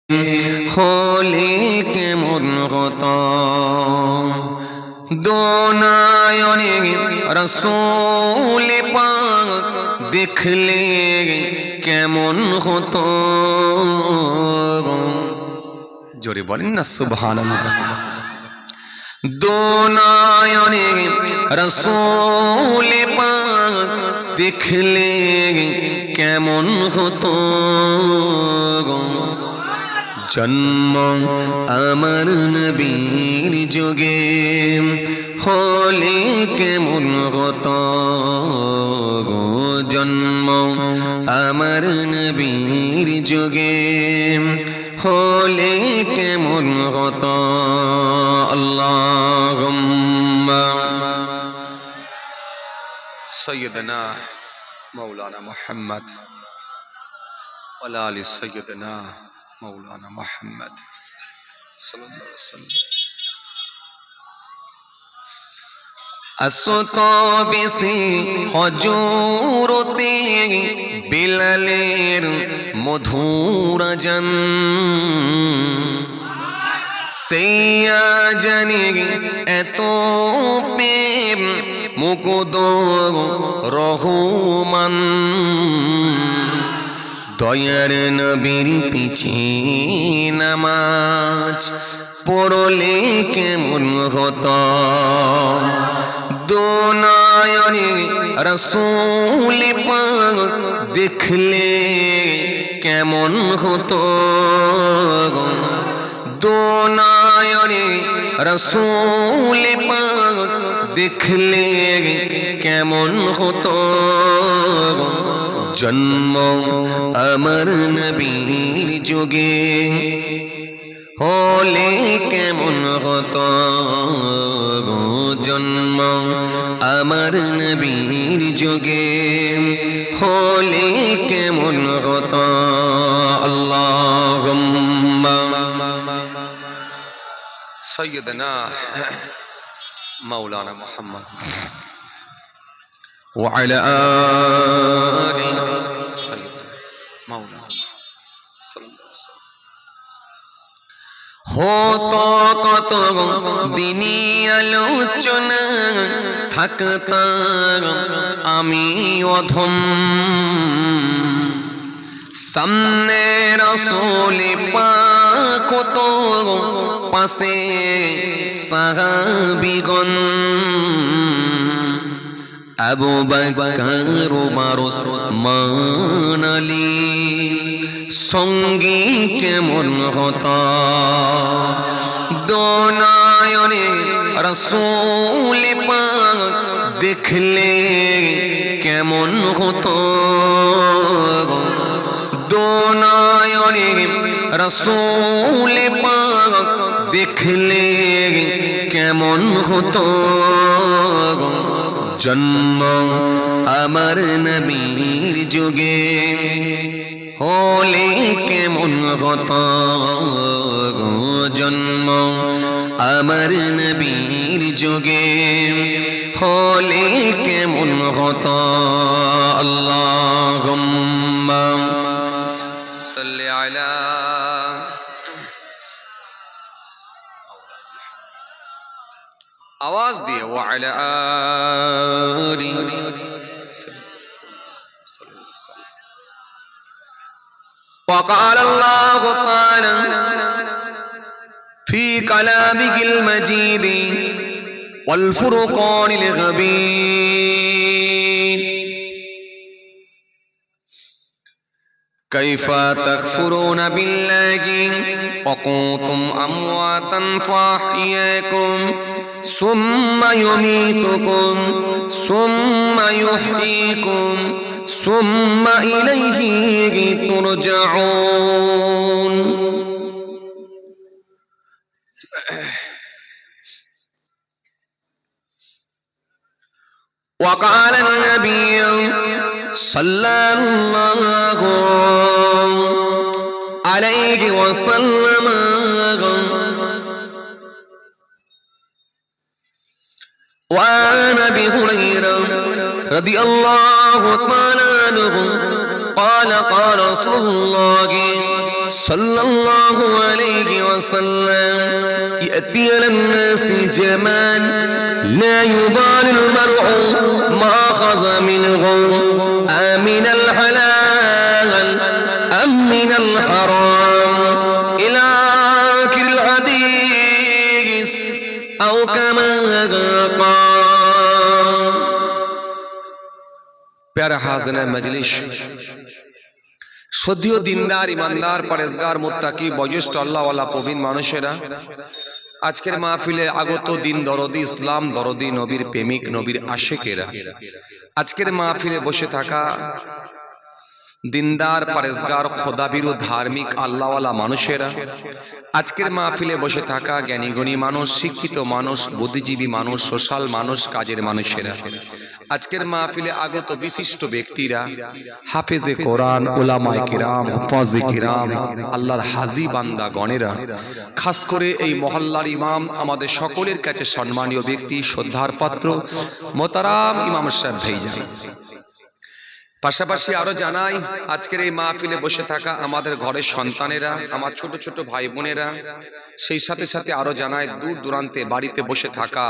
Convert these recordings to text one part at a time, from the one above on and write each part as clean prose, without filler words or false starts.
হলে কেমন হতো দোনায়নে রাসূল পাক দেখলে কেমন হতো জোরে বলেন না সুবহানাল্লাহ দোনায়নে রাসূল পাক দেখলে কেমন হতো জন্ম আমার নবীর যুগে হলে কেমন হতো জন্ম আমার নবীর যুগে হলে কেমন হতো আল্লাহুম্মা সাইয়্যিদানা মাওলানা মুহাম্মদ ওয়া আলা আলি সাইয়্যিদানা মাওলানা মুহাম্মদ সাল্লাল্লাহু আলাইহি ওয়াসাল্লাম আসত বেশি হজুরতে বিলালের মধুর আজান সেইয়া জানি এত প্রেম মুকুদ রহমান দয়ার নবীর পিছে নামাজ পড়লে কেমন হতো দোনায়নে রাসূল পাক দেখলে কেমন হতো দোনায়নে রাসূল পাক দেখলে কেমন হতো জন্ম আমার নবীর যুগে হলে কেমন হতো জন্ম আমার নবীর যুগে হলে কেমন হতো আল্লাহুম্মা সাইয়্যিদানা মাওলানা মুহাম্মদ ওয়া আলা আলি সাইয়্যিদানা মাওলানা সাল্লাল্লাহু আলাইহি ওয়াসাল্লাম হতো কত দিনী আলোচনা থাকতাম আমি অধম সামনে রাসূল পাক কত পাশে সাহাবীগণ আবু বকর ওমর ওসমান আলী সঙ্গী কেমন হতো দোনায়নে রাসূল পাক দেখলে কেমন হতো দোনায়নে রাসূল পাক দেখলে কেমন হতো জন্ম আমার নবীর যুগে হলে কেমন হতো জন্ম আমার নবীর যুগে হলে কেমন হতো আল্লাহুম্মা সাল্লি আলা आवाज दिए वअला आली وقال الله تعالى في كلامه المجيد والفرقان الحميد كيف تكفرون بالله وكنتم أمواتا فأحياكم ثم يميتكم ثم يحييكم ثم إليه ترجعون وقال النبي صلى الله عليه وسلم وعن أبي هريرة رضي الله تعالى عنه قال قال رسول الله সাল্লাল্লাহু আলাইহি ওয়াসাল্লাম ইয়াতি আলান নাসি জামান লা ইউবালিল মারউ মা খাযা মিনহু আমিনাল হালাল আম মিনাল হারাম ইলা আখিরিল হাদিস আও কামা ক্বাল। প্যারা হাজির মজলিস, সদ্য দিনদার ইমানদার পরেজগার মুত্তাকি বয়োজ্যেষ্ঠ আল্লাহওয়ালা প্রবীণ মানুষেরা, আজকের মাহফিলে আগত দিন দরদি, ইসলাম দরদি, নবীর প্রেমিক, নবীর আশিকেরা, আজকের মাহফিলে বসে থাকা দিনদার পরেজগার খোদাভীরু ধার্মিক আল্লাহওয়ালা মানুষেরা, আজকের মাহফিলে বসে থাকা জ্ঞানীগুণী মানুষ, শিক্ষিত মানুষ, বুদ্ধিজীবী মানুষ, সোশ্যাল মানুষ, কাজের মানুষেরা, আজকের মাহফিলে আগত বিশিষ্ট ব্যক্তিরা, হাফেজে কোরআন, উলামায়ে কিরাম, হুফাজে কিরাম, আল্লাহর হাজী বান্দা গণেরা, খাস করে এই মহল্লার ইমাম, আমাদের সকলের কাছে সম্মানীয় ব্যক্তি, শ্রদ্ধার পাত্র মোহতারাম ইমাম সাহেব ভাইজান। পাশাপাশি আরো জানাই, আজকের এই মাহফিলে বসে থাকা আমাদের ঘরের সন্তানেরা, আমার ছোট ছোট ভাই বোনেরা, সেই সাথে সাথে আরো জানাই দূর দূরান্তে বাড়িতে বসে থাকা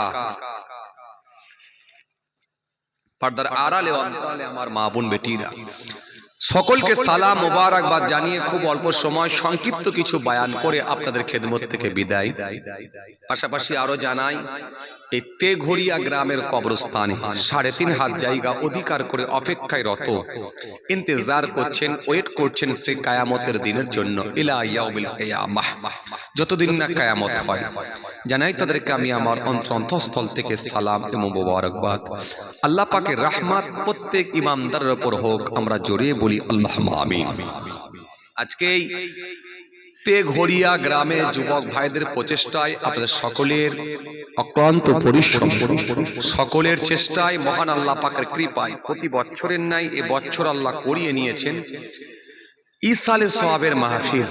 পর্দার আড়ালে অন্তরালে আমার মা বোন বেটিরা, সকলকে সালাম মোবারকবাদ জানিয়ে খুব অল্প সময় সংক্ষিপ্ত কিছু বয়ান করে আপনাদের খেদমত থেকে বিদায়। পাশাপাশি আরো জানাই, এই তেঘরিয়া গ্রামের কবরস্থানে ৩.৫ হাত জায়গা অধিকার করে অপেক্ষায় রত, ইন্তজার করছেন, ওয়েট করছেন সে কিয়ামতের দিনের জন্য, ইলা ইয়াউমিল কিয়ামাহ, যতদিন না কিয়ামত হয়। জানাই তাদেরকে আমি আমার অন্তরস্থল থেকে সালাম এবং মোবারকবাদ। আল্লাহ পাকের রহমত প্রত্যেক ইমানদারের উপর হোক, আমরা জোরে বলি আল্লাহুম্মা আমিন। আজকে এই তেঘরিয়া গ্রামে যুবক ভাইদের প্রচেষ্টায়, আপনাদের সকলের অক্লান্ত পরিশ্রম, সকলের চেষ্টায়, মহান আল্লাহ পাকের কৃপায় প্রতি বছরের ন্যায় এ বছর আল্লাহ করিয়ে নিয়েছেন ইসালে সোয়াবের মাহফিল,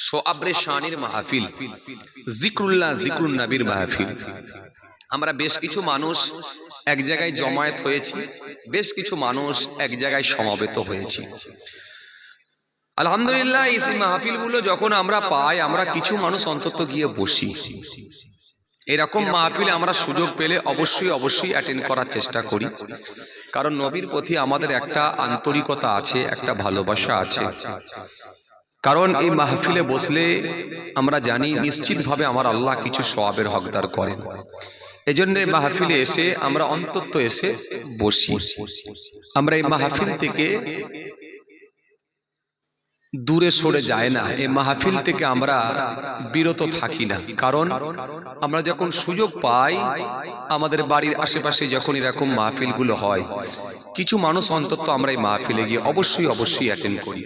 সোয়াবরে শানির মাহফিল, জিকরুল্লাহ জিকরুন নবীর মাহফিল। আমরা বেশ কিছু মানুষ এক জায়গায় জমায়েত হয়েছি, বেশ কিছু মানুষ এক জায়গায় সমবেত হয়েছি। আলহামদুলিল্লাহ, এই মাহফিলগুলো যখন আমরা পাই, আমরা কিছু মানুষ অন্তত গিয়ে বসি। এরকম মাহফিলে আমরা সুযোগ পেলে অবশ্যই অবশ্যই অ্যাটেন্ড করার চেষ্টা করি, কারণ নবীর প্রতি আমাদের একটা আন্তরিকতা আছে, একটা ভালোবাসা আছে। কারণ এই মাহফিলে বসলে আমরা জানি নিশ্চিতভাবে আমার আল্লাহ কিছু সওয়াবের হকদার করেন। এজন্য এই মাহফিলে এসে আমরা অন্তত এসে বসি। আমরা এই মাহফিল থেকে দূরে সরে যায় না, এই মাহফিল থেকে আমরা বিরত থাকি না। কারণ আমরা যখন সুযোগ পাই, আমাদের বাড়ির আশেপাশে যখন এরকম মাহফিলগুলো হয়, কিছু মানুষ অন্তত আমরা এই মাহফিলে গিয়ে অবশ্যই অবশ্যই অ্যাটেন্ড করি।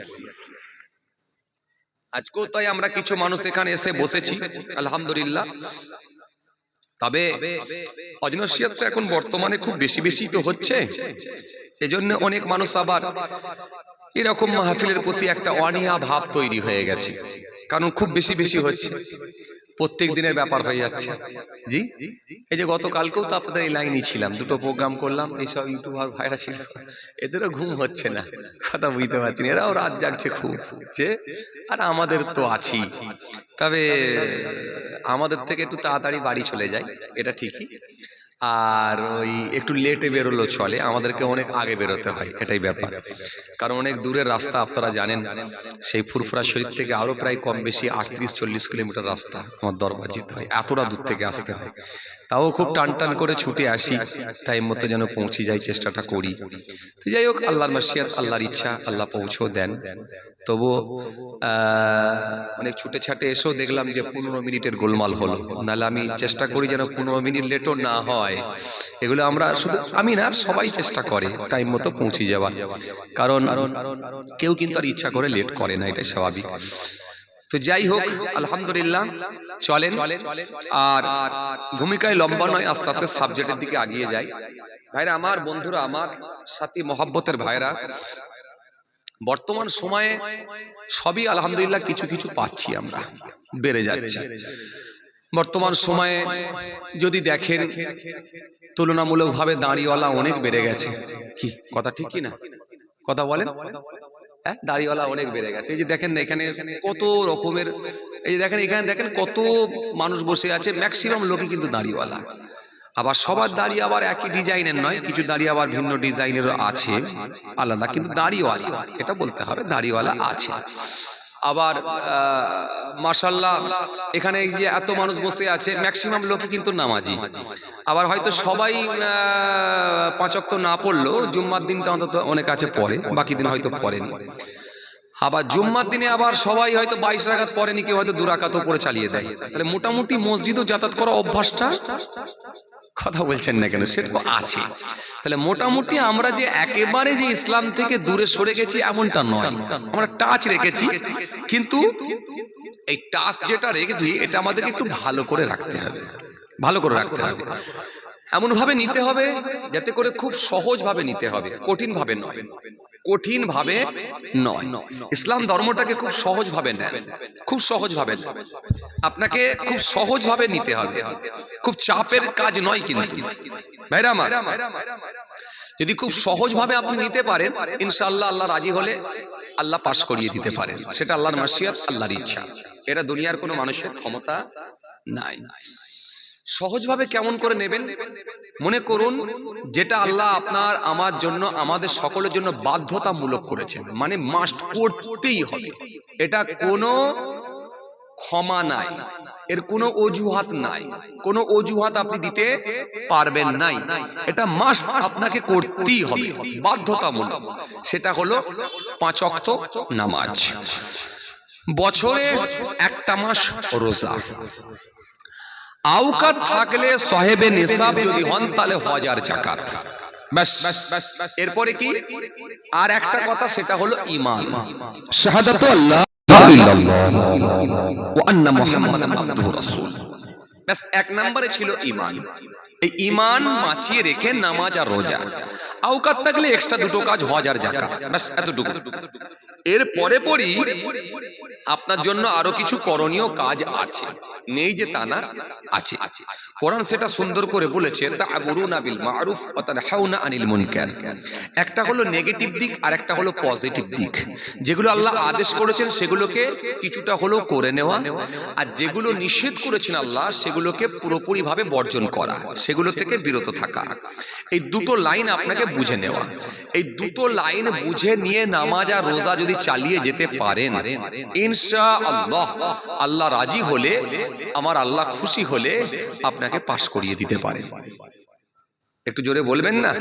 আজকেও তাই আমরা কিছু মানুষ এখানে এসে বসেছি আলহামদুলিল্লাহ। তবে অজনসিয়াতটা এখন বর্তমানে খুব বেশি বেশি তো হচ্ছে, এজন্য অনেক মানুষ আবার এরকম মাহফিলের প্রতি একটা অনীহা ভাব তৈরি হয়ে গেছে, কারণ খুব বেশি বেশি হচ্ছে, প্রত্যেক দিনের ব্যাপার হয়ে যাচ্ছে। জি, এই যে গতকালকেও তো আপনাদের এই লাইনই ছিলাম, দুটো প্রোগ্রাম করলাম, এইসব ইউটিউবার ভাইরা ছিল, এদেরও ঘুম হচ্ছে না, কথা বুঝতে পারছি না, এরাও রাত জাগছে খুব, আর আমাদের তো আছি। তবে আমাদের থেকে একটু তাড়াতাড়ি বাড়ি চলে যায়, এটা ঠিকই, আর ওই একটু লেটে বেরোলো চলে, আমাদেরকে অনেক আগে বেরোতে হয়, এটাই ব্যাপার। কারণ অনেক দূরের রাস্তা, আপনারা জানেন, সেই ফুরফুরা শরীফ থেকে আরো প্রায় কম বেশি 38-40 কিলোমিটার রাস্তা আমার দরবার যেতে হয়, এতটা দূর থেকে আসতে হয়। তাও খুব টান টান করে ছুটে আসি, টাইম মতো যেন পৌঁছে যাই, চেষ্টাটা করি। তো যাই হোক, আল্লাহর মাশিয়াত, আল্লাহর ইচ্ছা, আল্লাহ পৌঁছেও দেন। তবু অনেক ছুটে ছাটে এসেও দেখলাম যে 15 মিনিটের গোলমাল হলো, নাহলে আমি চেষ্টা করি যেন 15 মিনিট লেটও না হয়। এগুলো আমরা শুধু আমি না, সবাই চেষ্টা করে টাইম মতো পৌঁছে যাওয়ার, কারণ কেউ কিন্তু আর ইচ্ছা করে লেট করে না, এটা স্বাভাবিক। তো যাই হোক, আলহামদুলিল্লাহ, চলেন। আর ভূমিকায় লম্বা নয়, আস্তে আস্তে সাবজেক্টের দিকে এগিয়ে যাই। ভাইরা আমার, বন্ধুরা আমার, সাথী মহব্বতের ভাইরা, বর্তমান সময়ে সবই আলহামদুলিল্লাহ কিছু কিছু পাচ্ছি, আমরা বেড়ে যাচ্ছে। বর্তমান সময়ে যদি দেখেন, তুলনামূলকভাবে দাড়িওয়ালা অনেক বেড়ে গেছে। কি কথা ঠিক কি না? কথা বলেন, হ্যাঁ, দাড়িওয়ালা অনেক বেড়ে গেছে। এই যে দেখেন না এখানে কত রকমের, এই যে দেখেন এখানে দেখেন কত মানুষ বসে আছে, ম্যাক্সিমাম লোকই কিন্তু দাড়িওয়ালা। আবার সবার দাড়ি আবার একই ডিজাইনের নয়, কিছু দাড়ি আবার ভিন্ন ডিজাইনেরও আছে আলাদা, কিন্তু দাড়িওয়ালা এটা বলতে হবে, দাড়িওয়ালা আছে। আবার মাশাআল্লাহ এখানে এই যে এত মানুষ বসে আছে ম্যাক্সিমাম লোকই কিন্তু নামাজি। আবার হয়তো সবাই 5 ওয়াক্ত না পড়লেও জুম্মার দিনটা অন্তত অনেক আছে পড়ে, বাকি দিন হয়তো পড়েনি। আবার জুম্মার দিনে আবার সবাই হয়তো 22 রাকাত পড়েনি, কেউ হয়তো 2 রাকাতও পড়ে চালিয়ে দেয়। তাহলে মোটামুটি মসজিদও যাতায়াত করা অভ্যাসটা, কথা বলছেন না কেন, সেটা তো আছে। তাহলে মোটামুটি আমরা যে একেবারে যে ইসলাম থেকে দূরে সরে গেছি এমনটা নয়, আমরা টাচ রেখেছি, কিন্তু এই টাচ যেটা রেখেছি এটা আমাদেরকে একটু ভালো করে রাখতে হবে, ভালো করে রাখতে হবে, এমন ভাবে নিতে হবে যাতে করে খুব সহজ ভাবে নিতে হবে, কঠিন ভাবে নয়, কঠিন ভাবে নয়। ইসলাম ধর্মটাকে খুব সহজ ভাবে নেন, খুব সহজ ভাবে নেন, আপনাকে খুব সহজ ভাবে নিতে হবে, খুব চাপের কাজ নয়। কিন্তু ভাইরা আমার, যদি খুব সহজ ভাবে আপনি নিতে পারেন ইনশাআল্লাহ আল্লাহ রাজি হলে আল্লাহ পাশ করিয়ে দিতে পারেন, সেটা আল্লাহর মাশিয়াত, আল্লাহর ইচ্ছা, এটা দুনিয়ার কোনো মানুষের ক্ষমতা নাই। সহজভাবে কেমন করে নেবেন? মনে করুন যেটা আল্লাহ আপনার আমার জন্য আমাদের সকলের জন্য বাধ্যতামূলক করেছেন, মানে মাস্ট করতেই হবে, এটা কোনো ক্ষমা নাই, এর কোনো অজুহাত নাই, কোনো অজুহাত আপনি দিতে পারবেন নাই, এটা মাস্ট আপনাকে করতেই হবে, বাধ্যতামূলক। সেটা হলো 5 ওয়াক্ত নামাজ, বছরে একটা মাস রোজা, আওকাত থাকলে সাহেবে নিসাব যদি হন তাহলে হজ আর যাকাত, বাস। এরপরে কি আর একটা কথা, সেটা হলো ঈমান, শাহাদাতু আল্লাহ ইল্লাল্লাহ ওয়া আন্না মুহাম্মাদান আবদুহু রাসূল, বাস। 1 নম্বরে ছিল ঈমান। এই ঈমান বাঁচিয়ে রেখে নামাজ আর রোজা, আওকাত থাকলে এক্সট্রা 2টো কাজ হজ আর যাকাত, বাস এতটুকু। এর পরে পরই আপনার জন্য আরো কিছু করণীয় কাজ আছে, নেই যে তা না, আছে। কোরআন সেটা সুন্দর করে বলেছে, তা'মুরুনা বিল মা'রুফ ওয়া তানহাউনা আনিল মুনকার। একটা হলো নেগেটিভ দিক আর একটা হলো পজিটিভ দিক। যেগুলো আল্লাহ আদেশ করেছেন সেগুলোকে কিছুটা হলো করে নেওয়া, আর যেগুলো নিষেধ করেছেন আল্লাহ সেগুলোকে পুরোপুরি ভাবে বর্জন করা, সেগুলো থেকে বিরত থাকা। এই দুটো লাইন আপনাকে বুঝে নেওয়া, এই দুটো লাইন বুঝে নিয়ে নামাজ আর রোজা যদি চালিয়ে যেতে পারেন ইনশাআল্লাহ, আল্লাহ রাজি হলে, আমার আল্লাহ খুশি হলে আপনাকে পাশ করিয়ে দিতে পারেন। একটু জোরে বলবেন না?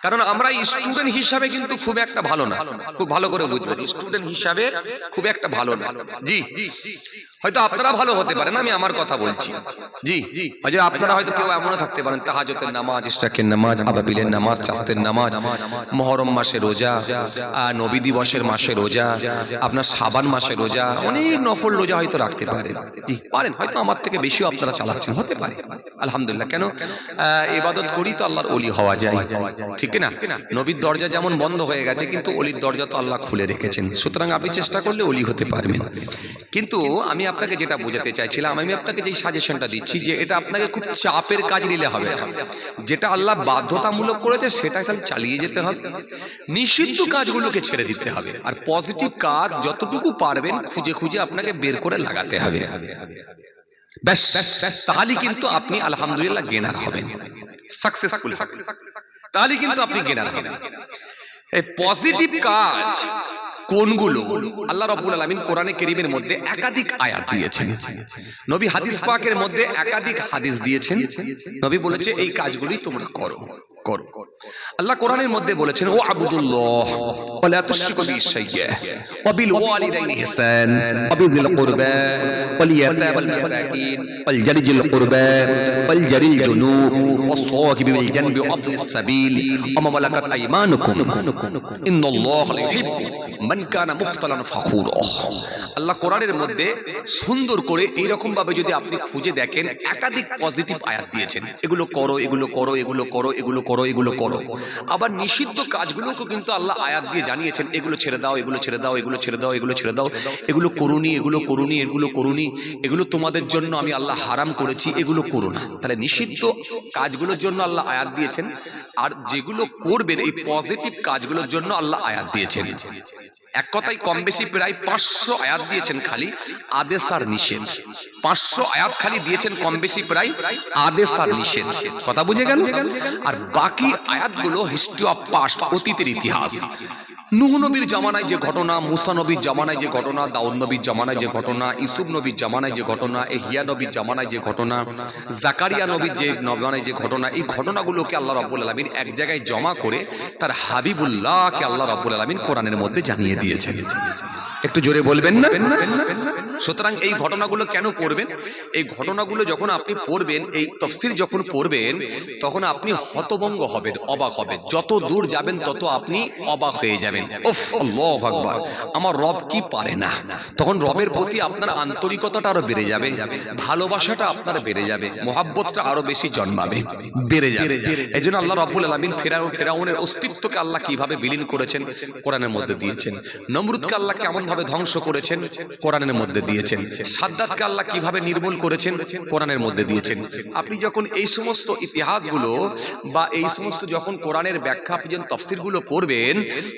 কারণ আমরা স্টুডেন্ট হিসাবে কিন্তু খুব একটা ভালো না, খুব ভালো করে বুঝবেন, স্টুডেন্ট হিসাবে খুব একটা ভালো না। জি, হয়তো আপনারা ভালো হতে পারেন, আমি আমার কথা বলছি। জি, হয়তো আপনারা হয়তো কেউ এমনও থাকতে পারেন তাহাজ্জুদের নামাজ, ইশরাকের নামাজ, আবাবিলের নামাজ, চাস্তের নামাজ, মুহররম মাসে রোজা, নবী দিবসের মাসে রোজা, আপনার শাবান মাসে রোজা, অনেক নফল রোজা হয়তো রাখতে পারেন। জি পারেন, হয়তো আমার থেকে বেশিও আপনারা চালাচ্ছেন, হতে পারে, আলহামদুলিল্লাহ। কেন ইবাদত করি তো আল্লাহর ওলি হওয়া যায়, ঠিক না? নবীর দরজা যেমন বন্ধ হয়ে গেছে, কিন্তু ওলির দরজা তো আল্লাহ খুলে রেখেছেন, সুতরাং আপনি চেষ্টা করলে ওলি হতে পারবেন। কিন্তু আমি আপনাকে যেটা বোঝাতে চাইছিলাম, আমি আপনাকে যে সাজেশনটা দিচ্ছি, যে এটা আপনাকে খুব চাপের কাজ নিলে হবে না। যেটা আল্লাহ বাধ্যতামূলক করেছে সেটা তাহলে চালিয়ে যেতে হবে, নিষিদ্ধ কাজগুলোকে ছেড়ে দিতে হবে, আর পজিটিভ কাজ যতটুকু পারবেন খুঁজে খুঁজে আপনাকে বের করে লাগাতে হবে, ব্যাস। তাহলে কিন্তু আপনি আলহামদুলিল্লাহ গেনার হবেন, সাকসেসফুল হবেন, তাহলে কিন্তু আপনি গেনার হবেন। এই পজিটিভ কাজ কোনগুলো? আল্লাহ রাব্বুল আলামিন কোরআনে কারীমের মধ্যে একাধিক আয়াত দিয়েছেন, নবী হাদিস পাকের মধ্যে একাধিক হাদিস দিয়েছেন। নবী বলেছে এই কাজগুলোই তোমরা করো, করো। আল্লাহ কোরআনের মধ্যে বলেছেন, ও আবুদুল্লাহ ওয়া লা তুশরিকু বিহি শাইয়্যা ওয়া বিল ওয়ালিদাইনি ইহসান ওয়া বিযিল কুরবা ওয়াল ইয়াতামা ওয়াল মাসাকিন ওয়াল জারিল কুরবা ওয়াল জারিল জুনুব ওয়াস সাহিবি বিল জানবি ওয়া ইবনিস সাবিল ওয়া মা মালাকাত আইমানুকুম ইন্নাল্লাহা লা ইউহিব্বু মান কানা মুখতালান ফাখুরা। আল্লাহ কোরআনের মধ্যে সুন্দর করে এইরকম ভাবে যদি আপনি খুঁজে দেখেন একাধিক পজিটিভ আয়াত দিয়েছেন, এগুলো করো, এগুলো করো, এগুলো করো, এগুলো করো, করো, এগুলো করো। আবার নিষিদ্ধ কাজগুলোকে কিন্তু আল্লাহ আয়াত দিয়ে জানিয়েছেন, এগুলো ছেড়ে দাও, এগুলো ছেড়ে দাও, এগুলো ছেড়ে দাও, এগুলো ছেড়ে দাও, এগুলো করুনি, এগুলো করুনি, এগুলো করুনি, এগুলো তোমাদের জন্য আমি আল্লাহ হারাম করেছি, এগুলো করো না। তাহলে নিষিদ্ধ কাজগুলোর জন্য আল্লাহ আয়াত দিয়েছেন, আর যেগুলো করবেন এই পজিটিভ কাজগুলোর জন্য আল্লাহ আয়াত দিয়েছেন। এক কথায় কম বেশি প্রায় 500 আয়াত দিয়েছেন খালি আদেশ আর নিষেধ। 500 আয়াত খালি দিয়েছেন কম বেশি প্রায় আদেশ আর নিষেধ। কথা বুঝে গেল? আর বাকি আয়াতগুলো হিস্ট্রি অফ পাস্ট, অতীতের ইতিহাস। নূহ নবীর জামানায় যে ঘটনা, মুসা নবীর জামানায় যে ঘটনা, দাউদ নবীর জামানায় যে ঘটনা, ইউসুফ নবীর জামানায় যে ঘটনা, ইহইয়া নবীর জামানায় যে ঘটনা, জাকারিয়া নবীর যে জামানায় যে ঘটনা, এই ঘটনাগুলোকে আল্লাহ রাব্বুল আলামিন এক জায়গায় জমা করে তার হাবিবুল্লাহকে আল্লাহ রাব্বুল আলামিন কোরআনের মধ্যে জানিয়ে দিয়েছেন। একটু জোরে বলবেন না? সুতরাং এই ঘটনাগুলো কেন পড়বেন? এই ঘটনাগুলো যখন আপনি পড়বেন, এই তাফসীর যখন পড়বেন, তখন আপনি হতভম্ব হবেন, অবাক হবেন। যত দূর যাবেন তত আপনি অবাক হয়ে যাবেন। উফ, আল্লাহু আকবার, আমার রব কি পারে না। তখন রবের প্রতি আপনার আন্তরিকতাটা আরো বেড়ে যাবে, ভালোবাসাটা আপনার বেড়ে যাবে, মহাব্বতটা আরো বেশি জন্মাবে, বেড়ে যাবে। এজন্য আল্লাহ রাব্বুল আলামিন ফেরাউনের অস্তিত্বকে আল্লাহ কিভাবে বিলীন করেছেন কোরআনের মধ্যে দিয়েছেন। নমরুদকে আল্লাহ কেমন ভাবে ধ্বংস করেছেন কোরআনের মধ্যে দিয়েছেন। সাদ্দাতকে আল্লাহ কিভাবে নির্মূল করেছেন কোরআনের মধ্যে দিয়েছেন। আপনি যখন এই সমস্ত ইতিহাসগুলো বা এই সমস্ত যখন কোরআনের ব্যাখ্যা, আপনি যখন তাফসীরগুলো পড়বেন,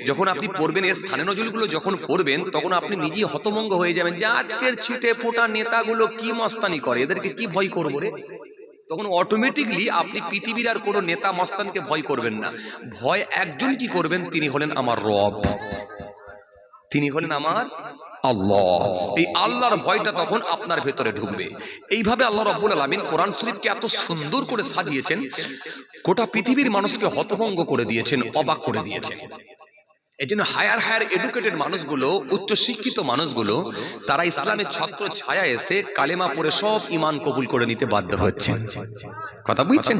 যখন আপনি পড়বেন, এর স্থানে নজরুলগুলো যখন পড়বেন, তখন আপনি নিজেই হতভম্ব হয়ে যাবেন যে আজকের ছিটে ফোটা নেতাগুলো কি মস্তানি করে, এদেরকে কি ভয় করবো রে। তখন অটোমেটিকলি আপনি পৃথিবীর আর কোনো নেতা মস্তানকে ভয় করবেন না। ভয় একজন কি করবেন, তিনি হলেন আমার রব, তিনি হলেন আমার আল্লাহ। এই আল্লাহর ভয়টা তখন আপনার ভেতরে ঢুকবে। এইভাবে আল্লাহ রাব্বুল আলামিন কোরআন শরীফকে এত সুন্দর করে সাজিয়েছেন, গোটা পৃথিবীর মানুষকে হতভম্ব করে দিয়েছেন, অবাক করে দিয়েছেন। এই জন্য হায়ার এডুকেটেড মানুষগুলো, উচ্চ শিক্ষিত মানুষগুলো, তারা ইসলামের ছত্র ছায়া এসে কালেমা পড়ে সব ঈমান কবুল করে নিতে বাধ্য হচ্ছেন। কথা বুঝছেন?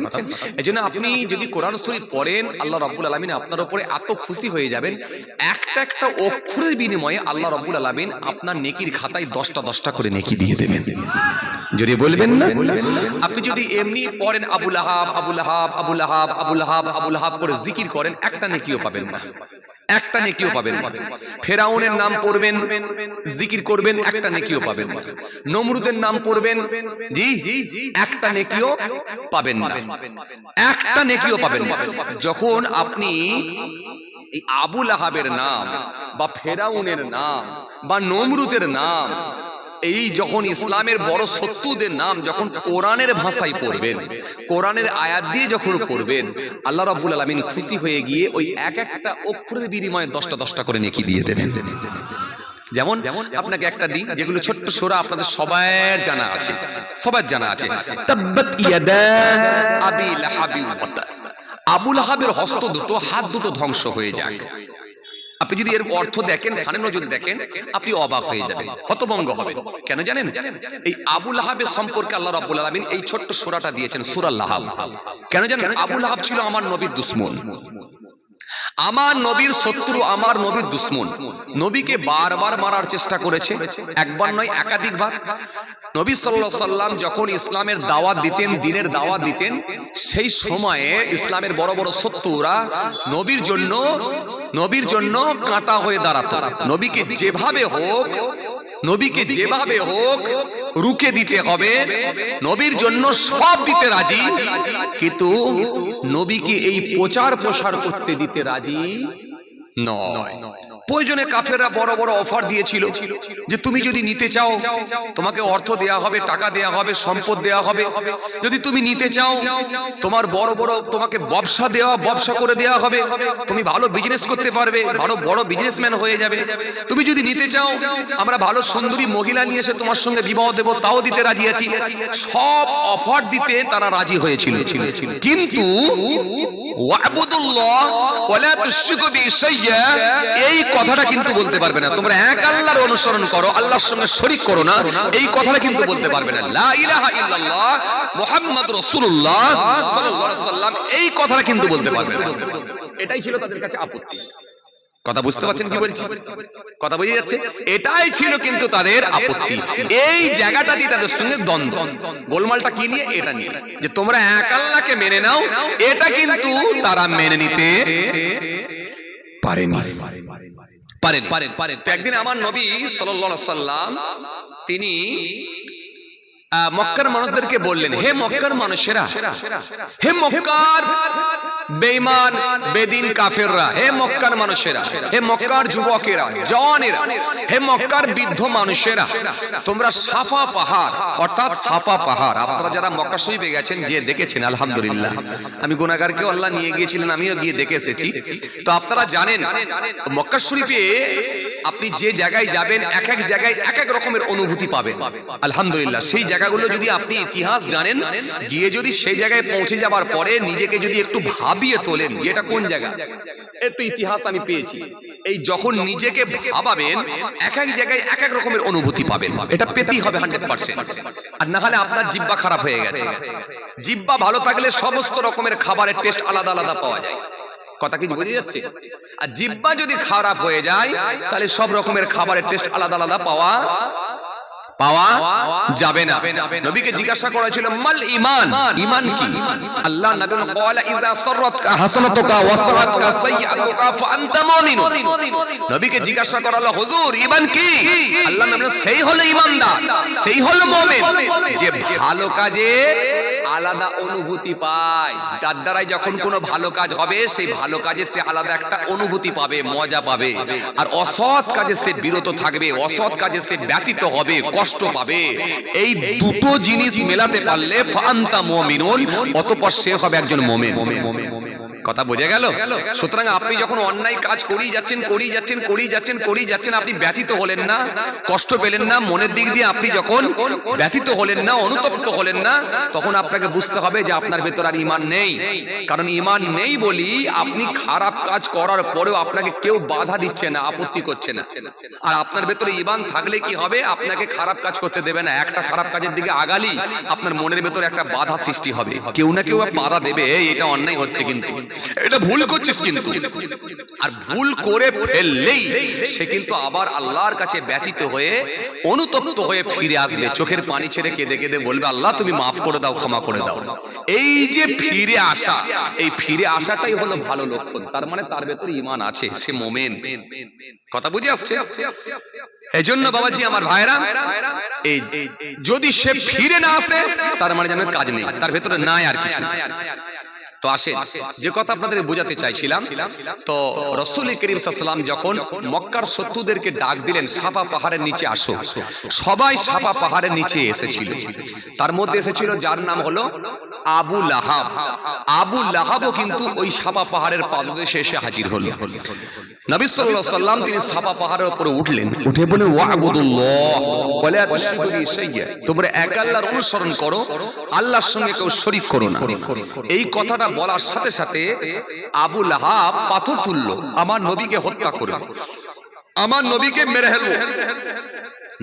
এই জন্য আপনি যদি কোরআন শরীফ পড়েন, আল্লাহ রাব্বুল আলামিন আপনার উপরে এত খুশি হয়ে যাবেন, একটা একটা অক্ষরের বিনিময়ে আল্লাহ রাব্বুল আলামিন আপনার নেকির খাতায় 10টা করে নেকি দিয়ে দেবেন। যদি বলবেন না? আপনি যদি এমনি পড়েন আবুল আহাব আবুল আহাব আবুল আহাব আবুল আহাব আবুল আহাব করে জিকির করেন, একটা নেকিও পাবেন না, একটা নেকিও পাবেন না। ফেরাউনের নাম পড়বেন, জিকির করবেন, একটা নেকিও পাবেন না। নমরুদের নাম পড়বেন, জি, একটা নেকিও পাবেন না, একটা নেকিও পাবেন না। যখন আপনি এই আবুল আহাবের নাম বা ফেরাউনের নাম বা নমরুদের নাম, এই যখন ইসলামের বড় শত্রুদের নাম যখন কোরআনের ভাষায় পড়বেন, কোরআনের আয়াত দিয়ে যখন পড়বেন, আল্লাহ রাব্বুল আলামিন খুশি হয়ে গিয়ে ওই এক একটা অক্ষরের বিনিময়ে 10টা করে নেকি দিয়ে দেবেন। যেমন আপনাকে একটা দিন, যেগুলো ছোট্ট সূরা আপনাদের সবার জানা আছে, সবার জানা আছে, তাব্বাত ইয়াদা আবি লাহাবি ওয়া তাব। আবু লাহাবের হস্ত দুটো, হাত দুটো ধ্বংস হয়ে যাক। আপনি যদি এর অর্থ দেখেন, সানে নজর দেখেন, আপনি অবাক হয়ে যাবেন, হতভম্ব হবেন। কেন জানেন? এই আবু লাহাবের সম্পর্কে আল্লাহ রাব্বুল আলামিন এই ছোট্ট সূরাটা দিয়েছেন, সূরা লাহাব। কেন জানেন? আবু লাহাব ছিল আমার নবীর দুশমন, আমার নবীর শত্রু, আমার নবীর দুশমন। নবীকে বারবার মারার চেষ্টা করেছে, একবার নয় একাধিকবার। নবী সাল্লাল্লাহু আলাইহি সাল্লাম যখন ইসলামের দাওয়াত দিতেন, দ্বীনের দাওয়াত দিতেন, সেই সময়ে ইসলামের বড় বড় শত্রুরা নবীর জন্য কাঁটা হয়ে দাঁড়াতো। নবীকে যেভাবে হোক রুখে দিতে হবে, নবীর জন্য সব দিতে রাজি, কিন্তু নবীকে এই প্রচার প্রসার করতে দিতে রাজি নয়। প্রয়োজনে কাফেররা বড় বড় অফার দিয়েছিল যে তুমি যদি নিতে চাও তোমাকে অর্থ দেয়া হবে, টাকা দেয়া হবে, সম্পদ দেয়া হবে। যদি তুমি নিতে চাও তোমার বড় তোমাকে ব্যবসা করে দেয়া হবে, তুমি ভালো বিজনেস করতে পারবে, ভালো বড় বিজনেসম্যান হয়ে যাবে। তুমি যদি নিতে চাও আমরা ভালো সুন্দরী মহিলা নিয়ে এসে তোমার সঙ্গে বিবাহ দেব, তাও দিতে রাজি আছি। সব অফার দিতে তারা রাজি হয়েছিল, কিন্তু ওয়াবুদুল্লাহ ওয়ালা তুশরিকু বিহি শাইয়্যা, এই কথাটা কিন্তু বলতে পারবে না। তোমরা এক আল্লাহর অনুসরণ করো, আল্লাহর সঙ্গে শরীক করো না, এই কথাটা কিন্তু বলতে পারবে না। লা ইলাহা ইল্লাল্লাহ মুহাম্মাদুর রাসূলুল্লাহ সাল্লাল্লাহু আলাইহি ওয়াসাল্লাম, এই কথাটা কিন্তু বলতে পারবে না। এটাই ছিল তাদের কাছে আপত্তি। কথা বুঝতে পারছেন কি বলছি? কথা বুঝে যাচ্ছে? এটাই ছিল কিন্তু তাদের আপত্তি, এই জায়গাটাতে তাদের সঙ্গে দ্বন্দ্ব। গোলমালটা কি নিয়ে? এটা নিয়ে যে তোমরা এক আল্লাহকে মেনে নাও, এটা কিন্তু তারা মেনে নিতে পারেনি। তো একদিন আমার নবী সাল্লাল্লাহু আলাইহি সাল্লাম তিনি মক্কার মানুষদেরকে বললেন, হে মক্কার মানুষেরা, হে মক্কার বেঈমান বেদিন কাফেররা, হে মক্কার মানুষেরা, হে মক্কার যুবকেরা জওয়ানেরা, হে মক্কার বৃদ্ধ মানুষেরা, তোমরা সাফা পাহাড় অর্থাৎ সাফা পাহাড়, আপনারা যারা মক্কা শরীফে গেছেন যে দেখেছেন আলহামদুলিল্লাহ, আমি গুনাহগারকে আল্লাহ নিয়ে গিয়েছিলেন, আমিও গিয়ে দেখে এসেছি। তো আপনারা জানেন মক্কা শরীফে আপনি যে জায়গায় যাবেন এক এক জায়গায় এক এক রকমের অনুভূতি পাবেন আলহামদুলিল্লাহ। সেই জায়গাগুলো যদি আপনি ইতিহাস জানেন, গিয়ে যদি সেই জায়গায় পৌঁছে যাবার পরে নিজেকে যদি একটু ভাবিয়ে তোলেন যে এটা কোন জায়গা, এর তো ইতিহাস আমি পেয়েছি, এই যখন নিজেকে ভাবাবেন এক এক জায়গায় এক এক রকমের অনুভূতি পাবেন, এটা পেতেই হবে 100%। আর না হলে আপনার জিহ্বা খারাপ হয়ে গেছে। জিহ্বা ভালো থাকলে সমস্ত রকমের খাবারের টেস্ট আলাদা আলাদা পাওয়া যায়। কথা কি বুঝে যাচ্ছে? আর জিহ্বা যদি খারাপ হয়ে যায় তাহলে সব রকমের খাবারের টেস্ট আলাদা আলাদা পাওয়া যাবে না। নবীকে জিজ্ঞাসা করা ছিল মাল ঈমান, ঈমান কি? আল্লাহ নবী বলেন ইজা সাররাতকা হাসানাতুকা ওয়া সাআতুকা সাইয়্যাতুকা ফাআনতা মুমিন। নবীকে জিজ্ঞাসা করা হলো হুজুর ঈমান কি? আল্লাহ নবী বলেন সেই হলো ঈমানদার, সেই হলো মুমিন যে ভালো কাজে আলাদা অনুভূতি পায়। তার দ্বারাই যখন কোনো ভালো কাজ হবে সেই ভালো কাজে সে আলাদা একটা অনুভূতি পাবে, মজা পাবে। আর অসৎ কাজে সে বিরত থাকবে, অসৎ কাজে সে ব্যতীত হবে, কষ্ট পাবে। এই দুটো জিনিস মেলাতে পারলে ফাআনতা মুমিনুন, অতঃপর সে হবে একজন মুমিন। কথা বোঝা গেল? সুতরাং আপনি যখন অন্যায় কাজ করেই যাচ্ছেন, আপনি ব্যথিত হলেন না, কষ্ট পেলেন না, মনের দিক দিয়ে আপনি যখন ব্যথিত হলেন না, অনুতপ্ত হলেন না, তখন আপনাকে বুঝতে হবে যে আপনার ভেতর আর ঈমান নেই। কারণ ঈমান নেই বলি আপনি খারাপ কাজ করার পরেও আপনাকে কেউ বাধা দিচ্ছে না, আপত্তি করছে না। আর আপনার ভেতরে ঈমান থাকলে কি হবে? আপনাকে খারাপ কাজ করতে দেবে না। একটা খারাপ কাজের দিকে আগালি আপনার মনের ভেতরে একটা বাধা সৃষ্টি হবে, কেউ না কেউ বাধা দেবে, এটা অন্যায় হচ্ছে, কিন্তু এটা ভুল করছিস, কিন্তু আর ভুল করে ফেললেই সে কিন্তু আবার আল্লাহর কাছে ব্যথিত হয়ে অনুতপ্ত হয়ে ফিরে আসবে, চোখের পানি ছেড়ে কেঁদে কেঁদে বলবে আল্লাহ তুমি মাফ করে দাও, ক্ষমা করে দাও। এই যে ফিরে আসা, এই ফিরে আসাটাই হলো ভালো লক্ষণ। তার মানে তার ভেতরে ঈমান আছে, সে মুমিন। কথা বুঝে আসছে? এজন্য বাবাজি আমার ভাইরা, এই যদি সে ফিরে না আসে তার মানে যেন কাজ নেই, তার ভেতরে নাই আর কিছু। তো আসেন যে কথা আপনাদের বোঝাতে চাইছিলাম, তো রাসূল করিম সাল্লাল্লাহু আলাইহি ওয়াসাল্লাম যখন মক্কার শত্রুদেরকে ডাক দিলেন সাফা পাহাড়ের নিচে আসো, সবাই সাফা পাহাড়ের নিচে এসেছিল। তার মধ্যে এসেছিল যার নাম হলো আবু লাহাব। আবু লাহাবও কিন্তু ওই সাফা পাহাড়ের পাদদেশে এসে হাজির হলো। নবী সাল্লাল্লাহু আলাইহি ওয়াসাল্লাম তিনি সাফা পাহাড়ের উপরে উঠলেন, উঠে বলেন ওয়া'বুদুল্লাহ ওয়ালা তুশরিকু বিহি শাইয়্যা, তোমরা এক আল্লাহর অনুসরণ করো, আল্লাহর সঙ্গে কেউ শরীক করো না। এই কথাটা বলার সাথে সাথে আবু লাহাব পাথর তুললো, আমার নবীকে হত্যা করবে, আমার নবীকে মেরে ফেলবো,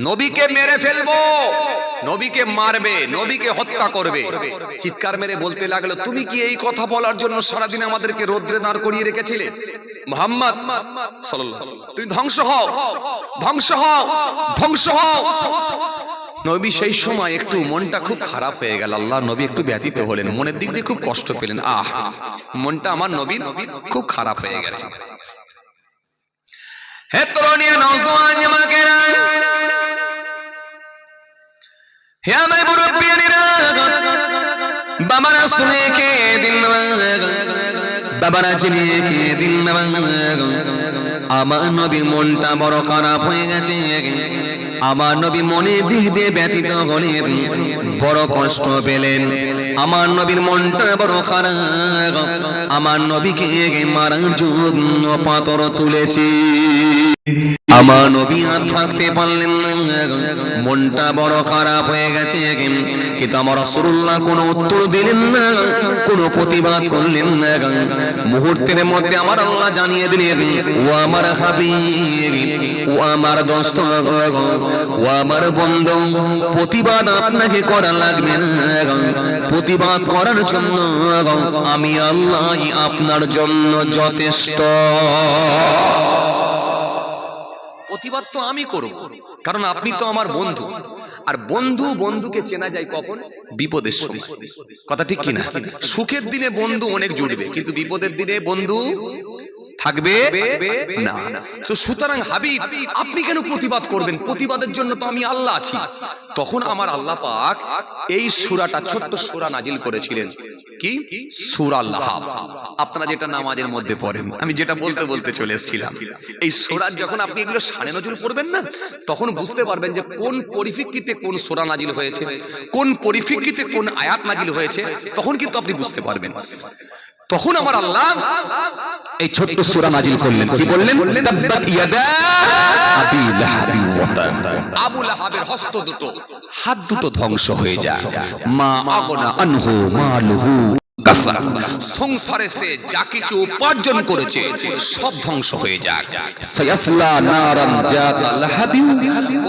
নবীকে মেরে ফেলবো, নবীকে মারবে, নবীকে হত্যা করবে। চিৎকার মেরে বলতে লাগলো তুমি কি এই কথা বলার জন্য সারাদিন আমাদেরকে রোদ্রে দাঁড় করিয়ে রেখেছিলে? মুহাম্মদ সাল্লাল্লাহু আলাইহি ওয়াসাল্লাম তুমি ধ্বংস হও, ধ্বংস হও, ধ্বংস হও। নবী সেই সময় একটু মনটা খুব খারাপ হয়ে গেল, আল্লাহ নবী একটু ব্যথিত হলেন, মনের দিক দিয়ে খুব কষ্ট পেলেন, মনটা আমার নবীর খুব খারাপ হয়ে গেছে। হে তরুণী নওজওয়ান জামাকেরা, হে আমার মুরব্বিয়ানেরা, বাবারা শুনে কে দিন, বাবারা চিনে কে দিন, আমার নবীর মনটা বড় খারাপ হয়ে গেছে। আমার নবী মনের দিক দিয়ে ব্যথিত হলেন, বড় কষ্ট পেলেন, আমার নবীর মনটা বড় খারাপ, আমার নবীকে মারার জন্য পাথর তুলেছে। আমার নবী আর থাকতে পারলেন না, মনটা বড় খারাপ হয়ে গেছে। কিন্তু আমার রাসূলুল্লাহ কোনো উত্তর দিলেন না, কোনো প্রতিবাদ করলেন না। মুহূর্তের মধ্যে আমার আল্লাহ জানিয়ে দিলেন, ও আমার হাবিব, ও আমার দোস্ত, ও আমার বন্ধু, প্রতিবাদ আপনাকে করা লাগবে না। প্রতিবাদ করার জন্য আমি আল্লাহ আপনার জন্য যথেষ্ট। প্রতিবাদ তো আমি করব, কারণ আপনি তো আমার বন্ধু। আর বন্ধু বন্ধুকে চেনা যায় কখন? বিপদের সময়। কথা ঠিক কিনা? সুখের দিনে বন্ধু অনেক জুড়বে, কিন্তু বিপদের দিনে বন্ধু থাকবে না। তো সুতরাং হাবিব, আপনি কেন প্রতিবাদ করবেন? প্রতিবাদের জন্য তো আমি আল্লাহ আছি। তখন আমার আল্লাহ পাক এই সূরাটা, ছোট্ট সূরা নাজিল করেছিলেন। কি? সূরা লাহাব। আপনারা যেটা নামাজের মধ্যে পড়েন, আমি যেটা বলতে বলতে চলে এসেছিলাম, এই সূরা যখন আপনি এগুলো শানে নজরুল পড়বেন না, তখন বুঝতে পারবেন যে কোন পরিপ্রেক্ষিতে কোন সূরা নাজিল হয়েছে, কোন পরিপ্রেক্ষিতে কোন আয়াত নাজিল হয়েছে, তখন কিন্তু আপনি বুঝতে পারবেন। তখন আমার আল্লাহ এই ছোট্ট সূরা নাজিল করলেন। কি বললেন? তাব্বাত ইয়াদা আবি লাহাবি ওয়া তাব। আবু লাহাবের হস্ত দুটো, হাত দুটো ধ্বংস হয়ে যায়। মা আগনা আনহু মালুহু, সংসারে সে যা কিছু উপার্জন করেছে সব ধ্বংস হয়ে যাক। সায়াসলা নারান জাতা লাহাবি,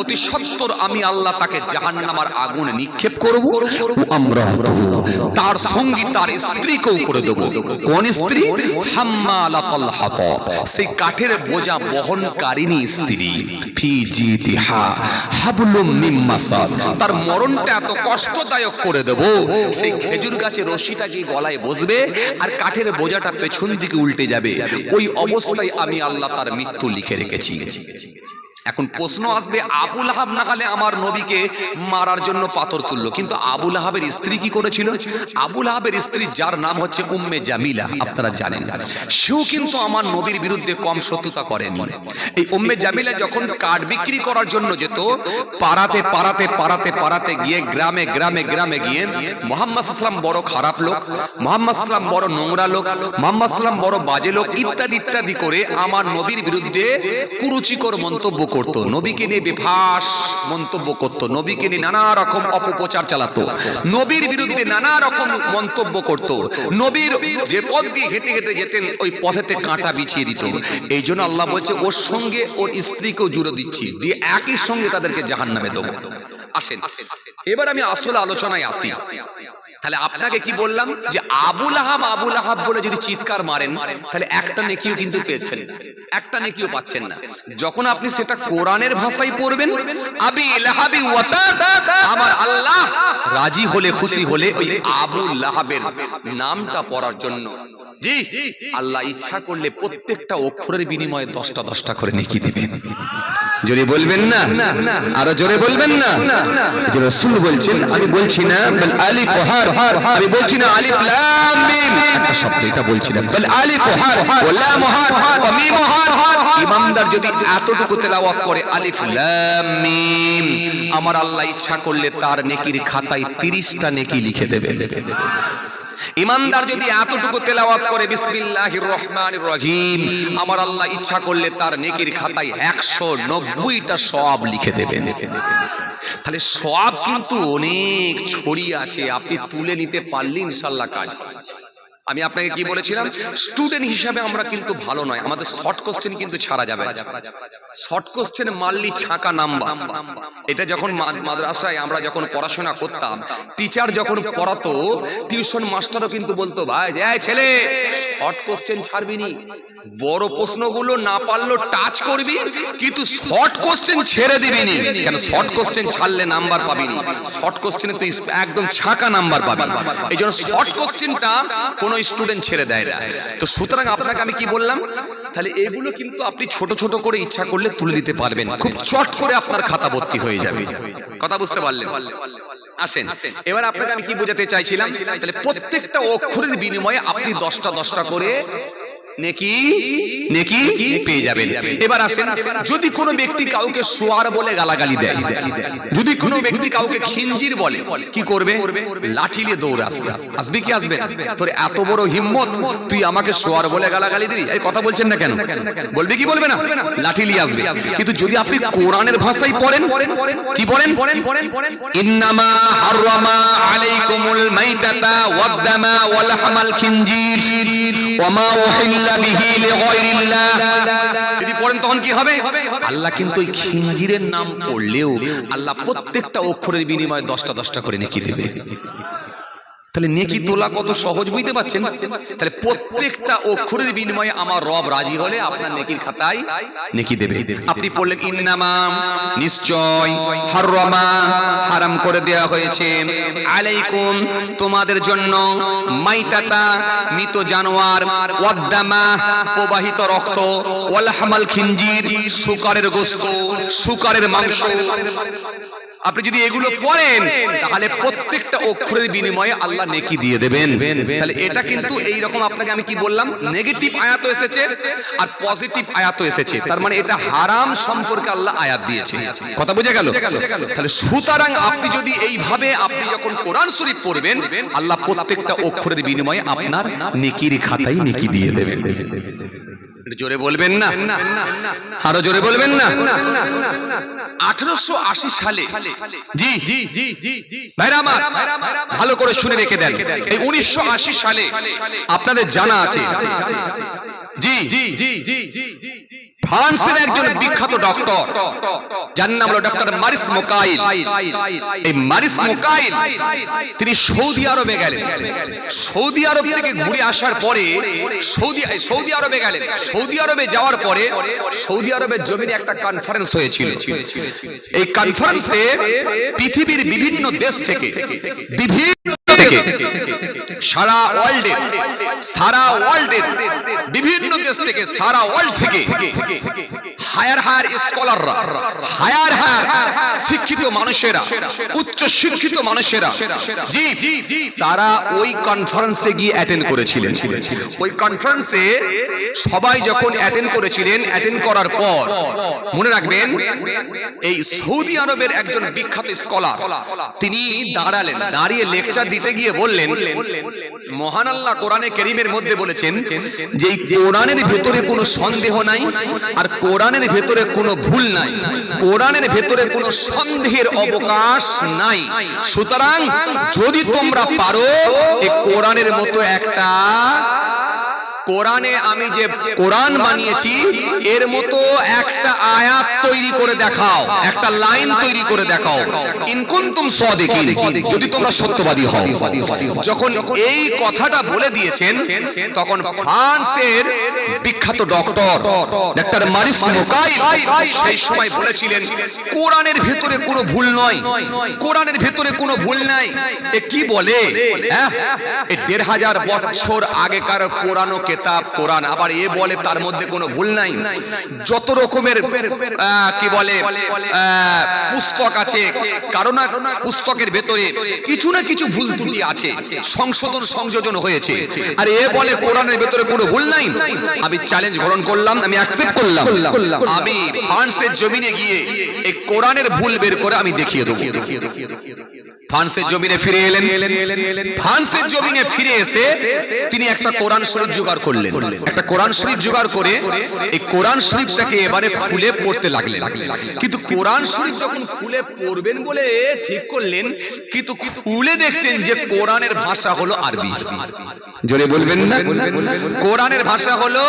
অতি সত্বর আমি আল্লাহ তাকে জাহান্নামের আগুনে নিক্ষেপ করব। আমরাতুহু, তার সঙ্গী তার স্ত্রীকেও করে দেব। কোন স্ত্রী? হাম্মালাতাল হাতাব, সেই কাঠের বোঝা বহনকারিনী স্ত্রী। ফি জিদিহা হাবলুম মিন মাসাদ, তার মরণটা এত কষ্টদায়ক করে দেব, সেই খেজুর গাছের রশিটা গিয়ে গলায় বসবে আর কাঠের বোঝাটা পেছন দিকে উল্টে যাবে। ওই অবস্থায় আমি আল্লাহ তার মৃত্যু লিখে রেখেছি। এখন প্রশ্ন আসবে, আবু লাহাব না হলে আমার নবীকে মারার জন্য পাথর তুললো, কিন্তু আবু লাহাবের স্ত্রী কি করেছিল? আবু লাহাবের স্ত্রী, যার নাম হচ্ছে উম্মে জামিলা, আপনারা জানেন, সেও কিন্তু আমার নবীর বিরুদ্ধে কম শত্রুতা করেনি। এই উম্মে জামিলা যখন কাঠ বিক্রি করার জন্য যেত, পাড়াতে পাড়াতে পাড়াতে পাড়াতে গিয়ে গ্রামে গ্রামে গ্রামে গিয়ে মুহাম্মদ সাল্লাল্লাহু বড় খারাপ লোক, মুহাম্মদ সাল্লাল্লাহু বড় নোংরা লোক, মুহাম্মদ সাল্লাল্লাহু বড় বাজে লোক ইত্যাদি ইত্যাদি করে আমার নবীর বিরুদ্ধে কুরুচিকর মন্তব্য করত, নবীকে নিয়ে বেফাস মন্তব্য করত, নবীকে নিয়ে নানা রকম অপপ্রচার চালাতো, নবীর বিরুদ্ধে নানা রকম মন্তব্য করত, নবীর যে পথ দিয়ে হেঁটে হেঁটে যেতেন ওই পথেতে কাঁটা বিছিয়ে দিত। এই জন্য আল্লাহ বলছে, ওর সঙ্গে ওর স্ত্রীকেও জুড়ে দিচ্ছি, দিয়ে একই সঙ্গে তাদেরকে জাহান্নামে দেবো। আসেন, এবার আমি আসলে আলোচনায় আসি। তাহলে আপনাকে কি বললাম যে আবু লাহাব বলে যদি চিৎকার মারেন, তাহলে একটা নেকিও কিন্তু পেয়েছেন না, একটা নেকিও পাচ্ছেন না। যখন আপনি সেটা কোরআনের ভাষায় পড়বেন, আবি লাহাবি ওয়া তাব, আমার আল্লাহ রাজি হলে, খুশি হলে ওই আবু লাহাবের নামটা পড়ার জন্য, জি, আল্লাহ ইচ্ছা করলে প্রত্যেকটা অক্ষরের বিনিময়ে 10টা 10টা করে নেকি দিবেন। জোরে বলবেন না, আরো জোরে বলবেন না। যে রাসূল বলছেন, আমি বলছি না বল আলিফ হার, আমি বলছি না আলিফ লাম মিম, একটা শব্দ এটা বলছি না, বল আলিফ হার ওয়া লাম হার ওয়া মিম হার। ইমামদার যদি এতটুকু তেলাওয়াত করে আলিফ লাম মিম, আমার আল্লাহ ইচ্ছা করলে তার নেকির খাতায় 30টা নেকি লিখে দেবে। ইমানদার যদি এতটুকু তেলাওয়াত করে বিসমিল্লাহির রহমানির রহিম, আমার আল্লাহ ইচ্ছা করলে তার নেকির খাতায় 190টা সওয়াব লিখে দেবেন। তাহলে সওয়াব কিন্তু অনেক ছড়িয়ে আছে, আপনি তুলে নিতে পারলে ইনশাআল্লাহ কাজ। আমি আপনাকে কি বলেছিলাম, স্টুডেন্ট হিসাবে আমরা কিন্তু ভালো নয়, আমাদের শর্ট কোশ্চেন কিন্তু ছাড়া যাবে না। শর্ট কোশ্চেন মারলি ছাকা নাম্বার। এটা যখন মাদ্রাসায় আমরা যখন পড়াশোনা করতাম, টিচার যখন পড়াতো, টিউশন মাস্টারও কিন্তু বলতো, ভাই এই ছেলে শর্ট কোশ্চেন ছাড়বি নি, বড় প্রশ্নগুলো না পারলেও টাচ করবি, কিন্তু শর্ট কোশ্চেন ছেড়ে দিবি নি। কেন? শর্ট কোশ্চেন ছাড়লে নাম্বার পাবি নি, শর্ট কোশ্চেনে তুই একদম ছাকা নাম্বার পাবি। এই জন্য শর্ট কোশ্চেনটা কোন স্টুডেন্ট ছেড়ে দেয় না। তো সুতরাং আপনাকে আমি কি বললাম, তাহলে এগুলো কিন্তু আপনি ছোট ছোট করে ইচ্ছা করলে তুলে দিতে পারবেন, খুব চট করে আপনার খাতা ভর্তি হয়ে যাবে। কথা বুঝতে পারলেন? আসেন, এবার আপনাকে আমি কি বোঝাতে চাইছিলাম, তাহলে প্রত্যেকটা অক্ষরের বিনিময়ে আপনি 10টা 10টা করে নেকি নেকি পেয়ে যাবেন। এবার আসেন, যদি কোনো ব্যক্তি কাউকে শোয়ার বলে গালাগালি দেয়, যদি কোনো ব্যক্তি কাউকে খিঞ্জির বলে, কি করবে? লাঠি নিয়ে দৌড়ে আসবে। আসবে কি আসবে? তোর এত বড় হিম্মত, তুই আমাকে শোয়ার বলে গালাগালি দিলি, এই কথা বলছেন না কেন? বলবে কি বলবে না? লাঠি নিয়ে আসবে। কিন্তু যদি আপনি কোরআনের ভাষায় পড়েন, কি পড়েন? ইন্নামা হারামা আলাইকুমুল মাইতাতা ওয়াদ-দামা ওয়া লাহমাল খিনজির ওয়া মা উহিল্লা বিহি লিগায়রিল্লাহ। যদি পড়েন তখন কি হবে? আল্লাহ কিন্তু ওই খিনজিরের নাম পড়লেও আল্লাহ প্রত্যেকটা অক্ষরের বিনিময়ে 10টা করে নেকি দেবে। তাহলে নেকি তোলা কত সহজ, বুঝতে পারছেন? তাহলে প্রত্যেকটা অক্ষরের বিনিময়ে আমার রব রাজি হলে আপনার নেকির খাতায় নেকি দেবে। আপনি পড়লেন ইন্নামা, নিশ্চয়, হারামা, হারাম করে দেয়া হয়েছে, আলাইকুম, তোমাদের জন্য, মাইতাতা, মৃত জানোয়ার, ওয়াদ-দামা, প্রবাহিত রক্ত, ওয়া লাহমাল খিনজির, শুকরের গোশত, শুকরের মাংস। আপনি যদি এগুলো পড়েন তাহলে প্রত্যেকটা অক্ষরের বিনিময়ে আল্লাহ নেকি দিয়ে দেবেন। তাহলে এটা কিন্তু এই রকম, আপনাকে আমি কি বললাম, নেগেটিভ আয়াতও এসেছে আর পজিটিভ আয়াতও এসেছে। তার মানে এটা হারাম সম্পর্কে আল্লাহ আয়াত দিয়েছে। কথা বুঝে গেল? তাহলে সুতরাং আপনি যদি এইভাবে আপনি যখন কোরআন শরীফ পড়বেন, আল্লাহ প্রত্যেকটা অক্ষরের বিনিময়ে আপনার নেকির খাতায় নেকি দিয়ে দেবেন। জোরে বলবেন না? আরো জোরে বলবেন না? 1880 সালে, জি ভাইরা আমার ভালো করে শুনে রেখে দেন, এই 1980 সালে আপনাদের জানা আছে, জি ফ্রান্সের একজন বিখ্যাত ডক্টর, যার নাম হলো ডক্টর মারিস মোকাইল। এই মারিস মোকাইল তিনি সৌদি আরবে গেলেন। সৌদি আরব থেকে ঘুরে আসার পরে সৌদি আরবে গেলেন। সৌদি আরবে যাওয়ার পরে সৌদি আরবের জমিনে একটা কনফারেন্স হয়েছিল। এই কনফারেন্সে পৃথিবীর বিভিন্ন দেশ থেকে, সারা ওয়ার্ল্ডের বিভিন্ন দেশ থেকে, সারা ওয়ার্ল্ড থেকে হায়ার স্কলাররা, হায়ার শিক্ষিত মানুষেরা, উচ্চ শিক্ষিত মানুষেরা, জি তারা ওই কনফারেন্সে গিয়ে অ্যাটেন্ড করেছিলেন। ওই কনফারেন্সে সবাই যখন অ্যাটেন্ড করেছিলেন, অ্যাটেন্ড করার পর মনে রাখবেন, এই সৌদি আরবের একজন বিখ্যাত স্কলার তিনি দাঁড়ালেন, দাঁড়িয়ে লেকচার দিতে গিয়ে বললেন, মহান আল্লাহ কোরআনে কারীমের মধ্যে বলেছেন যে এই কোরআনের ভেতরে কোনো সন্দেহ নাই আর কোরআনের ভেতরে কোনো ভুল নাই, কোরআনের ভেতরে কোনো সন্দেহের অবকাশ নাই। সুতরাং যদি তোমরা পারো এই কোরআনের মতো একটা, কোরআনে আমি যে কোরআন বানিয়েছি এর মতো একটা আয়াত তৈরি করে দেখাও, একটা লাইন তৈরি করে দেখাও, ইন কুনতুম সাদিকিন, যদি তোমরা সত্যবাদী হও। যখন এই কথাটা বলে দিয়েছেন, তখন ফ্রান্সের বিখ্যাত ডক্টর মারিস মোকাইল সেই সময় বলেছিলেন, কোরআনের ভেতরে কোনো ভুল নয়, কোরআনের ভেতরে কোনো ভুল নাই। এ কি বলে? এই 1500 বছর আগেকার কোরআন ও কিতাব কোরআন, আবার এ বলে তার মধ্যে কোনো ভুল নাই। যত রকমের কি বলে পুস্তক আছে, কারণ পুস্তকের ভেতরে কিছু না কিছু ভুল ত্রুটি আছে, সংশোধন সংযোজন হয়েছে, আর এ বলে কোরআনের ভেতরে কোনো ভুল নাই। আমি চ্যালেঞ্জ গ্রহণ করলাম, আমি অ্যাকসেপ্ট করলাম, আমি ফ্রান্সের জমিনে গিয়ে এই কোরআনের ভুল বের করে আমি দেখিয়ে দেবো। ফ্রান্সের জমিনে ফিরে এলেন। ফ্রান্সের জমিনে ফিরে এসে তিনি একটা কোরআন শরীফ জোগাড় করলেন। একটা কোরআন শরীফ জোগাড় করে এই কোরআন শরীফটাকে এবারে খুলে পড়তে লাগলেন। কিন্তু কোরআন শরীফ যখন খুলে পড়বেন বলে ঠিক করলেন, কিন্তু খুলে দেখছেন যে কোরআনের ভাষা হলো আরবি। জোরে বলবেন না? কোরআনের ভাষা হলো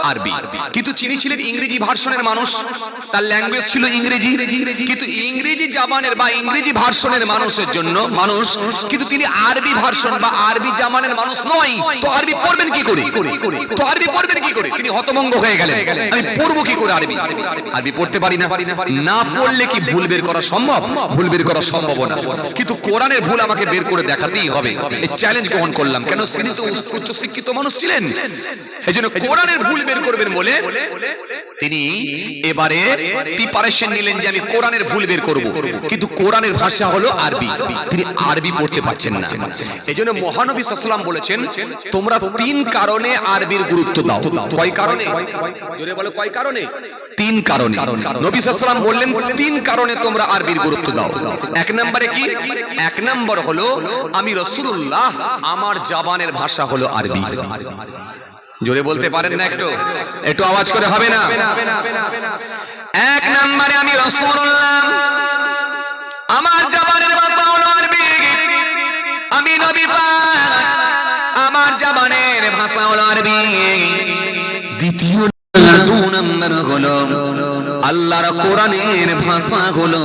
আরবি, কিন্তু তিনি ছিলেন ইংরেজি ভার্সনের মানুষ, তার ল্যাঙ্গুয়েজ ছিল ইংরেজি, কিন্তু ইংরেজি জামানের বা ইংরেজি ভার্সনের মানুষের জন্য মানুষ, কিন্তু তিনি আরবি ভার্সন বা আরবি জামানের মানুষ নয়। তো আরবি পড়বেন কি করে? তো আরবি পড়বেন কি করে? তিনি হতভম্ব হয়ে গেলেন, আমি পড়বো কি করে আরবি? আরবি পড়তে পারি না, না পড়লে কি ভুল বের করা সম্ভব? ভুল বের করা সম্ভব না, কিন্তু কোরআনের ভুল আমাকে বের করে দেখাতেই হবে। এই চ্যালেঞ্জ গ্রহণ করলাম, কেন তিনি তো উচ্চ শিক্ষিত মানুষ ছিলেন, এই জন্য কোরআনের ভুল বের করবেন বলে তিনি এবারে প্রিপারেশন নিলেন যে আমি কোরআনের ভুল বের করব। কিন্তু কোরআনের ভাষা হলো আরবি, তিনি আরবি পড়তে পারছেন না। এজন্য মহানবী সাল্লাল্লাহু আলাইহি ওয়াসাল্লাম বলেছেন তোমরা তিন কারণে আরবির গুরুত্ব দাও। কয় কারণে? জোরে বলো, কয় কারণে? তিন কারণে। নবী সাল্লাল্লাহু আলাইহি ওয়াসাল্লাম বললেন তিন কারণে তোমরা আরবির গুরুত্ব দাও। এক নম্বরে কি? এক নম্বর হলো আমি রাসূলুল্লাহ, আমার জবানের ভাষা হলো আরবি। জোরে বলতে পারেন না? একটু একটু আওয়াজ করে হবে না? এক নম্বরে আমি রাসূলুল্লাহ, আমার জবানের ভাষা হলো আরবি। আমি নবী পাক, আমার জবানের ভাষা হলো আরবি। দ্বিতীয় নম্বর হলো আল্লাহর কোরআনের ভাষা হলো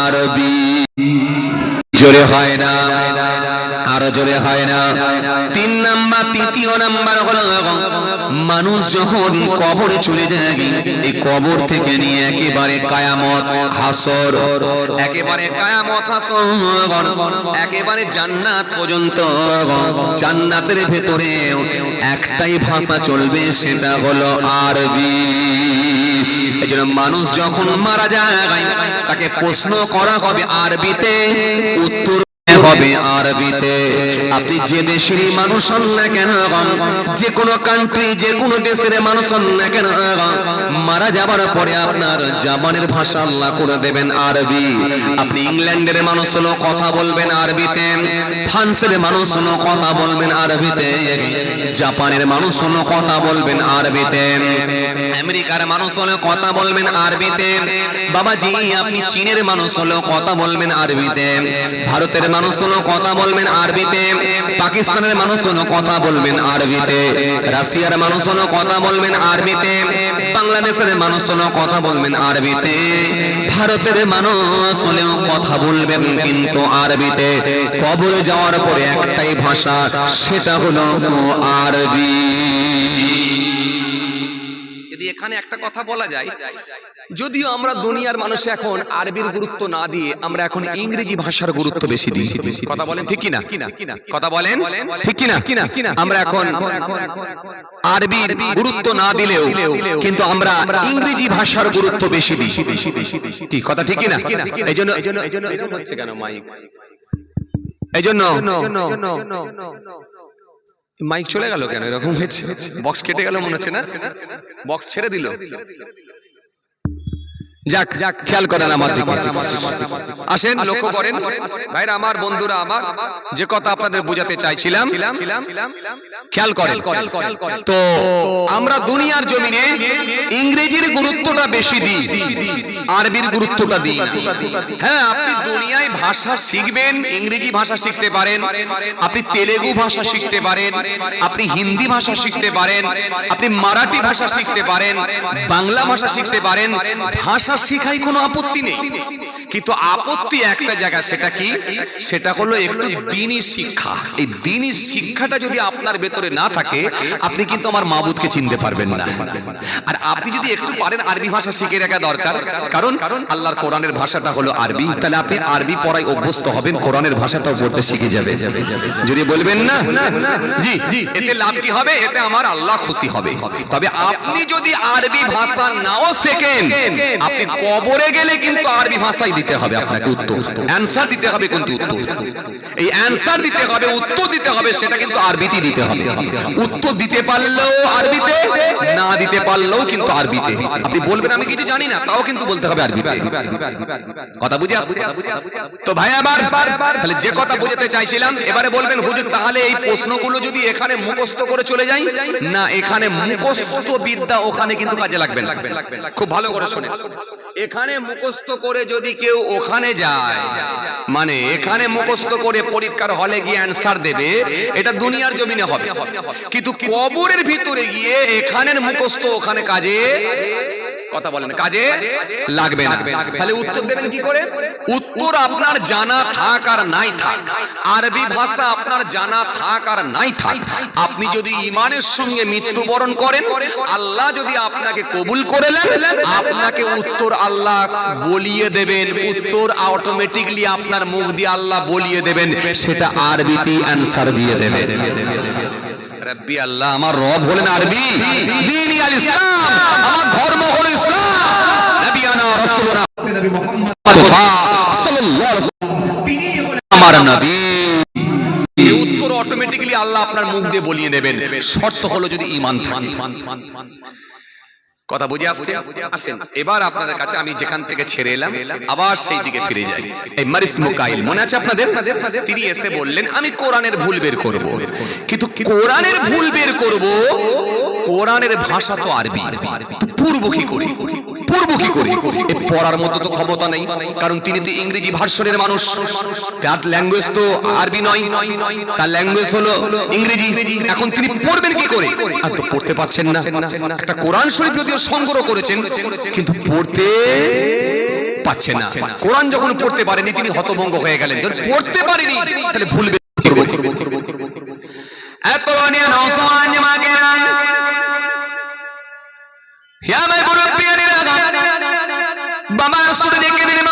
আরবি। জোরে হয় না? আরো জোরে হয় না? তিন নাম্বার, তৃতীয় নাম্বার হলো মানুষ যখন কবরে চলে যায়, এই কবর থেকে নিয়ে একেবারে কিয়ামত হাসর, একেবারে কিয়ামত হাসর, একেবারে জান্নাত পর্যন্ত, জান্নাতের ভেতরে একটাই ভাষা চলবে, সেটা হলো আরবি। এজন্য মানুষ যখন মারা যায় তাকে প্রশ্ন করা হবে আরবিতে, উত্তর হবে আরবিতে। আপনি যে দেশেরই মানুষ হন না কেন, যে কোনো কান্ট্রি, যে কোনো দেশের মানুষ হন না কেন, মারা যাবার পরে আপনার জবানের ভাষা আল্লাহ করে দেবেন আরবি। আপনি ইংল্যান্ডের মানুষ হলো কথা বলবেন আরবিতে, ফ্রান্সের মানুষ হলো কথা বলবেন আরবিতে, জাপানের মানুষ হলো কথা বলবেন আরবিতে, আমেরিকার মানুষ হলো কথা বলবেন আরবিতে। বাবাজি আপনি চীনের মানুষ হলো কথা বলবেন আরবিতে, ভারতের মানুষ হলো কথা বলবেন আরবিতে, পাকিস্তানের মানুষ হলো কথা বলবেন আরবিতে, রাশিয়ার মানুষ হলো কথা বলবেন আরবিতে, বাংলাদেশের মানুষ হলো কথা বলবেন আরবিতে, ভারতের মানুষ হলেও কথা বলবেন কিন্তু আরবিতে। কবরে যাওয়ার পরে একটাই ভাষা, সেটা হলো আরবি। যদি এখানে একটা কথা বলা যায়, যদিও আমরা দুনিয়ার মানুষ এখন আরবির গুরুত্ব না দিয়ে আমরা এখন ইংরেজি ভাষার গুরুত্ব বেশি দিই। কথা বলেন ঠিক কিনা? কথা বলেন ঠিক কিনা? আমরা এখন আরবির গুরুত্ব না দিলেও কিন্তু আমরা ইংরেজি ভাষার গুরুত্ব বেশি দিই। কি কথা ঠিক কিনা? এইজন্য হচ্ছে কেন মাইক? এইজন্য মাইক চলে গেল কেন? এরকম হচ্ছে, বক্স কেটে গেল মনে হচ্ছে না? বক্স ছেড়ে দিল। যাক, খেয়াল করেন আমার দিকে, আসেন লক্ষ্য করেন ভাইরা আমার, বন্ধুরা আমার, যে কথা আপনাদের বোঝাতে চাইছিলাম খেয়াল করেন। তো আমরা দুনিয়ার জমিনে ইংরেজির গুরুত্বটা বেশি দিই, আরবির গুরুত্বটা দিই না। হ্যাঁ, আপনি দুনিয়ায় ভাষা শিখবেন, ইংরেজি ভাষা শিখতে পারেন, আপনি তেলেগু ভাষা শিখতে পারেন, আপনি হিন্দি ভাষা শিখতে পারেন, আপনি মারাঠি ভাষা শিখতে পারেন, বাংলা ভাষা শিখতে পারেন। ভাষা শিখাই কোনো আপত্তি নেই, কিন্তু আপত্তি একটা জায়গা, সেটা কি? সেটা হলো একটু দ্বীনি শিক্ষা। এই দ্বীনি শিক্ষাটা যদি আপনার ভেতরে না থাকে, আপনি কিন্তু আমার মাবুদকে চিনতে পারবেন না। আর আপনি যদি একটু পারেন আরবি ভাষা শিখে রাখা দরকার, কারণ আল্লাহর কোরআনের ভাষাটা হলো আরবি। তাহলে আপনি আরবি পড়ায় অভ্যস্ত হবেন, কোরআনের ভাষাটাও পড়তে শিখে যাবে। যদি বলবেন না জি, এতে লাভ কি হবে? এতে আমার আল্লাহ খুশি হবে। তবে আপনি যদি আরবি ভাষা নাও শেখেন, আপনি কবরে গেলে কিন্তু আরবি ভাষাই দিতে হবে আপনাকে, উত্তর অ্যানসার দিতে হবে। কিন্তু উত্তর, এই অ্যানসার দিতে হবে, উত্তর দিতে হবে, সেটা কিন্তু আরবিতে দিতে হবে। উত্তর দিতে পারলেও আরবিতে, না দিতে পারলেও কিন্তু আরবিতে। আপনি বলবেন আমি কিছু জানি না, তাও কিন্তু বলতে হবে আরবিতে। কথা বুঝে আসছে? তো ভাই আবার তাহলে যে কথা বোঝাতে চাইছিলাম, এবারে বলবেন হুজুর তাহলে এই প্রশ্নগুলো যদি এখানে মুখস্থ করে চলে যাই, না এখানে মুখস্থ বিদ্যা ওখানে কিন্তু কাজে লাগবে না। খুব ভালো করে শুনেন, এখানে মুখস্থ করে যদি কেউ ওখানে যায়, মানে এখানে মুখস্থ করে পরীক্ষার হলে গিয়ে অ্যানসার দেবে, এটা দুনিয়ার জমিনে হবে। কিন্তু কবরের ভিতরে গিয়ে এখানের মুখস্থ ওখানে কাজে, কথা বলেন, কাজে লাগবে না। তাহলে উত্তর দেবেন কি করে? উত্তর আপনার জানা থাক আর নাই থাক, আরবি ভাষা আপনার জানা থাক আর নাই থাক, আপনি যদি ঈমানের সঙ্গে মৃত্যুবরণ করেন, আল্লাহ যদি আপনাকে কবুল করে নেন, আপনাকে উত্তর আল্লাহ বলিয়ে দেবেন। উত্তর অটোমেটিকলি আপনার মুখ দিয়ে আল্লাহ বলিয়ে দেবেন, সেটা আরবিতে অ্যানসার দিয়ে দেবেন। রব্বি আল্লাহ, আমার রব হলেন আরবি, দ্বীন আল ইসলাম, আমার ধর্ম হলো ইসলাম, নবিয়ানা রাসূলুনা নবী মুহাম্মদ নবী? এই উত্তর অটোমেটিক্যালি আল্লাহ আপনার মুখ দিয়ে বলিয়ে দেবেন, শর্ত হলো যদি ঈমান থাকে। কথা বুঝে আসছে? আসেন এবার আপনাদের কাছে আমি যেখান থেকে ছেড়ে এলাম আবার সেই দিকে ফিরে যাই। এই মারিস মুকাইল মনে আছে আপনাদের? তিনি এসে বললেন আমি কোরআনের ভুল বের করব, কিন্তু কোরআনের ভুল বের করব, কোরআনের ভাষা তো আরবি, পূর্ব কি করে, পূর্ব কি করে? পড়ার মতো তো ক্ষমতা নেই, কারণ তিনি তো ইংরেজি ভার্সনের মানুষ, তার ল্যাঙ্গুয়েজ তো আরবি নয়, তার ল্যাঙ্গুয়েজ হলো ইংরেজি। এখন তিনি পড়বেন কি করে? আর তো পড়তে পারছেন না। একটা কোরআন শরীফ যদিও সংগ্রহ করেছেন, কিন্তু পড়তে পাচ্ছেন না। কোরআন যখন পড়তে পারেনি তিনি হতভম্ব হয়ে গেলেন। যখন পড়তে পারেনি তাহলে ভুল বের করব। এত নিয়ে নওজওয়ান জামাকেরা, হে আমার মুরব্বিয়ানেরা, বাবা রাসূল দেখে দিলেন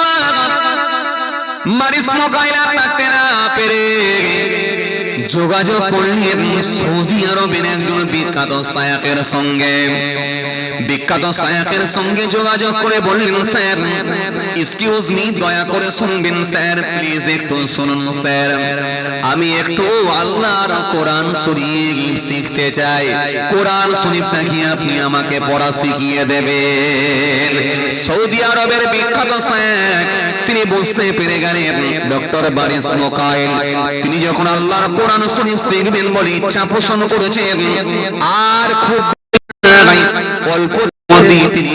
মারিস মুকাইল থাকতে না পেরে যোগাযোগ করলেন সৌদি আরবের একজন বিখ্যাত শায়খের সঙ্গে। বিখ্যাত শায়খের সঙ্গে যোগাযোগ করে বললেন, স্যার এক্সকিউজ মি, দয়া করে শুনবেন স্যার, প্লিজ একটু শুনুন স্যার, আমি একটু আল্লাহর কোরআন শরীফ শিখতে চাই, কোরআন শরীফটা কি আপনি আমাকে পড়া শিখিয়ে দেবেন? সৌদি আরবের বিখ্যাত শায়খ তিনি বুঝতে পেরে গেলেন ডক্টর মারিস মুকাইল তিনি যখন আল্লাহর কোরআন শরীফ শিখবেন বলে ইচ্ছা পোষণ করেছেন, আর খুব অল্প মধ্যে তিনি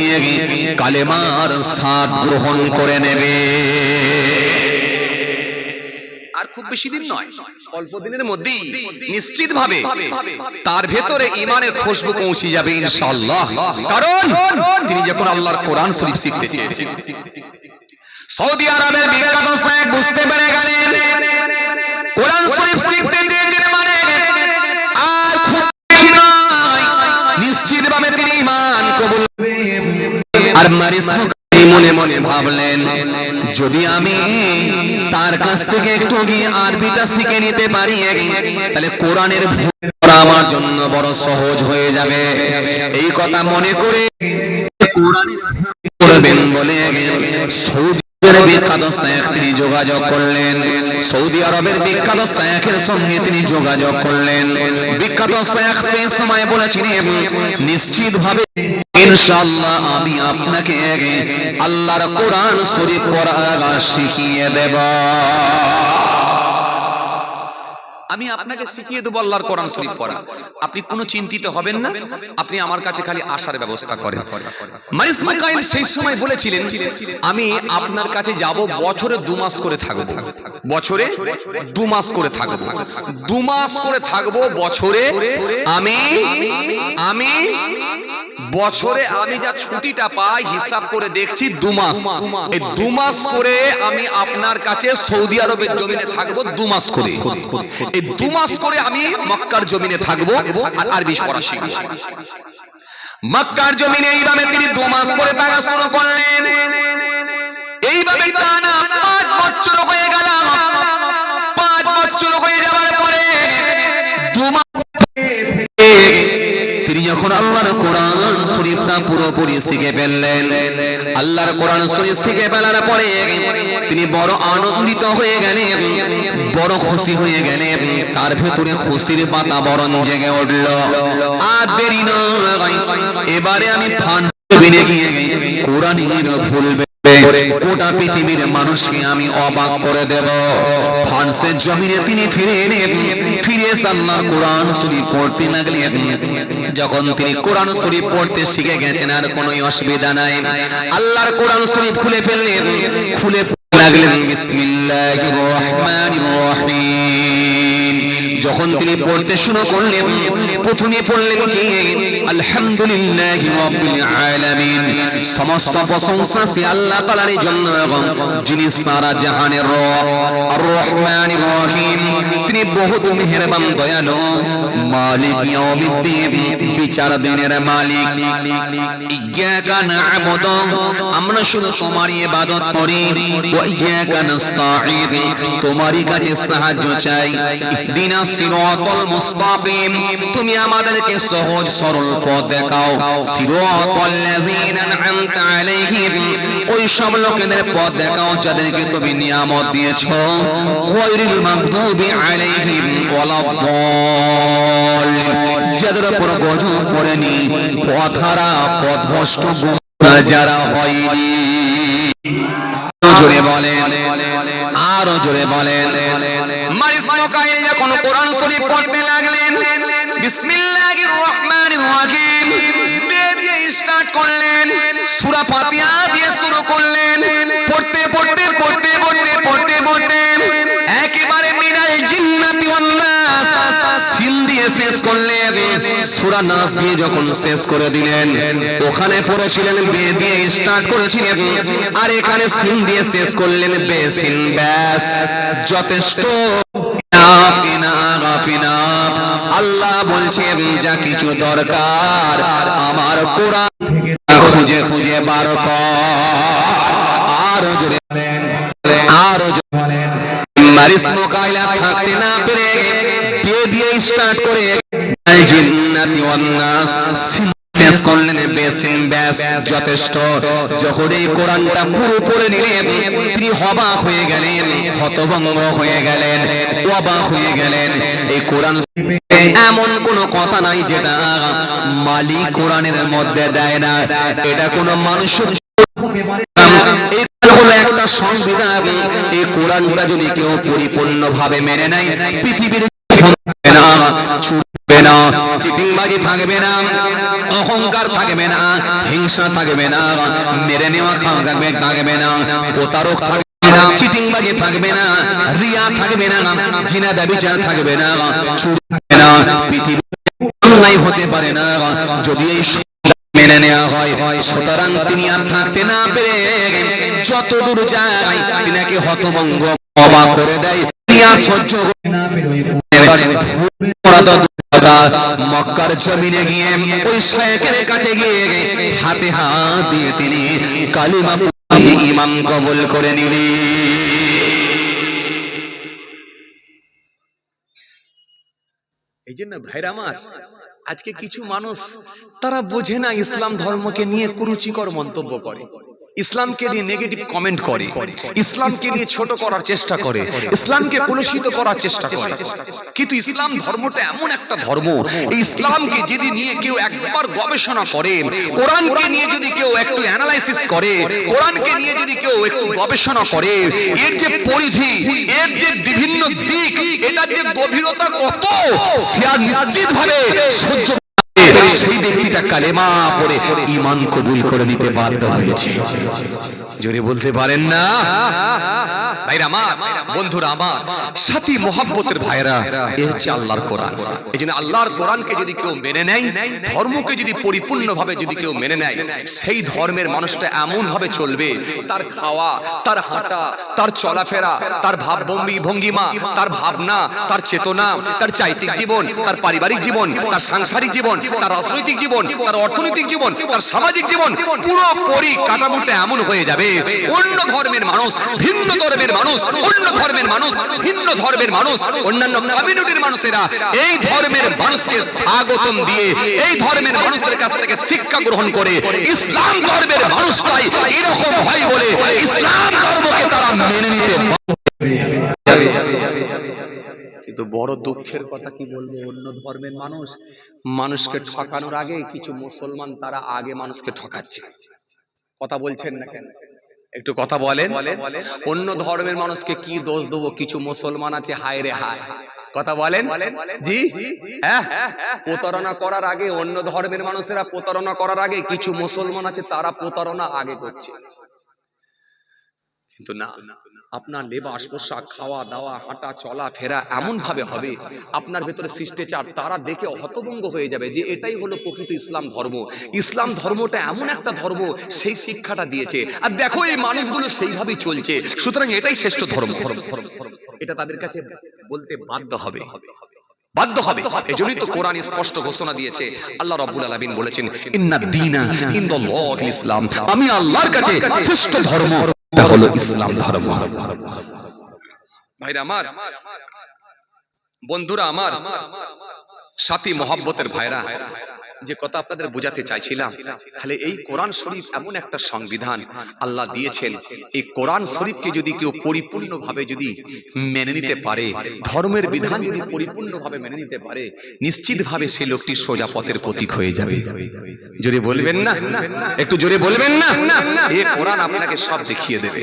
কালেমার স্বাদ গ্রহণ করে নেবে। আর খুব বেশি দিন নয়, অল্প দিনের মধ্যেই নিশ্চিত ভাবে তার ভেতরে ঈমানের খুশবু পৌঁছে যাবে ইনশাআল্লাহ, কারণ তিনি যখন আল্লাহর কোরআন শরীফ শিখতে চেয়েছেন। সৌদি আরবের বিখ্যাত শায়খ বুঝতে পেরে গেলেন কোরআন শরীফ শিখতে চেয়েছেন মানে আর খুব নয়, নিশ্চিতভাবে তিনি ঈমান কবুল। আর মারিস মুকাইল মনে মনে ভাবলেন, যদি আমি তার কাছ থেকে একটু গিয়ে আরবিটা শিখে নিতে পারি তাহলে কোরআনের পড়া আমার জন্য বড় সহজ হয়ে যাবে। এই কথা মনে করে কোরআনের পড়বেন বলে সৌদি বিখ্যাত শায়খ তিনি যোগাযোগ করলেন, সৌদি আরবের বিখ্যাত শায়খের সঙ্গে তিনি যোগাযোগ করলেন। বিখ্যাত শায়খ সেই সময় বলেছিলেন, নিশ্চিত ভাবে ইনশাআল্লাহ আমি আপনাকে আল্লাহর কোরআন শরীফ পড়া শিখিয়ে দেব, আমি আপনাকে শিখিয়ে দেবো আল্লাহর কোরআন শরীফ পড়া, আপনি কোনো চিন্তিত হবেন না, আপনি আমার কাছে খালি আসার ব্যবস্থা করেন। মারিস মুকাইল সেই সময় বলেছিলেন, আমি আপনার কাছে যাব, বছরে 2 মাস করে থাকবো, বছরে 2 মাস করে থাকবো, 2 মাস করে থাকবো বছরে। আমি বছরে আমি যা ছুটিটা পাই হিসাব করে দেখছি 2 মাস, এই 2 মাস করে আমি আপনার কাছে সৌদি আরবের জমিনে থাকবো 2 মাস করে। এই 2 মাস করে আমি মক্কার জমিনে থাকবো আর আরবি পড়া শিখব। মক্কার জমিনে এইভাবে তিনি 2 মাস করে থাকা শুরু করলেন। এইভাবে টানা 5 বছর হয়ে গেল। 5 বছর হয়ে যাওয়ার পরে 2 মাস তিনি যখন আল্লাহর কোরআন শরীফটা পুরোপুরি শিখে ফেললেন, আল্লাহর কোরআন শরীফ শিখে ফেলার পরে তিনি বড় আনন্দিত হয়ে গেলেন, বড় খুশি হয়ে গেলেন, তার ভেতরে খুশির বাতাবরণ জেগে উঠল। আর দেরি নয়, এবারে আমি ফ্রান্সে গিয়ে কোরআনের ভুল গোটা পৃথিবীর মানুষকে আমি অবাক করে দেব। ফ্রান্সের জমিনে তিনি ফিরে এসে আল্লাহর কোরআন শরীফ পড়তে লাগলেন। যখন তিনি কোরআন শরীফ পড়তে শিখে গেছেন আর কোনো অসুবিধা নাই, আল্লাহর কোরআন শরীফ খুলে ফেললেন, খুলে লাগলেন বিসমিল্লাহির রহমানির রহিম। যখন তিনি পড়তে শুরু করলেন, প্রথমে পড়লেন কি আলহামদুলিল্লাহি রাব্বিল আলামিন, সমস্ত প্রশংসা সে আল্লাহ তাআলার জন্য যিনি সারা জাহানের রব। আর রহমানির রহিম, তিনি বহুত মেহেরবান দয়ালু। মালিক ইয়াউমিদ্দিন, বিচার দিনের মালিক। ইয়্যাকা না'বুদু, আমরা শুধু তোমারই ইবাদত করি। ওয়া ইয়্যাকা নাস্তাঈন, তোমারই কাছে সাহায্য চাই। ইহদিনাস সিরাতাল সিরাতাল মুস্তাকিম, তুমি আমাদেরকে সহজ সরল পথ দেখাও। সিরাতাল লাযিনা আন'আমতা আলাইহিম, ওই সব লোকেদের পথ দেখাও যাদেরকে তুমি নিয়ামত দিয়েছো। গায়রিল মাগদুবি আলাইহিম ওয়ালাদ-দাল্লিন, যাদের উপর গজব পড়েনি, পথহারা পথভ্রষ্ট যারা হয়নি। জোরে বলেন, আরো জোরে বলেন। মারিস মুকাইল যখন কোরআন শরীফ পড়তে লাগলেন, বিসমিল্লাহির রহমানির রহিম দিয়ে স্টার্ট করলেন, সূরা ফাতিহা দিয়ে শুরু করলেন। পড়তে পড়তে পড়তে পড়তে পড়তে পড়তে একেবারে মিনাল জিন্নাতি ওয়ান নাস সিন দিয়ে শেষ করলেন। সূরা নাস দিয়ে যখন শেষ করে দিলেন, ওখানে পড়েছিলেন বে দিয়ে স্টার্ট করেছিলেন, আর এখানে সিন দিয়ে শেষ করলেন বে সিন, ব্যাস যথেষ্ট। আল্লাহ বলছেন যা কিছু দরকার আমার কোরআন খুঁজে খুঁজে বার কর। আরো জোরে, আরো জোরে। মারিস মুকাইলা থাকতে না পেরে বে দিয়ে স্টার্ট করে জিন্নাতি ওয়ান নাস শেষ করলেন বেসিন, ব্যাস যথেষ্ট। যখন এই কোরআনটা পুরো পড়ে নিলেন, তিনি অবাক হয়ে গেলেন, হতভম্ব হয়ে গেলেন, অবাক হয়ে গেলেন। এই কোরআন এমন কোন কথা নাই যেটা মালিক কোরআনের মধ্যে দেয় না। এটা কোন মানুষের হলো একটা সংবিধান। এই কোরআনটা যদি কেউ পরিপূর্ণভাবে মেনে নেয়, পৃথিবীর চিটিংবাজি থাকবে না, অহংকার থাকবে না, হিংসা থাকবে না, মেরে নেওয়া থাকবে না, প্রতারক থাকবে না, চিটিংবাজি থাকবে না, রিয়া থাকবে না, জিনা ব্যভিচার থাকবে না, চুরি থাকবে না, পৃথিবী অন্যায় হতে পারে না যদি এই মেনে নেওয়া হয়। সুতরাং তিনি আর থাকতে না পেরে যত দূর যায় তিনাকে হতভম্ব অবাক করে দেয়। তিনি আর সহ্য না পেরে মক্কার জমিনে গিয়ে ওই শায়েখের কাছে গিয়ে হাতে হাত দিয়ে তিনি কালিমা পড়ে ঈমান কবুল করে নিলেন। এই জন্য ভাইরা আমার, আজকে কিছু মানুষ তারা বোঝে না, ইসলাম ধর্মকে নিয়ে কুরুচিকর মন্তব্য করে, ইসলামকে নিয়ে নেগেটিভ কমেন্ট করে, ইসলামকে নিয়ে ছোট করার চেষ্টা করে, ইসলামকে কলুষিত করার চেষ্টা করে। কিন্তু ইসলাম ধর্মটা এমন একটা ধর্ম, এই ইসলামকে যদি নিয়ে কেউ একবার গবেষণা করে, কোরআনকে নিয়ে যদি কেউ একটু অ্যানালাইসিস করে, কোরআনকে নিয়ে যদি কেউ একটু গবেষণা করে, এর যে পরিধি, এর যে বিভিন্ন দিক, এটার যে গভীরতা কত, সে নিশ্চিতভাবে সহ্য সেই ব্যক্তিটা কালেমা পড়ে ঈমান কবুল করে নিতে বাধ্য হয়েছে। জোরে বলতে পারেন না? ভাইরা আমার, বন্ধুরা আমার, সাথী মোহাব্বতের ভাইরা, এই হচ্ছে আল্লাহর কোরআন। এই জন্য আল্লাহর কোরআনকে যদি কেউ মেনে নেয়, ধর্মকে যদি পরিপূর্ণভাবে যদি কেউ মেনে নেয়, সেই ধর্মের মানুষটা এমন ভাবে চলবে, তার খাওয়া, তার হাঁটা, তার চলাফেরা, তার ভাব ভঙ্গিমা, তার ভাবনা, তার চেতনা, তার চারিত্রিক জীবন, তার পারিবারিক জীবন, তার সাংসারিক জীবন, তার রাজনৈতিক জীবন, তার অর্থনৈতিক জীবন, তার সামাজিক জীবন, পুরো পরিকাঠামোটা এমন হয়ে যাবে, অন্য ধর্মের মানুষ, ভিন্ন ধর্মের মানুষ, অন্য ধর্মের মানুষ, ভিন্ন ধর্মের মানুষ, অন্যান্য কমিউনিটির মানুষেরা এই ধর্মের মানুষকে স্বাগতম দিয়ে, এই ধর্মের মানুষের কাছ থেকে শিক্ষা গ্রহণ করে, ইসলাম ধর্মের মানুষটাই এরকম হয় বলে ইসলাম ধর্মকে তারা মেনে নিতে। কিন্তু বড় দুঃখের কথা কি বলবো, অন্য ধর্মের মানুষ মানুষকে ঠকানোর আগে কিছু মুসলমান তারা আগে মানুষকে ঠকাচ্ছে। কথা বলছেন না কেন? একটু কথা বলেন। অন্য ধর্মের মানুষকে কি দোষ দেবো? কিছু মুসলমান আছে হায় রে হায়, কথা বলেন জি, হ্যাঁ, প্রতারণা করার আগে, অন্য ধর্মের মানুষেরা প্রতারণা করার আগে কিছু মুসলমান আছে তারা প্রতারণা আগে করছে। কিন্তু না, আপনার লেবাস, পোশাক, খাওয়া দাওয়া, হাঁটা চলা ফেরা এমন ভাবে হবে, আপনার ভেতরে শিষ্টাচার তারা দেখে হতভম্ব হয়ে যাবে যে এটাই হলো প্রকৃত ইসলাম ধর্ম। ইসলাম ধর্মটা এমন একটা ধর্ম, সেই শিক্ষাটা দিয়েছে, আর দেখো এই মানুষগুলো সেইভাবেই চলছে, সুতরাং এটাই শ্রেষ্ঠ ধর্ম। এটা তাদের কাছে বলতে বাধ্য হবে, বাধ্য হবে। এজন্যই তো কোরআন স্পষ্ট ঘোষণা দিয়েছে, আল্লাহ রাব্বুল আলামিন বলেছেন, ইন্নাদ দীনা ইনদাল্লাহিল ইসলাম, আমি আল্লাহর কাছে শ্রেষ্ঠ ধর্ম তা হলো ইসলাম ধর্ম। ভাইরা আমার, বন্ধুরা আমার, সাথী মহব্বতের ভাইরা, যে কথা আপনাদের বোঝাতে চাইছিলাম, তাহলে এই কোরআন শরীফ এমন একটা সংবিধান আল্লাহ দিয়েছেন, এই কোরআন শরীফকে যদি কেউ পরিপূর্ণভাবে যদি মেনে নিতে পারে, ধর্মের বিধান যদি পরিপূর্ণভাবে মেনে নিতে পারে, নিশ্চিতভাবে সেই লোকটি সোজা পথের প্রতীক হয়ে যাবে। জোরে বলবেন না? একটু জোরে বলবেন না? এই কোরআন আপনাকে সব দেখিয়ে দেবে,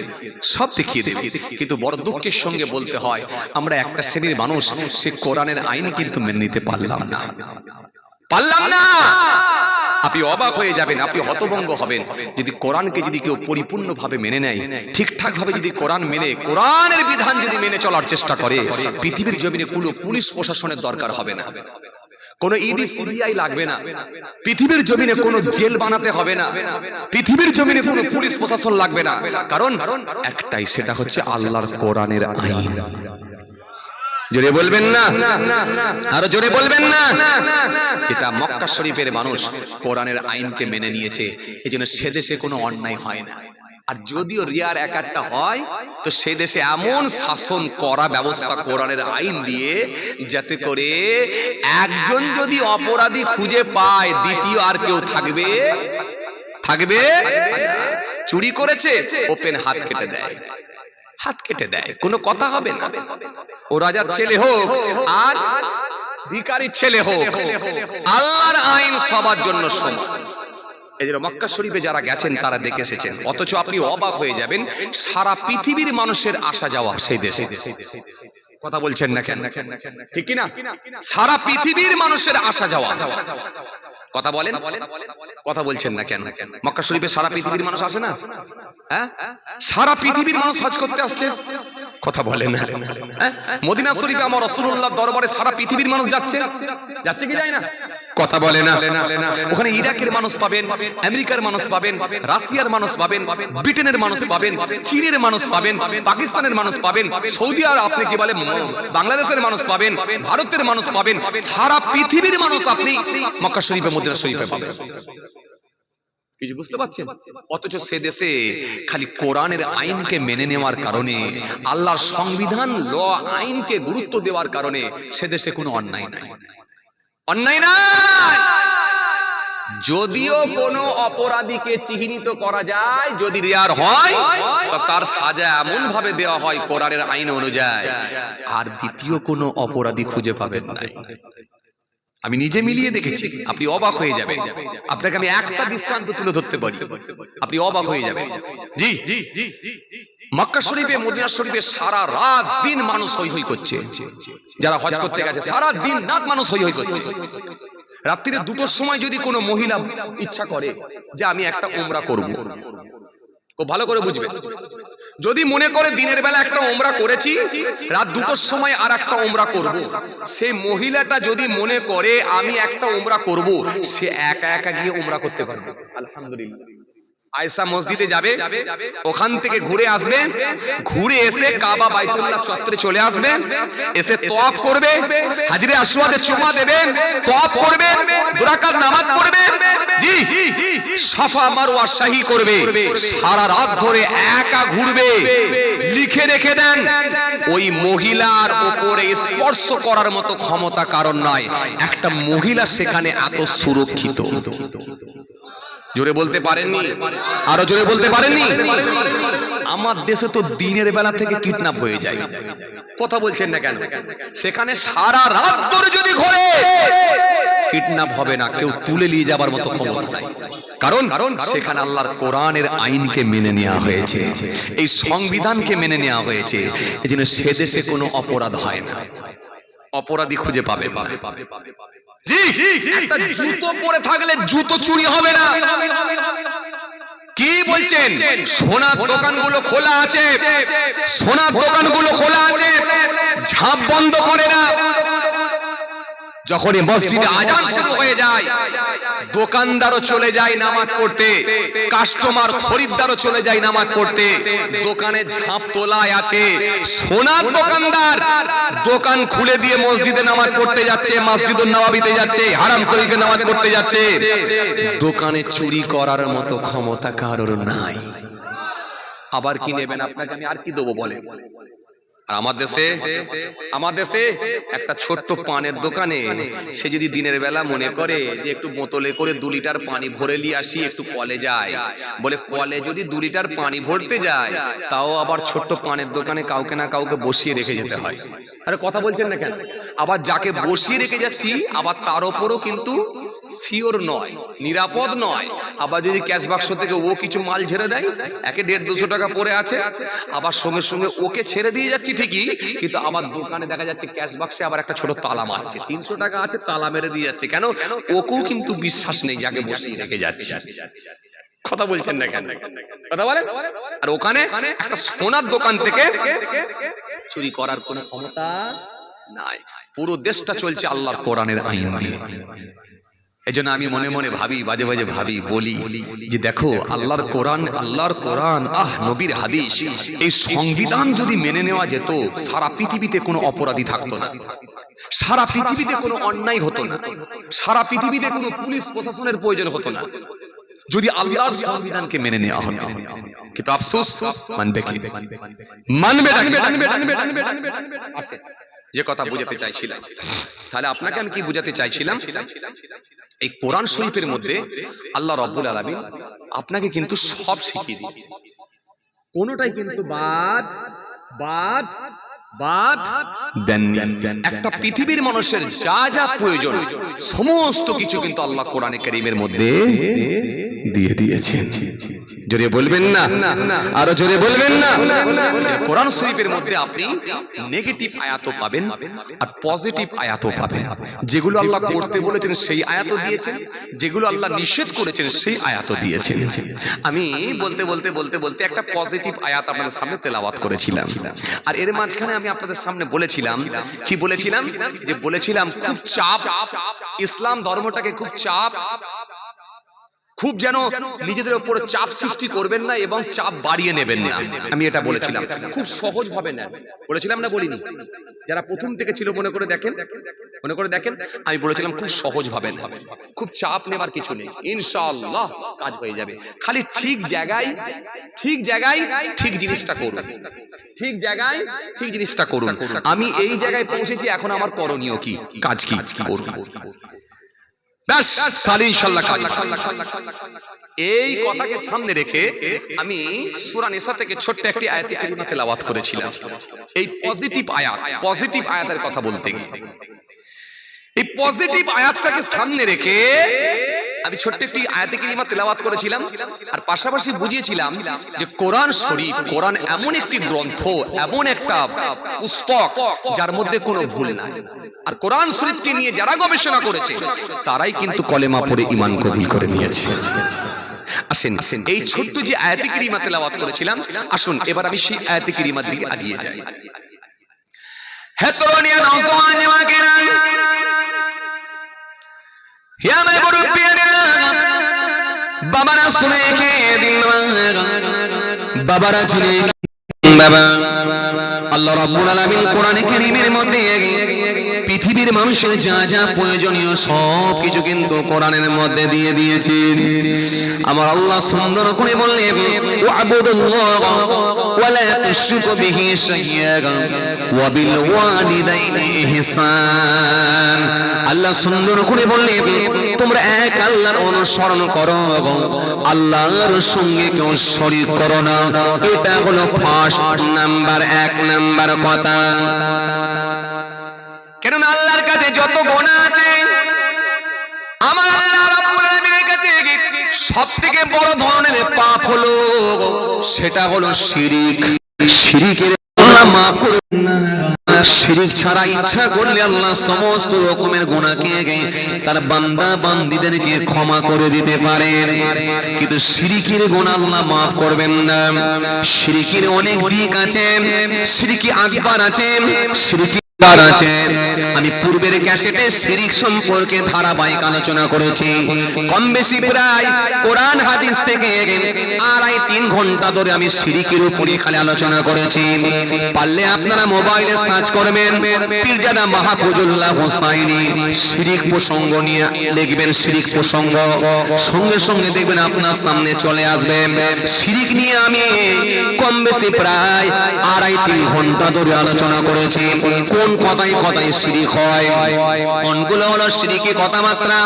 সব দেখিয়ে দেবে। কিন্তু বড় দুঃখের সঙ্গে বলতে হয়, আমরা একটা শ্রেণীর মানুষ সে কোরআনের আইন কিন্তু মেনে নিতে পারলাম না। আপনি অবাক হয়ে যাবেন, আপনি হতভম্ব হবেন যদি কোরআনকে যদি কেউ পরিপূর্ণভাবে মেনে নেয়, ঠিকঠাক ভাবে যদি কোরআন মেনে, কোরআনের বিধান যদি মেনে চলার চেষ্টা করে, পৃথিবীর জমিনে কোনো পুলিশ প্রশাসনের দরকার হবে না, কোনো ইডি সিবিআই লাগবে না, পৃথিবীর জমিনে কোনো জেল বানাতে হবে না, পৃথিবীর জমিনে কোনো পুলিশ প্রশাসন লাগবে না। কারণ একটাই, সেটা হচ্ছে আল্লাহর কোরআনের আইন। জোরে বলবেন না? আরো জোরে বলবেন না? যেটা মক্কা শরীফের মানুষ কোরআনের আইনকে মেনে নিয়েছে, এই জন্য সে দেশে কোনো অন্যায় হয় না। আর যদিও রিয়ার এক একটা হয়, তো সে দেশে এমন শাসন করা ব্যবস্থা কোরআনের আইন দিয়ে, যাতে করে একজন যদি অপরাধী খুঁজে পায়, দ্বিতীয় আর কেউ থাকবে চুরি করেছে, ওপেন হাত কেটে দেয়, হাত কেটে দেয়, কোনো কথা হবে না। ও রাজার ছেলে হোক আর ভিখারির ছেলে হোক, আল্লাহর আইন সবার জন্য সমান। এই যে মক্কা শরীফে যারা গেছেন তারা দেখে এসেছেন, অথচ আপনি অবাক হয়ে যাবেন, সারা পৃথিবীর মানুষের আসা যাওয়া সেই দেশে। কথা বলছেন না কেন? ঠিক কিনা? সারা পৃথিবীর মানুষের আসা যাওয়া। কথা বলেন, কথা বলছেন না কেন? মক্কা শরীফে সারা পৃথিবীর মানুষ আসে না? হ্যাঁ, সারা পৃথিবীর মানুষ হজ করতে আসছে। কথা বলেন না? মদিনা শরীফে আমার রাসূলুল্লাহ দরবারে সারা পৃথিবীর মানুষ যাচ্ছে, যাচ্ছে কি যায় না? কথা বলে না? ওখানে ইরাকের মানুষ পাবেন, আমেরিকার মানুষ পাবেন, রাশিয়ার মানুষ পাবেন, ব্রিটেনের মানুষ পাবেন, চীনের মানুষ পাবেন, পাকিস্তানের মানুষ পাবেন, সৌদি আরব, আপনি কি বলে বাংলাদেশের মানুষ পাবেন, ভারতের মানুষ পাবেন, সারা পৃথিবীর মানুষ আপনি মক্কা শরীফে, মদিনা শরীফে পাবেন। কিছু বুঝতে পারছেন? অথচ সে দেশে খালি কোরআনের আইনকে মেনে নেওয়ার কারণে, আল্লাহর সংবিধান ল আইনকে গুরুত্ব দেওয়ার কারণে সে দেশে কোনো অন্যায় নাই, অন্যায় নাই। যদিও কোনো অপরাধীকে চিহ্নিত করা যায়, যদি রেয়ার হয়, তো তার সাজা এমন ভাবে দেওয়া হয় কোরআনের আইন অনুযায়ী, আর দ্বিতীয় কোনো অপরাধী খুঁজে পাবেন না। আমি নিজে মিলিয়ে দেখেছি, আপনি অবাক হয়ে যাবেন। আপনাকে আমি একটা দৃষ্টান্ত তুলে ধরতে পারি, আপনি অবাক হয়ে যাবেন। জি, মক্কা শরীফে, মদিনা শরীফে সারা রাত দিন মানুষ হই হই করছে। যারা হজ করতে গেছে সারা দিন রাত মানুষ হই হই করছে। রাত্রিরে 2টোর সময় যদি কোনো মহিলা ইচ্ছা করে যে আমি একটা উমরা করব, খুব ভালো করে বুঝবেন, যদি মনে করে দিনের বেলা একটা উমরা করেছি, রাত 2টোর সময় আর একটা উমরা করব, সেই মহিলাটা যদি মনে করে আমি একটা উমরা করব, সে একা একা গিয়ে উমরা করতে পারবে। আলহামদুলিল্লাহ। আয়েশা মসজিদে যাবে, ওখান থেকে ঘুরে আসবে, ঘুরে এসে কাবা বাইতুল্লাহ চত্বরে চলে আসবে, এসে তওয়াফ করবে, হাজরে আসওয়াদে চুমা দেবে, তওয়াফ করবে, 2 রাকাত নামাজ পড়বে, জি, সাফা মারওয়া শাহি করবে, সারা রাত ধরে একা ঘুরবে। লিখে রেখে দেন, ওই মহিলার উপরে স্পর্শ করার মতো ক্ষমতা কারণ নয়। একটা মহিলা সেখানে এত সুরক্ষিত। জোরে বলতে পারেননি? আরো জোরে বলতে পারেননি? আমার দেশে তো দিনের বেলা থেকে কিডন্যাপ হয়ে যায়। কথা বলছেন না কেন? সেখানে সারা রাত ধরে যদি ঘোরে, কিডন্যাপ হবে না, কেউ তুলে নিয়ে যাবার মতো ক্ষমতা নাই। কারণ সেখানে আল্লাহর কোরআনের আইনকে মেনে নেওয়া হয়েছে, এই সংবিধানকে মেনে নেওয়া হয়েছে। এই জন্য সে দেশে কোনো অপরাধ হয় না, অপরাধী খুঁজে পাবে। জি, একটা জুতো পরে থাকলে জুতো চুরি হবে না। কি বলছেন? সোনার দোকানগুলো খোলা আছে, সোনার দোকানগুলো খোলা আছে, ঝাঁপ বন্ধ করে না। যখনই মসজিদে আজান শুরু হয়ে যায়, দোকানদারও চলে যায় নামাজ পড়তে, কাস্টমার খরিদ্দারও চলে যায় নামাজ পড়তে। দোকানে ঝাঁপ তোলায় আছে, সোনার দোকানদার দোকান খুলে দিয়ে মসজিদে নামাজ পড়তে যাচ্ছে, মসজিদুন নববীতে যাচ্ছে, হারাম শরীফে নামাজ পড়তে যাচ্ছে। দোকানে চুরি করার মতো ক্ষমতা কারোর নাই। আবার কি নেবেন? আপনাকে আমি আর কি দেবো বলে? আর আমার দেশে একটা ছোট্ট পানের দোকানে সে যদি দিনের বেলা মনে করে যে একটু বোতলে করে 2 লিটার পানি ভরে নিয়ে আসি, একটু কলে যায়, বলে কলে যদি 2 লিটার পানি ভরতে যায় তাও আবার ছোট্ট পানের দোকানে কাউকে না কাউকে বসিয়ে রেখে যেতে হয়। আরে কথা বলছেন না কেন? আবার যাকে বসিয়ে রেখে যাচ্ছি আবার তার উপরও কিন্তু সিওর নয়, নিরাপদ নয়। আবার যদি ক্যাশ বাক্স থেকে ও কিছু মাল ঝেড়ে দেয়, একে 150-200 টাকা পড়ে আছে, আবার সঙ্গে সঙ্গে ওকে ছেড়ে দিয়ে যাচ্ছি ঠিকই, কিন্তু আবার দোকানে দেখা যাচ্ছে ক্যাশ বাক্সে আবার একটা ছোট তালা মারছে, 300 টাকা আছে তালা মেরে দিয়ে যাচ্ছে। কেন? ওকেও কিন্তু বিশ্বাস নেই যাকে বসিয়ে রেখে যাচ্ছে। কথা বলছেন না কেন? কথা বলেন। আর ওখানে একটা সোনার দোকান থেকে চুরি করার কোনো ক্ষমতা নাই। পুরো দেশটা চলছে আল্লাহর কোরআনের আইন দিয়ে। এজন্য আমি মনে মনে ভাবি, বাজে বাজে ভাবি, বলি যে দেখো আল্লাহর কোরআন, নবীর হাদিস, এই সংবিধান যদি মেনে নেওয়া যেত, সারা পৃথিবীতে কোনো অপরাধী থাকতো না, সারা পৃথিবীতে কোনো অন্যায় হতো না, সারা পৃথিবীতে কোনো পুলিশ প্রশাসনের প্রয়োজন হতো না, যদি আল্লাহর সংবিধানকে মেনে নেওয়া হতো। কিন্তু আফসোস, মানবে কি? মানবে না। যে কথা বুঝাতে চাইছিলাম, তাহলে আপনাকে আমি কি বুঝাতে চাইছিলাম, এই কোরআন শরীফের মধ্যে আল্লাহ রাব্বুল আলামিন আপনাকে কিন্তু সব শিখিয়ে দিয়েছে, কোনোটাই কিন্তু বাদ দেননি। একটা পৃথিবীর মানুষের যা যা প্রয়োজন সমস্ত কিছু কিন্তু আল্লাহ কোরআনে কারীমের মধ্যে দিয়ে দিয়েছেন। জোরে বলবেন না, আরো জোরে বলবেন না। কোরআন শরীফের মধ্যে আপনি নেগেটিভ আয়াতও পাবেন আর পজিটিভ আয়াতও পাবেন। যেগুলো আল্লাহ করতে বলেছেন সেই আয়াতও দিয়েছেন, যেগুলো আল্লাহ নিষেধ করেছেন সেই আয়াতও দিয়েছেন। আমি বলতে একটা পজিটিভ আয়াত আপনাদের সামনে তেলাওয়াত করেছিলাম, আর এর মাঝখানে আমি আপনাদের সামনে বলেছিলাম কি বলেছিলাম, যে বলেছিলাম খুব চাপ, ইসলাম ধর্মটাকে খুব চাপ, খুব যেন নিজেদের উপর চাপ সৃষ্টি করবেন না এবং চাপ বাড়িয়ে নেবেন না। আমি এটা বলেছিলাম, খুব সহজ ভাবে নেন, বলেছিলাম না বলিনি? যারা প্রথম থেকে ছিল মনে করে দেখেন, আমি বলেছিলাম খুব সহজ ভাবে নেন, খুব চাপ নেবার কিছু নেই, ইনশাআল্লাহ কাজ হয়ে যাবে। খালি ঠিক জায়গায় ঠিক জিনিসটা করুন, ঠিক জায়গায় ঠিক জিনিসটা করুন। আমি এই জায়গায় পৌঁছেছি, এখন আমার করণীয় কি, কাজ কি করুন, ব্যাস, তাহলে ইনশাআল্লাহ কাজ। এই কথাকে সামনে রেখে আমি সূরা নিসা থেকে ছোট্ট একটি আয়াতে কারিমা তেলাওয়াত করেছিলাম। এই পজিটিভ আয়াতের কথা বলতে গিয়ে এই পজিটিভ আয়াতটাকে সামনে রেখে আমি ছোট্ট একটি আয়াতে কারিমা তেলাওয়াত করেছিলাম, আর পাশাপাশি বুঝিয়েছিলাম যে কোরআন শরীফ, কোরআন এমন একটি গ্রন্থ, এমন একটা পুস্তক যার মধ্যে কোনো ভুল নাই। আর কোরআন শরীফকে নিয়ে যারা গবেষণা করেছে তারাই কিন্তু কলেমা পড়ে ঈমান কবুল করে নিয়েছে। আসেন এই ছোট্ট যে আয়াতে কারিমা তেলাওয়াত করেছিলাম, আসুন এবার আমি সেই আয়াতে কারিমার দিকে এগিয়ে যাই। হে তরুণী নওজওয়ান মাকেরা, হে আমার মুরব্বিয়ারা, বাবারা শুনে কে দিন, বাবারা শুনে বাবা, আল্লাহ রাব্বুল আলামিন কোরআনে কারীমের মধ্যে পৃথিবীর মানুষের যা যা প্রয়োজনীয় সব কিছু কিন্তু কোরআনের মধ্যে দিয়ে দিয়েছেন। আমার আল্লাহ সুন্দর করে বললেন, ওয়াবুদুল্লাহ ওয়া লা তুশরিকু বিহি শাইয়্যান ওয়া বিল ওয়ালিদাইনি ইহসান। আল্লাহ সুন্দর করে বললেন, তোমরা এক আল্লাহর অনুসরণ করো, আল্লাহর সঙ্গে কেউ শরীক করো না। এটা হলো ফার্স্ট নাম্বার, 1 নাম্বার কথা। কেননা আল্লাহর কাছে যত গুনাহ আছে, আমার আল্লাহ রাব্বুল আলামিনের কাছে সবথেকে বড় ধরনের পাপ হলো, সেটা হলো শিরিক। শিরিকের আল্লাহ maaf করবেন না। শিরিক ছাড়া ইচ্ছা করলে আল্লাহ সমস্ত রকমের গুনাহকে তার বান্দা বান্দীদেরকে ক্ষমা করে দিতে পারেন, কিন্তু শিরিকের গুনাহ আল্লাহ maaf করবেন না। শিরিকের অনেক দিক আছে, শিরকি আকবার আছে, শিরকি আছে। আমি পূর্বের ক্যাসেটে শিরিক সম্পর্কে ধারাবাহিক আলোচনা করেছি। কম বেশি প্রায় কোরআন হাদিস থেকে 2.5-3 ঘন্টা ধরে আমি শিরিকের উপরে খালি আলোচনা করেছি। পারলে আপনারা মোবাইলে সার্চ করবেন পীরজাদা মাহফুজুল্লাহ হোসাইনি শিরিক প্রসঙ্গ নিয়ে লিখবেন শিরিক প্রসঙ্গ, সঙ্গে সঙ্গে দেখবেন আপনার সামনে চলে আসবে। শিরিক নিয়ে আমি কম বেশি প্রায় 2.5-3 ঘন্টা ধরে আলোচনা করেছি। কোন কথায় কথায় শিরিক হয়, কোনগুলো হলো শিরিকি কথাবার্তা,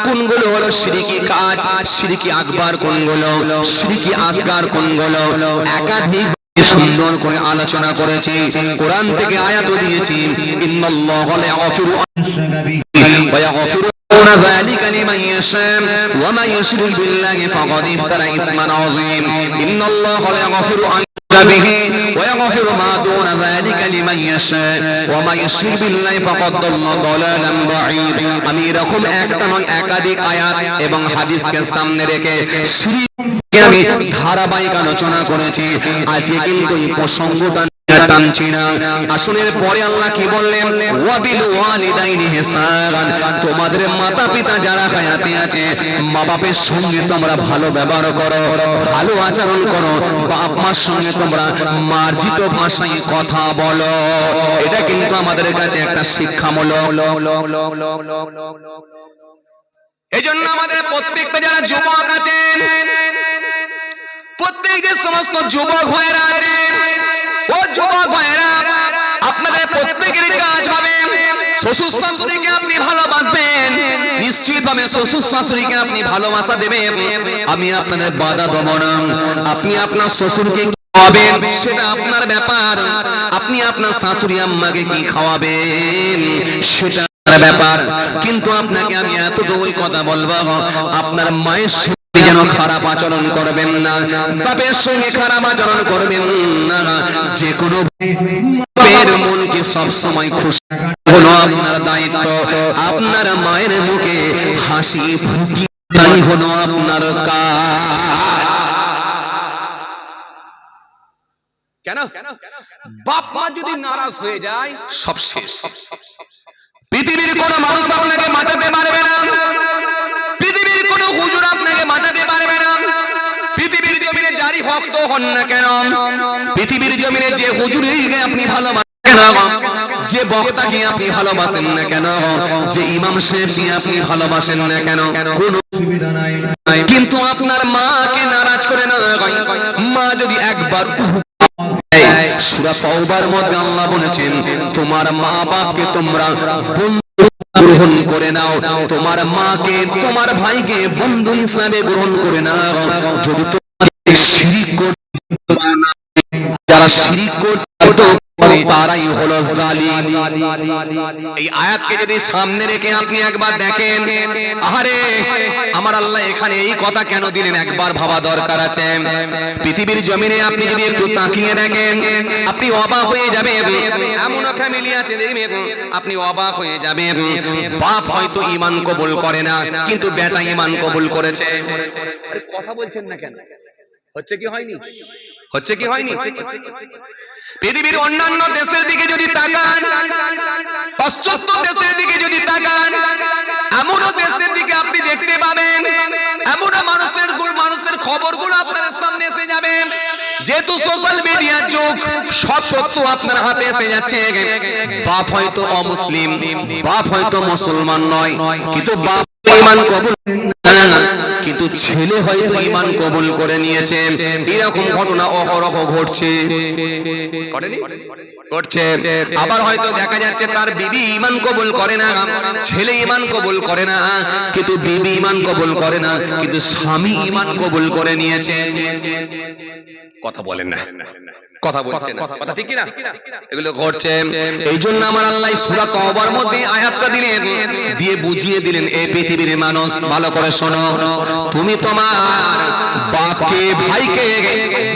কোনগুলো হলো শিরিকি কাজ, শিরিকি আকবার কোনগুলো, শিরিকি আসগার কোনগুলো, একাধিক সুন্দর করে আলোচনা করেছি। কোরআন থেকে আয়াত দিয়েছি, ইন্নাল্লাহা লা ইয়াগফিরু ওয়া ইয়াগফিরু ذلك لمن يشاء ومن يشرك بالله فقد افترى إثما عظيما إن الله لا يغفر أن به ويغفر ما دون ذلك لمن يشاء وما يشرك بالله فقد ضل ضلالا بعيدا। আমি এরকম একটা নয় একাধিক আয়াত এবং হাদিসকে সামনে রেখে শিরকে আমি ধারাবাহিক আলোচনা করেছি। আজকে কিন্তু এই প্রসঙ্গটা টানছি না। আসনের পরে আল্লাহ কি বললেন, ওয়াবিল ওয়ালিদাইনি ইহসানান, তোমাদের মাতা পিতা যারা হায়াতে আছে মা বাপের সঙ্গে তোমরা ভালো ব্যবহার করো, ভালো আচরণ করো, বাপ মার সঙ্গে তোমরা মার্জিত ভাষায় কথা বলো। এটা কিন্তু আমাদের কাছে একটা শিক্ষামূলক। এই জন্য আমাদের প্রত্যেকটা যারা যুবক আছেন, প্রত্যেক যে সমস্ত যুবক ভাইরা আছেন, ও যুবক ভাইরা, আপনাদের প্রত্যেকের কাজ হবে শ্বশুর শাশুড়িকে আপনি ভালোবাসবেন, নিশ্চিতভাবে শ্বশুর শাশুড়িকে আপনি ভালোবাসা দেবেন। আমি আপনাদের বাধা দেব না। আপনি আপনার শ্বশুরকে খাওয়াবেন সেটা আপনার ব্যাপার, আপনি আপনার শাশুড়ি আম্মাকে কি খাওয়াবেন সেটা ব্যাপার। কিন্তু আপনাকে আমি এতটুকুই কথা বলবো, আপনার মায়ের যেন খারাপ আচরণ করবেন না, বাপের সঙ্গে খারাপ আচরণ করবেন না। যে কোনো বাপের মনকে সব সময় খুশি হলো আপনার দায়িত্ব। আপনার মায়ের মুখে হাসি ফুটিয়ে হলো আপনার কাজ। কেন বাপ মা যদি নারাজ হয়ে যায় সব শেষ। পৃথিবীর কোন মানুষ আপনাকে বাঁচাতে পারবে না, পৃথিবীর কোন হুজুর আপনাকে বাঁচাতে পারবে না। পৃথিবীর জমিনে যারই ভক্ত হন না কেন, পৃথিবীর জমিনে যে হুজুরকে আপনি ভালোবাসেন না, যে বক্তাকে আপনি ভালোবাসেন না কেন, যে ইমাম সাহেবকে আপনি ভালোবাসেন না কেন, কোনো অসুবিধা নাই। কিন্তু আপনার মাকে নারাজ করে না, মা যদি একবার সূরা তাওবার মধ্যে আল্লাহ বলেছেন, তোমার মা বাপকে তোমরা বন্ধু গ্রহণ করে নাও, তোমার মাকে তোমার ভাইকে বন্ধু হিসাবে গ্রহণ করে নাও। যদি তোমরা শিরিক করতে না, যারা শিরিক করতে তারাই হলো জালিম। এই আয়াতকে যদি সামনে রেখে আপনি একবার দেখেন, আরে আমার আল্লাহ এখানে এই কথা কেন দিলেন একবার ভাবা দরকার আছে। পৃথিবীর জমিনে আপনি যদি একটু তাকিয়ে দেখেন, আপনি অবাক হয়ে যাবেন। এমন ফ্যামিলি আছে দেখবেন, আপনি অবাক হয়ে যাবেন, বাপ হয়তো ঈমান কবুল করে না কিন্তু বেটা ঈমান কবুল করেছে। কথা বলছেন না কেন? হচ্ছে কি হয়নি? হচ্ছে কি হয়নি? পৃথিবীর অন্যান্য দেশের দিকে যদি তাকান, পাশ্চাত্য দেশের দিকে যদি তাকান, এমনও দেশের দিকে আপনি দেখতে পাবেন, এমনও মানুষের খবরগুলো আপনার সামনে এসে যাবে। যেহেতু সোশ্যাল মিডিয়ার যুগ, সব তথ্য আপনার হাতে এসে যাচ্ছে। বাপ হয়তো অমুসলিম, বাপ হয়তো মুসলমান নয়, কিন্তু বাপ ঈমান কবুল কিন্তু ছেলে হয়তো ঈমান কবুল করে নিয়েছে। এরকম ঘটনা অহরহ ঘটছে, ঘটছে। আবার হয়তো দেখা যাচ্ছে তার বিবি ঈমান কবুল করে না, ছেলে ঈমান কবুল করে না, কিন্তু বিবি ঈমান কবুল করে না, কিন্তু স্বামী ঈমান কবুল করে নিয়েছে। কথা বলেন না, কথা বলছেন না, কথা ঠিক কি না? এগুলো ঘটছে। এই জন্য আমার আল্লাহ সূরা তাওবার মধ্যে আয়াতটা দিলেন, দিয়ে বুঝিয়ে দিলেন, এই পৃথিবীর মানুষ ভালো করে শোনো, তুমি তোমার বাপকে ভাইকে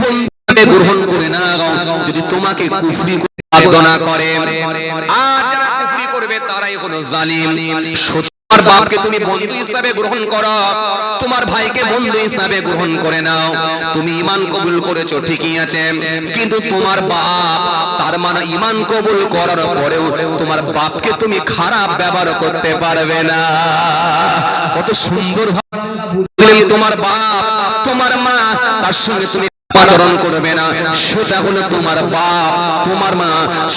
বন্ধুভাবে গ্রহণ করে না, যদি তোমাকে কুফরি করে না করে, আর যারা কুফরি করবে তারাই হলো জালিম। তোমার বাপকে তুমি বন্ধু হিসাবে গ্রহণ করো, তোমার ভাইকে বন্ধু হিসাবে গ্রহণ করে নাও। তুমি ঈমান কবুল করেছো ঠিকই আছে, কিন্তু তোমার বাপ তার মানে ঈমান কবুল করার পরেও তোমার বাপকে তুমি খারাপ ব্যবহার করতে পারবে না। কত সুন্দর ভাবে তোমার বাপ তোমার মা তার সঙ্গে তুমি আচরণ করবে না, সেটা হলো তোমার বাপ তোমার মা,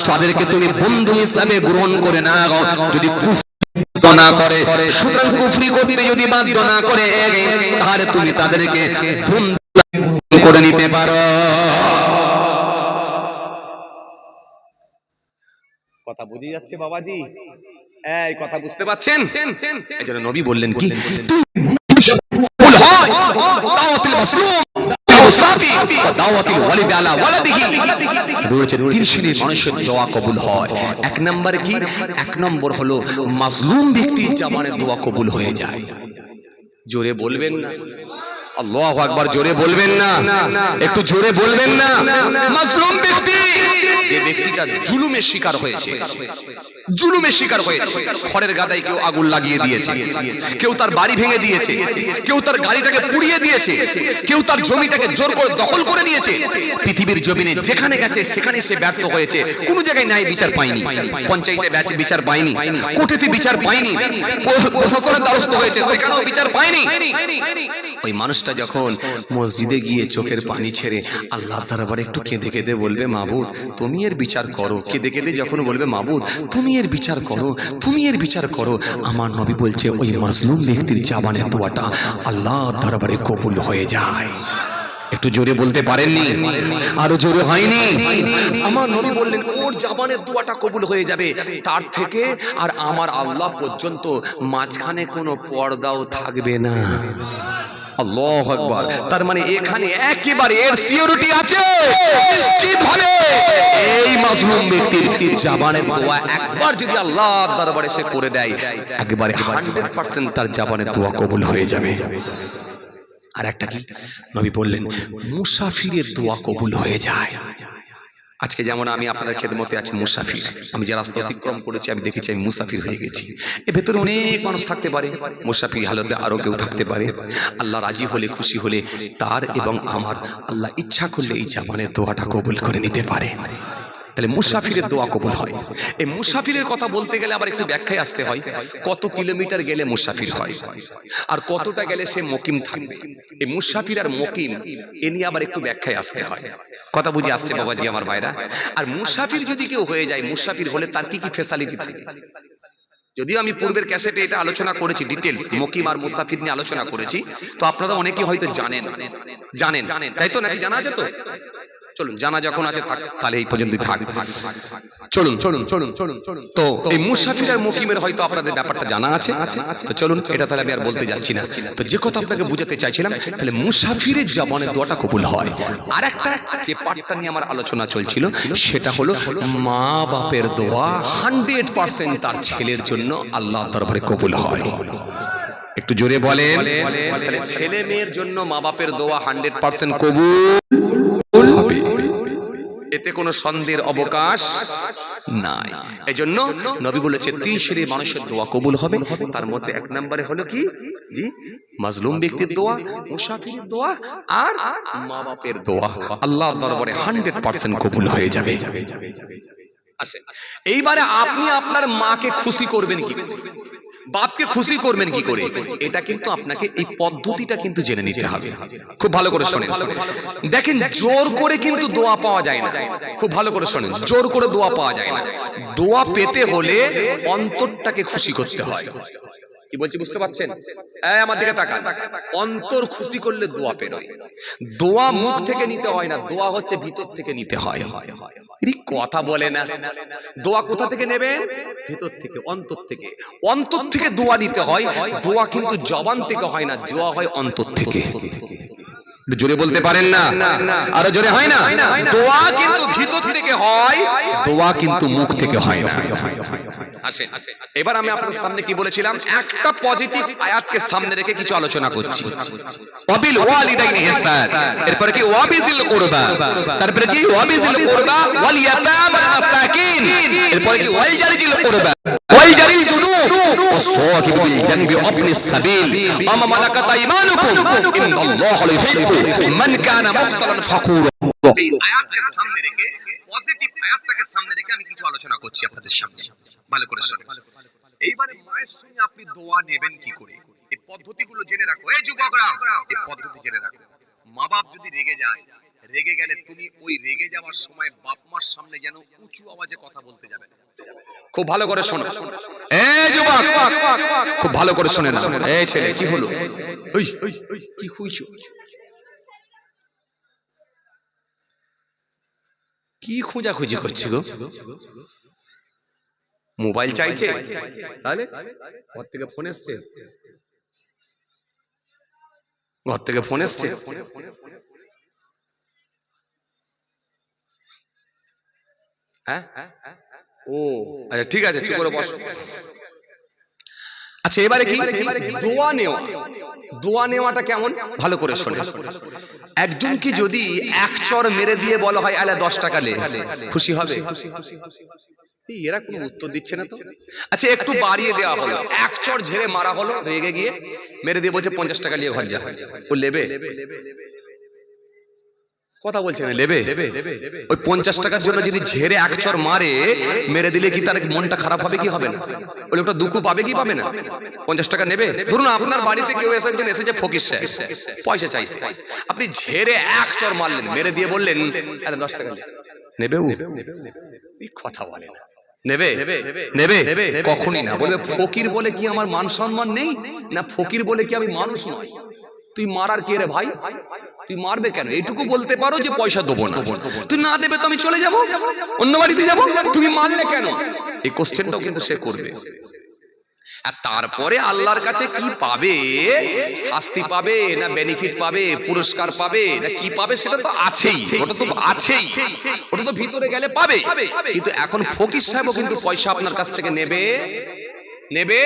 তাদেরকে তুমি বন্ধু হিসাবে গ্রহণ করে না। যদি কুফরি না করে, সুতরাং কুফরি করতে যদি বাধ্য না করে তাহলে তুমি তাদেরকে বন্ধু করে নিতে পারো। কথা বুঝে যাচ্ছে বাবাজি? এই কথা বুঝতে পাচ্ছেন? এজন্য নবী বললেন কি, দাওয়াতুল মাসলুম মুসাফির ওয়া দাওয়াতুল ওয়ালিদ আলা ওয়ালাদিহি। রয়েছে তিন শ্রেণীর মানুষের দোয়া কবুল হয়। এক নম্বর কি? এক নম্বর হলো মাজলুম ব্যক্তির জবানে দোয়া কবুল হয়ে যায়। জোরে বলবেন না আল্লাহু আকবার, জোরে বলবেন না, একটু জোরে বলবেন না। মাজলুম ব্যক্তি, যে ব্যক্তিটা জুলুমের শিকার হয়েছে, জুলুমের শিকার হয়েছে, খড়ের গাদায় কেউ আগুন লাগিয়ে দিয়েছে, কেউ তার বাড়ি ভেঙে দিয়েছে, কেউ তার গাড়িটাকে পুড়িয়ে দিয়েছে, কেউ তার জমিটাকে জোর করে দখল করে নিয়েছে। পৃথিবীর জমিনে যেখানে গেছে সেখানে সে ব্যর্থ হয়েছে, কোনো জায়গায় ন্যায় বিচার পায়নি, পঞ্চায়েতে বিচার পায়নি, কোর্টেতে বিচার পায়নি, প্রশাসনের দ্বারস্থ হয়েছে সেখানেও বিচার পায়নি। ওই মানুষটা যখন মসজিদে গিয়ে চোখের পানি ছেড়ে আল্লাহর দরবারে একটু কেঁদে কেঁদে বলবে, মাবুদ তুমি এর বিচার করো, কেঁদে কেঁদে যখন বলবে মাবুদ তুমি এর বিচার করো, তুমি এর বিচার করো, আমার নবী বলছে ওই মাজলুম ব্যক্তির জবানের দোয়াটা আল্লাহর দরবারে কবুল হয়ে যায়। একটু জোরে বলতে পারেননি? আরো জোরে হয়নি? আমার নবী বললেন ওর জবানের দোয়াটা কবুল হয়ে যাবে, তার থেকে আর আমার আল্লাহ পর্যন্ত মাঝখানে কোনো পর্দাও থাকবে না। আল্লাহু আকবার। তার মানে এখানে একেবারে এর সিওরিটি আছে নিশ্চিতভাবে এই মাজলুম ব্যক্তির জবানের দোয়া একবার যদি আল্লাহর দরবারে সে করে দেয়, একেবারে 100% তার জবানের দোয়া কবুল হয়ে যাবে। আর একটা কি নবী বললেন, মুসাফিরের দোয়া কবুল হয়ে যায়। আজকে যেমন আমি আপনাদের খেদমতে আছি মুসাফির, আমি যে রাস্তা অতিক্রম করেছি আমি দেখেছি আমি মুসাফির হয়ে গেছি। এর ভেতরে অনেক মানুষ থাকতে পারে, মুসাফির হালতে আরো কেউ থাকতে পারে। আল্লাহ রাজি হলে খুশি হলে তার এবং আমার আল্লাহ ইচ্ছা করলে এই জবানের দোয়াটা কবুল করে নিতে পারে। তাহলে মুসাফিরের দোয়া কবুল হয়। এই মুসাফিরের কথা বলতে গেলে আবার একটু ব্যাখ্যায় আসতে হয়, কত কিলোমিটার গেলে মুসাফির হয় আর কতটা গেলে সে মুকিম থাকবে। এই মুসাফির আর মুকিম এ নিয়ে আবার একটু ব্যাখ্যায় আসতে হয়। কথা বুঝে আসছে বাবাজি আমার ভাইরা? আর মুসাফির যদি কেউ হয়ে যায়, মুসাফির হলে তার কি কি ফ্যাসিলিটি থাকে? যদিও আমি পূর্বের ক্যাসেটে এটা আলোচনা করেছি, ডিটেলস মুকিম আর মুসাফির নিয়ে আলোচনা করেছি, তো আপনারা অনেকেই হয়তো জানেন, তাই তো নাকি জানা আছে? তো চলুন, জানা যখন আছে থাক, তাহলে এই পর্যন্তই থাক। চলুন চলুন চলুন চলুন চলুন। তো এই মুসাফির আর মুকিমের হয়তো আপনাদের ব্যাপারটা জানা আছে, তো চলুন এটা তাহলে আমি আর বলতে যাচ্ছি না। তো যে কথা আপনাকে বুঝাতে চাইছিলাম, তাহলে মুসাফিরের জবানের দোয়াটা কবুল হয়। আর একটা যে পার্টটা নিয়ে আমার আলোচনা চলছিল সেটা হলো মা বাপের দোয়া 100% তার ছেলের জন্য আল্লাহ দরবারে কবুল হয়। একটু জোরে বলেন। তাহলে ছেলে মেয়ের জন্য মা বাপের দোয়া 100% কবুল হবে, এতে কোনো সন্দেহের অবকাশ নাই। এজন্য নবী বলেছে তিন শ্রেণীর মানুষের দোয়া কবুল হবে। তার মধ্যে এক নম্বরে হলো কি? জি, মাজলুম ব্যক্তির দোয়া, মুসাফিরের দোয়া আর মা বাপের দোয়া আল্লাহর দরবারে 100% কবুল হয়ে যাবে। এইবারে আপনি আপনার মাকে খুশি করবেন কি, বাপকে খুশি করবেন কি করে, এটা কিন্তু আপনাকে এই পদ্ধতিটা কিন্তু জেনে নিতে হবে। খুব ভালো করে শোনেন। দেখেন, জোর করে কিন্তু দোয়া পাওয়া যায় না। খুব ভালো করে শোনেন, জোর করে দোয়া পাওয়া যায় না। দোয়া পেতে হলে অন্তরটাকে খুশি করতে হয়। কি বলছি বুঝতে পারছেন? আমার দিকে তাকান। অন্তর খুশি করলে দোয়া বেরোয়। দোয়া মুখ থেকে নিতে হয় না, দোয়া হচ্ছে ভিতর থেকে নিতে হয়। কথা বলে না। দোয়া কোথা থেকে নেবেন? ভিতর থেকে, অন্তর থেকে। অন্তর থেকে দোয়া নিতে হয়। দোয়া কিন্তু জবান থেকে হয় না, দোয়া হয় অন্তর থেকে। জোরে বলতে পারেন না? আরো জোরে হয় না? দোয়া কিন্তু ভিতর থেকে হয়, দোয়া কিন্তু মুখ থেকে হয় না। আসেন, এবার আমি আপনাদের সামনে কি বলেছিলাম, একটা পজিটিভ আয়াতকে সামনে রেখে কিছু আলোচনা করছি। ওয়াবিল ওয়ালিদাইনি ইহসান, এরপরে কি ওয়াবিজিল কুরবা, তারপরে কি ওয়াবিজিল কুরবা ওয়াল ইয়াতামা মাসাকিন, এরপরে কি ওয়াল জারিজিল কুরবা ওয়াল জারিল জুনুব ওয়াসাহিবিল জানবি ওয়াবনিস সাবিল ওয়া মালাকাত আইমানুকুম ইন্নাল্লাহা ইউহিব্বু মান কানা মুখতালান ফাকুরা। এই আয়াতকে সামনে রেখে পজিটিভ আয়াতটাকে থেকে আমি কিছু আলোচনা করছি আপনাদের সামনে, ভালো করে শুনুন। এইবারে মায়ের সঙ্গে আপনি দোয়া নেবেন কি করে, এই পদ্ধতিগুলো জেনে রাখো। এই যুবকরা, এই পদ্ধতি জেনে রাখো। মা বাপ যদি রেগে যায়, রেগে গেলে তুমি ওই রেগে যাওয়ার সময় বাপ মার সামনে যেন উঁচু আওয়াজে কথা বলতে যাবে না। খুব ভালো করে শোনো, এই যুবক খুব ভালো করে শোনেন। এই ছেলে কি হলো, কি খুঁজছো, কি খোঁজাখুঁজি করছি গো? মোবাইল চাইছে? তাহলে ঘর থেকে ফোন এসছে, ঘর থেকে ফোন এসছে। হ্যাঁ, ও আচ্ছা ঠিক আছে, চুপ করে বসো। আচ্ছা এবারে কি দোয়া নেওয়া, দোয়া নেওয়াটা কেমন ভালো করে শোনে। একজনকে যদি এক চর মেরে দিয়ে বলা হয় আলে 10 টাকা লে, খুশি হবে? এরা কোনো উত্তর দিচ্ছে না তো। আচ্ছা একটু বাড়িয়ে দেওয়া হলো, এক চর ঝেড়ে মারা হলো, রেগে গিয়ে মেরে দিয়ে বলছে 50 টাকা নিয়ে ঘর যা, ও লেবে? কথা বলছে না, লেবে? ওই 50 টাকার জন্য যদি ঝেড়ে এক চর মারে মেরে দিলে কি তার মনটা খারাপ হবে কি হবে না? ওই লোকটা দুঃখ পাবে কি পাবে না? 50 টাকা নেবে? ধরুন আপনার বাড়িতে কেউ একজন এসেছে ফকির সাহেব, পয়সা চাইতে, আপনি ঝেড়ে এক চর মারলেন, মেরে দিয়ে বললেন আরে 10 টাকা নেবে? ও কথা বলে না, নেবে? নেবে? কখনই না। বলবে ফকির বলে কি আমার মান সম্মান নেই? না ফকির বলে কি আমি মানুষ নয়? তুই মারার কে রে ভাই? তুই মারবে কেন? এইটুকু বলতে পারো যে পয়সা দেবো না। তুই না দেবে তো আমি চলে যাব, অন্য বাড়িতে যাব, তুমি মারলে কেন? এই কোশ্চেনটাও কিন্তু সে করবে। আর তারপরে আল্লাহর কাছে কি পাবে, শাস্তি পাবে না বেনিফিট পাবে, পুরস্কার পাবে না কি পাবে, সেটা তো আছেই, ওটা তো আছেই, ওটা তো ভিতরে গেলে পাবে। কিন্তু এখন ফকির সাহেবও কিন্তু পয়সা আপনার কাছ থেকে নেবে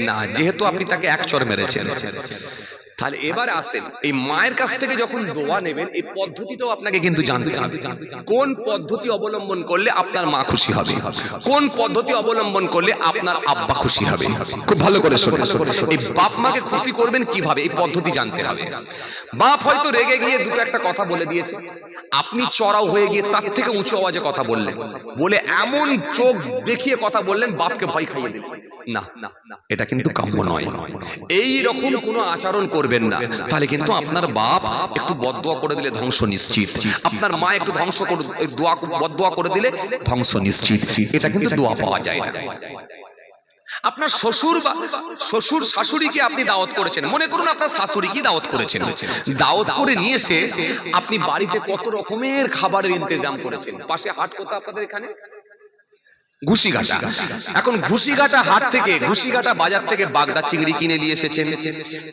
না, যেহেতু আপনি তাকে এক চর মেরেছেন। তাহলে এবার আসেন, এই মায়ের কাছ থেকে যখন দোয়া নেবেন এই পদ্ধতিটাও আপনাকে কিন্তু জানতে হবে। কোন পদ্ধতি অবলম্বন করলে আপনার মা খুশি হবে, কোন পদ্ধতি অবলম্বন করলে আপনার আব্বা খুশি হবে। খুব ভালো করে শুনুন, এই বাপ মাকে খুশি করবেন কিভাবে এই পদ্ধতি জানতে হবে। বাপ হয়তো রেগে গিয়ে দুটো একটা কথা বলে দিয়েছে, আপনি চড়াও হয়ে গিয়ে তার থেকে উঁচু আওয়াজে কথা বললেন, বলে এমন চোখ দেখিয়ে কথা বললেন বাপকে ভয় খাইয়ে দিলেন। না, এটা কিন্তু কাম্য নয়। এই রকম কোনো আচরণ করবেন না, তাহলে কিন্তু আপনার বাপ একটু বদদোয়া করে দিলে ধ্বংস নিশ্চিত, আপনার মা একটু বদদোয়া করে দিলে ধ্বংস নিশ্চিত। এটা কিন্তু দোয়া পাওয়া যায় না। আপনার শ্বশুর শাশুড়িকে আপনি দাওয়াত করেছেন, মনে করুন আপনার শাশুড়িকে দাওয়াত করেছেন, দাওয়াত করে নিয়ে এসে আপনি বাড়িতে কত রকমের খাবারের ইন্তজাম করেছেন। পাশে হাট কোথা আপনাদের এখানে? ঘুষিঘাটা। এখন ঘুষিঘাটা হাট থেকে, ঘুষিঘাটা বাজার থেকে বাগদা চিংড়ি কিনে নিয়ে এসেছেন,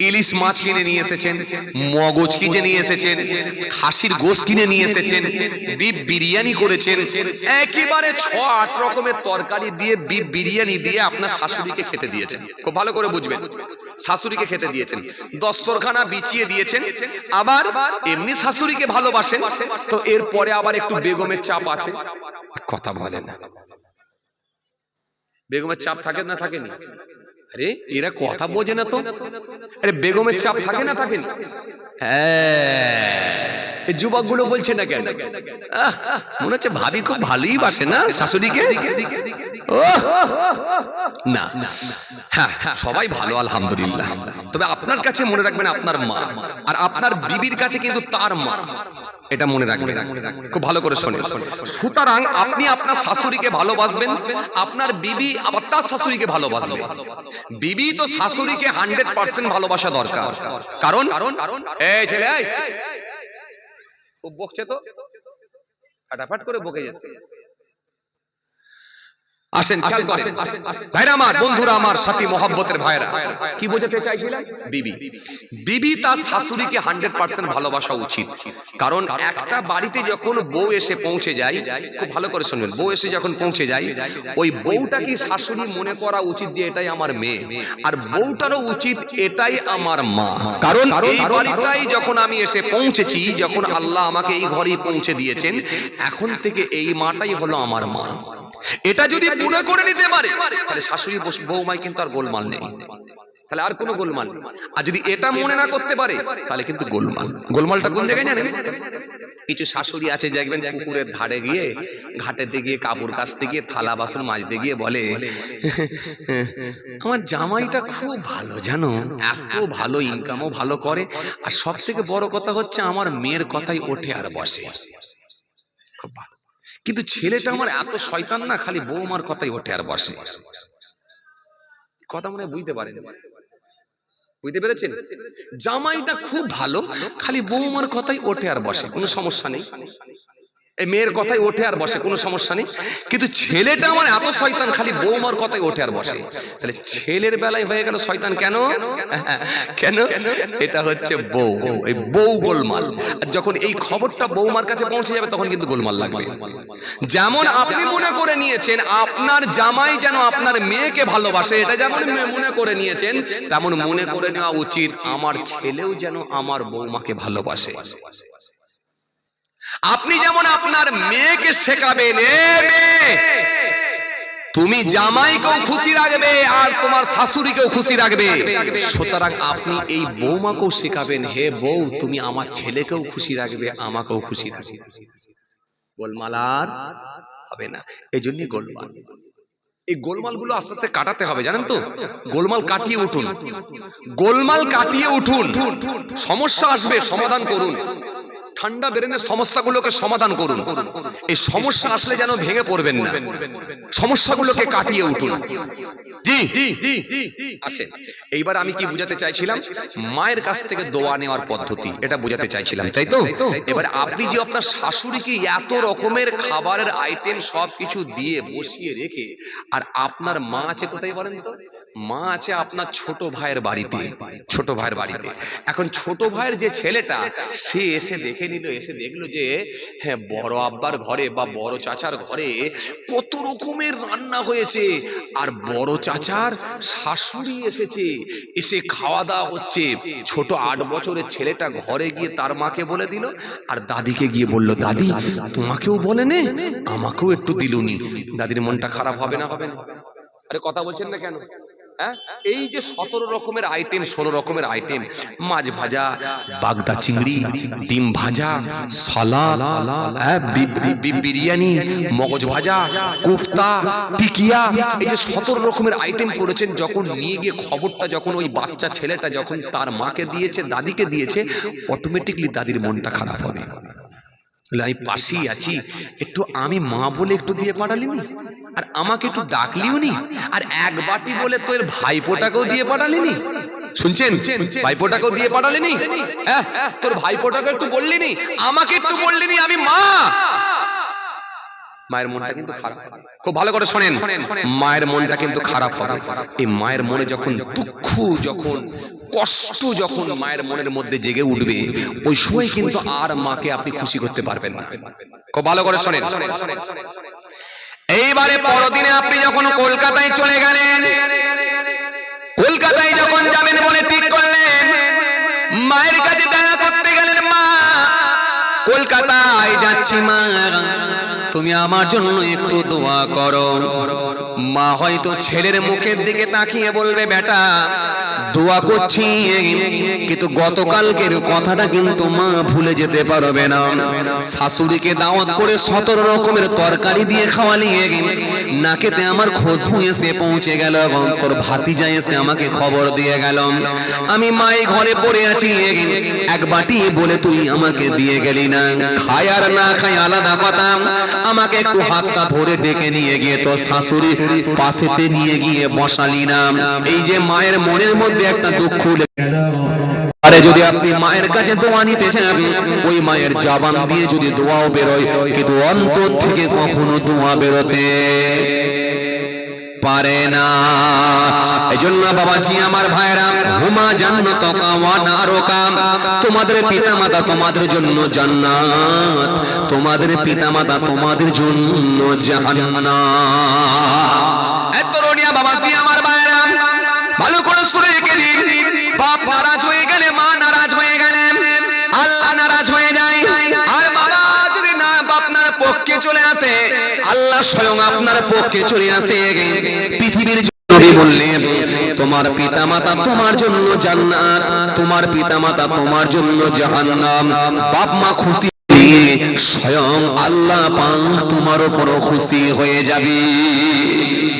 ইলিশ মাছ কিনে নিয়ে এসেছেন, মগজ কিনে নিয়ে এসেছেন, খাসির গোশ কিনে নিয়ে এসেছেন, বিফ বিরিয়ানি করেছেন, একেবারে 6-8 রকমের তরকারি দিয়ে বিফ বিরিয়ানি দিয়ে আপনার শাশুড়িকে খেতে দিয়েছেন। খুব ভালো করে বুঝবেন, শাশুড়িকে খেতে দিয়েছেন, দস্তরখানা বিছিয়ে দিয়েছেন। আবার এমনি শাশুড়িকে ভালোবাসেন তো এরপরে আবার একটু বেগমের চাপ আছে। কথা বলেন না, বেগমের চাপ থাকে না থাকেনি? আরে এরা কথা বোঝে না তো। আরে বেগমের চাপ থাকে না থাকেনি? হ্যাঁ, যুবকগুলো বলছে না কেন? মনে হচ্ছে ভাবি খুব ভালোই বাসে না শাশুড়িকে। না, হ্যাঁ সবাই ভালো আলহামদুলিল্লাহ, তবে আপনার কাছে মনে রাখবেন আপনার মা, আর আপনার বিবির কাছে কিন্তু তার মা, এটা মনে রাখবেন। খুব ভালো করে শুনুন। সুতরাং আপনি আপনার শাশুড়িকে ভালোবাসবেন, আপনার বিবি আবার তার শাশুড়িকে ভালোবাসবে। বিবি তো শাশুড়িকে 100% ভালোবাসা দরকার। কারণ এই ছেলে খুব বকছে তো, ফাটাফাট করে বকে যাচ্ছে। আসেন খেয়াল করেন ভাইরা আমার, বন্ধুরা আমার, সাথী মহব্বতের ভাইরা, কি বোঝাতে চাইছিলাম? বিবি তার শাশুড়িকে 100% ভালোবাসা উচিত। কারণ একটা বাড়িতে যখন বউ এসে পৌঁছে যায়, খুব ভালো করে শুনবেন, বউ এসে যখন পৌঁছে যায় ওই বউটাকে শাশুড়ি মনে করা উচিত যে এটাই আমার মেয়ে, আর বউটারও উচিত এটাই আমার মা। কারণ এই বাড়িটাই যখন আমি এসে পৌঁছেছি, যখন আল্লাহ আমাকে এই ঘরেই পৌঁছে দিয়েছেন, এখন থেকে এই মাটাই হলো আমার মা। এটা যদি মনে করে নিতে পারে তাহলে শাশুড়ি বৌমাই কিন্তু আর গোলমাল নেই। তাহলে আর কোনো গোলমাল নেই। আর যদি এটা মনে না করতে পারে তাহলে কিন্তু গোলমাল। গোলমালটা কোন জায়গায় জানেন? কিছু শাশুড়ি আছে দেখবেন পুকুরের ধারে গিয়ে, ঘাটেতে গিয়ে, কাপড় কাচতে গিয়ে, থালা বাসন মাজতে গিয়ে বলে, আমার জামাইটা খুব ভালো জানো, এত ভালো, ইনকামও ভালো করে, আর সব থেকে বড় কথা হচ্ছে আমার মেয়ের কথাই ওঠে আর বসে, খুব ভালো। কিন্তু ছেলেটা আমার এত শয়তান না, খালি বৌমার কথাই ওঠে আর বসে। কথা মনে বুঝতে পারেন? বুঝতে পেরেছেন? জামাইটা খুব ভালো, খালি বৌমার কথাই ওঠে আর বসে, কোনো সমস্যা নেই। এই মেয়ের কথাই ওঠে আর বসে, কোনো সমস্যা নেই। কিন্তু ছেলেটা আমার এত শয়তান, খালি বৌমার কথাই ওঠে আর বসে। তাহলে ছেলের বেলায় হয়ে গেল শয়তান কেন? কেন? এটা হচ্ছে বউ, এই বউ গোলমাল। আর যখন এই খবরটা বৌমার কাছে পৌঁছে যাবে তখন কিন্তু গোলমাল লাগবে। যেমন আপনি মনে করে নিয়েছেন আপনার জামাই যেন আপনার মেয়েকে ভালোবাসে, এটা যেমন মনে করে নিয়েছেন, তেমন মনে করে নেওয়া উচিত আমার ছেলেও যেন আমার বৌমাকে ভালোবাসে। আপনি যেমন আপনার মেয়েকে শেখাবেন, এ মেয়ে তুমি জামাইকেও খুশি রাখবে আর তোমার শাশুড়িকেও খুশি রাখবে, সুতরাং আপনি এই বৌমাকেও শেখাবেন, হে বউ তুমি আমার ছেলেকেও খুশি রাখবে, আমাকেও খুশি রাখবে। গোলমাল আর হবে না। এই জন্যই গোলমাল। এই গোলমালগুলো আস্তে আস্তে কাটাতে হবে, জানেন তো? গোলমাল কাটিয়ে উঠুন, গোলমাল কাটিয়ে উঠুন। সমস্যা আসবে, সমাধান করুন। ঠান্ডা ব্রেনে সমস্যাগুলোকে সমাধান করুন। এই সমস্যা আসলে যেন ভেঙে পড়বেন না, সমস্যাগুলোকে কাটিয়ে উঠুন। জি আসেন, এইবার আমি কি বুঝাতে চাইছিলাম? মায়ের কাছ থেকে দোয়া নেওয়ার পদ্ধতি, এটা বুঝাতে চাইছিলাম, তাই তো? এবার আপনি যে আপনার শাশুড়িকে এত রকমের খাবারের আইটেম সবকিছু দিয়ে বসিয়ে রেখে, আর আপনার মা আছে কোথায় বলেন তো? মা আছে আপনার ছোট ভাইয়ের বাড়িতে, ছোট ভাইয়ের বাড়িতে। এখন ছোট ভাইয়ের যে ছেলেটা, সে এসে দেখে নিল, এসে দেখলো যে হ্যাঁ বড় আব্বার ঘরে বা বড় চাচার ঘরে কত রকমের রান্না হয়েছে, আর বড় চাচার শাশুড়ি এসেছে, এসে খাওয়া দাওয়া হচ্ছে। ছোট 8 বছরের ছেলেটা ঘরে গিয়ে তার মাকে বলে দিল, আর দাদিকে গিয়ে বলল, দাদি তোমাকেও বলে নে, আমাকেও একটু দিলুনি। দাদির মনটা খারাপ হবে না? হবে না? আরে কথা বলছেন না কেন? এই যে 17 রকমের আইটেম, 16 রকমের আইটেম, মাছ ভাজা, বাগদা চিংড়ি, ডিম ভাজা, সালাদ, বিরিয়ানি, মগজ ভাজা, কোফতা, টিকিয়া, এই যে 17 রকমের আইটেম করেছেন, যখন নিয়ে গিয়ে খবরটা যখন ওই বাচ্চা ছেলেটা যখন তার মাকে দিয়েছে, দাদিকে দিয়েছে, অটোমেটিকলি দাদির মনটা খারাপ হবে। আমি পাশেই আছি, একটু আমি মা বলে একটু দিয়ে পাঠালিনি, আর আমাকে একটু ডাকলিও নি, আর এক বাটি বলে তোর ভাইপোটাকেও দিয়ে পাঠালিনি। শুনছেন? ভাইপোটাকেও দিয়ে পাঠালিনি, তোর ভাইপোটাকে একটু বললিনি, আমাকে একটু বললিনি, আমি মা। মায়ের মনটা কিন্তু খারাপ, খুব ভালো করে শোনেন, মায়ের মনটা কিন্তু খারাপ হবে। এই মায়ের মনে যখন দুঃখ, যখন কষ্ট, যখন মায়ের মনের মধ্যে জেগে উঠবে, ওই সময় কিন্তু আর মাকে আপনি খুশি করতে পারবেন না। খুব ভালো করে শোনেন। এইবারে পরদিনে আপনি যখন কলকাতায় চলে গেলেন, কলকাতায় যখন যাবেন বলে ঠিক করলেন, মায়ের কাছে দেখা করতে গেলেন, মা কলকাতায় যাচ্ছি, মা তুমি আমার জন্য একটু দোয়া করো। মা হয়তো ছেলের মুখের দিকে তাকিয়ে বলবে, বেটা দোয়া করছি, কিন্তু গতকালকের কথাটা কিন্তু মা ভুলে যেতে পারবে না। শাশুড়িকে দাওয়াত করে 17 রকমের তরকারি দিয়ে খাওয়ালিয়ে নাকেতে আমার খুশবু এসে পৌঁছে গেল, তোর ভাতিজা এসে আমাকে খবর দিয়ে গেল, আমি মাই ঘরে পড়ে আছি, এক বাটি বলে তুই আমাকে দিয়ে গেলি না। খায় আর না খায় আলাদা কথা, আমাকে একটু হাতটা ধরে ডেকে নিয়ে গিয়ে তোর শাশুড়ি পাশেতে নিয়ে গিয়ে বসালি না। এই যে মায়ের মনের মধ্যে একটা দুঃখ। আরে যদি আপনি মায়ের কাছে দোয়া নিতে চান, ওই মায়ের জবান দিয়ে যদি দোয়াও বেরোয়, কিন্তু অন্তর থেকে কখনো দোয়া বেরোতে পারে না। এজন্য বাবাজি আমার ভাইরা, হুমা জান্নাতুকা ওয়া নারুকা, তোমাদের পিতামাতা তোমাদের জন্য জান্নাত, তোমাদের পিতামাতা তোমাদের জন্য জাহান্নাম। এত রোডিয়া বাবাজি আমার ভাইরা, ভালো করে শুনে রেখে দিন। বাপ নারাজ হয়ে গেলে, মা নারাজ হয়ে গেলে, আল্লাহ নারাজ হয়ে যায়। আর বাবা যদি না আপনার পক্ষে চলে আসে, আল্লাহ স্বয়ং আপনার পক্ষে চলে আসে। পৃথিবীর নবী বললেন, তোমার পিতামাতা তোমার জন্য জান্নাত, তোমার পিতামাতা তোমার জন্য জাহান্নাম। বাপ মা খুশি, স্বয়ং আল্লাহ পাক তোমার উপর খুশি হয়ে যাবে।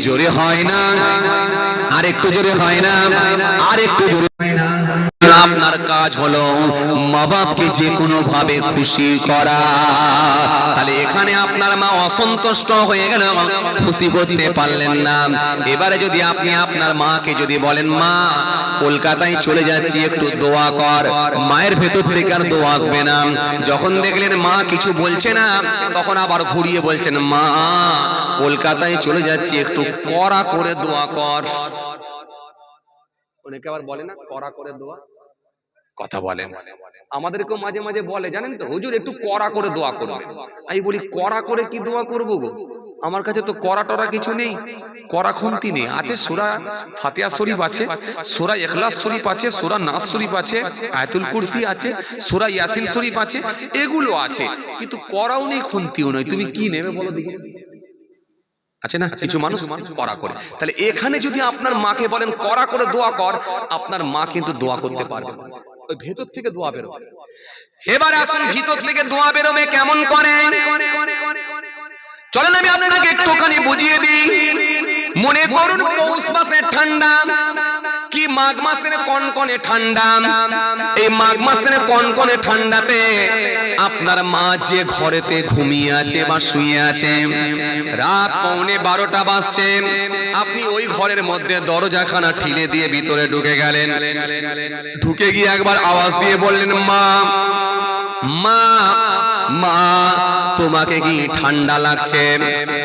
জোরে হয় না? আরেকটু জোরে হয় না? আরেকটু জোরে হয় না? আপনার কাজ হলো মা বাপকে যে কোনো ভাবে খুশি করা। তাহলে এখানে আপনার মা অসন্তুষ্ট হয়ে গেল, খুশি করতে পারলেন না। এবারে যদি আপনি আপনার মাকে যদি বলেন, মা কলকাতায় চলে যাচ্ছি, একটু দোয়া কর, মায়ের ভেতর থেকে আর দোয়া আসবে না। যখন দেখলেন মা কিছু বলছে না, তখন আবার ঘুরিয়ে বলছেন, মা কলকাতায় চলে যাচ্ছি, একটু কড়া করে দোয়া কর। অনেকে আবার বলে না কড়া করে দোয়া, কথা বলেন। আমাদেরকেও মাঝে মাঝে বলে, জানেন তো হুজুর একটু কড়া করে দোয়া করবে। আমি বলি কড়া করে কি দোয়া করবো গো? আমার কাছে তো কড়া টরা কিছু নেই, কড়া খুন্তি নেই। আছে সূরা ফাতিহা শরীফ আছে, সূরা ইখলাস শরীফ আছে, সূরা নাস শরীফ আছে, আয়াতুল কুরসি আছে, সূরা ইয়াসিন শরীফ আছে, এগুলো আছে, কিন্তু কড়াও নেই খুন্তিও নেই। তুমি কি নেবে বলো দেখি? আছে না কিছু মানুষ কড়া করে। তাহলে এখানে যদি আপনার মাকে বলেন কড়া করে দোয়া কর, আপনার মা কিন্তু দোয়া করতে পারবে না, ওই ভেতর থেকে দোয়া বেরোবে। এবারে আসুন ভিতর থেকে দোয়া বেরোবে কেমন করে, চলেন আমি আপনাকে একটুখানি বুঝিয়ে দিই। মনে করুন পৌষ মাসের ঠান্ডা কি মাঘ মাসের কনকনে ঠান্ডা। এই মাঘ মাসের কনকনে ঠান্ডাতে আপনার মা যে ঘরেতে ঘুমিয়ে আছে বা শুয়ে আছে, রাত 11:30 বাজছে, আপনি ওই ঘরের মধ্যে দরজাখানা ঠেলে দিয়ে ভিতরে ঢুকে গেলেন। ঢুকে গিয়ে একবার আওয়াজ দিয়ে বললেন, মা মা মা তোমাকে কি ঠান্ডা লাগছে?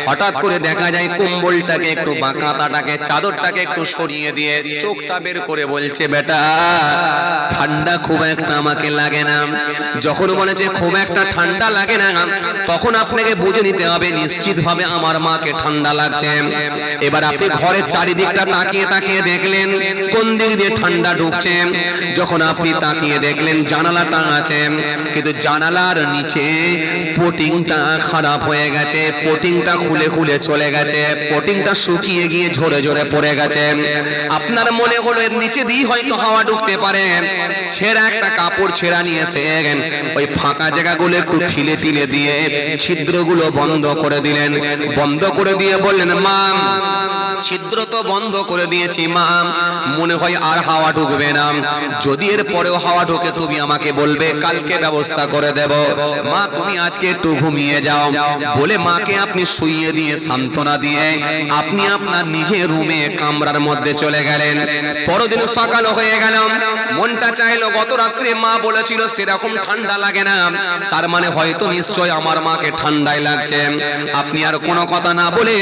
হঠাৎ করে দেখা যায় কম্বলটাকে একটু বা কাঁথাটাকে চাদরটাকে একটু সরিয়ে দিয়ে চোখটা বের করে বলছে, বেটা ঠান্ডা খুব একটা আমাকে লাগে না। যখন বলেছে খুব একটা ঠান্ডা লাগে না, তখন আপনাকে বুঝে নিতে হবে নিশ্চিত ভাবে আমার মাকে ঠান্ডা লাগছে। এবার আপনি ঘরের চারিদিকটা তাকিয়ে তাকিয়ে দেখলেন কোন দিক দিয়ে ঠান্ডা ঢুকছে। যখন আপনি তাকিয়ে দেখলেন জানালাটা আছে, কিন্তু জানালার নিচে পোটিংটা খারাপ হয়ে গেছে, পোটিংটা খুলে খুলে চলে গেছে, পোটিংটা শুকিয়ে গিয়ে ঝরে ঝরে পড়ে গেছে। আপনার মনে হলো এর নিচে দিয়ে হয়তো হাওয়া ঢুকতে পারে। ছেঁড়া একটা কাপড় ছেঁড়া নিয়ে এসে ওই ফাঁকা জায়গাগুলো একটু ঠিলে ঠিলে দিয়ে ছিদ্রগুলো বন্ধ করে দিলেন। বন্ধ করে দিয়ে বললেন, মা ছিদ্র তো বন্ধ করে দিয়েছি মা, মনে হয় আর হাওয়া ঢুকবে না। যদি এর পরেও হাওয়া ঢোকে তুমি আমাকে বলবে, কালকে ব্যবস্থা করে দেব। মা তুমি আজকে একটু ঘুমিয়ে যাও বলে মাকে আপনি শুইয়ে দিয়ে সান্ত্বনা দিয়ে আপনি আপনার নিজের রুমে কামরার মধ্যে চলে গেলেন। পরদিন সকাল হয়ে গেল, মনটা চাইলো গত রাত্রে মা বলেছিল সেরকম ঠান্ডা লাগে না, তার মানে হয়তো নিশ্চয় আমার মাকে ঠান্ডায় লাগছে। আপনি আর কোনো কথা না বলে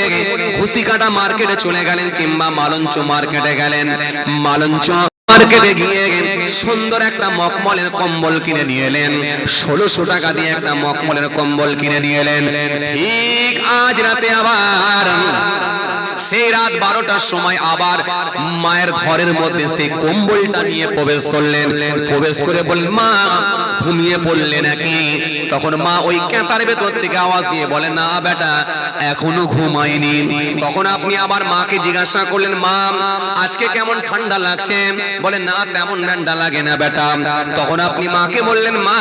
ঘুষিকাটা মার্কেটে চলে গেলেন কিংবা মালঞ্চ মার্কেটে গেলেন। মালঞ্চ মার্কেটে গিয়ে সুন্দর একটা মকমলের কম্বল কিনে নিয়ে এলেন। 1600 টাকা দিয়ে একটা মকমলের কম্বল কিনে নিয়ে এলেন। ঠিক আজ রাতে আবার সেই রাত 12টার সময় আবার মায়ের ঘরের মধ্যে সেই কম্বলটা নিয়ে প্রবেশ করলেন। প্রবেশ করে বললেন, মা ঘুমিয়ে পড়লে নাকি? তখন মা ওই কাঁথার ভেতর থেকে আওয়াজ দিয়ে বলেন, না বেটা এখনো ঘুমাইনি। তখন আপনি আবার মাকে জিজ্ঞাসা করলেন, মা আজকে কেমন ঠান্ডা লাগছে? বলেন, না তেমন ঠান্ডা লাগে না বেটা। তখন আপনি মাকে বললেন, মা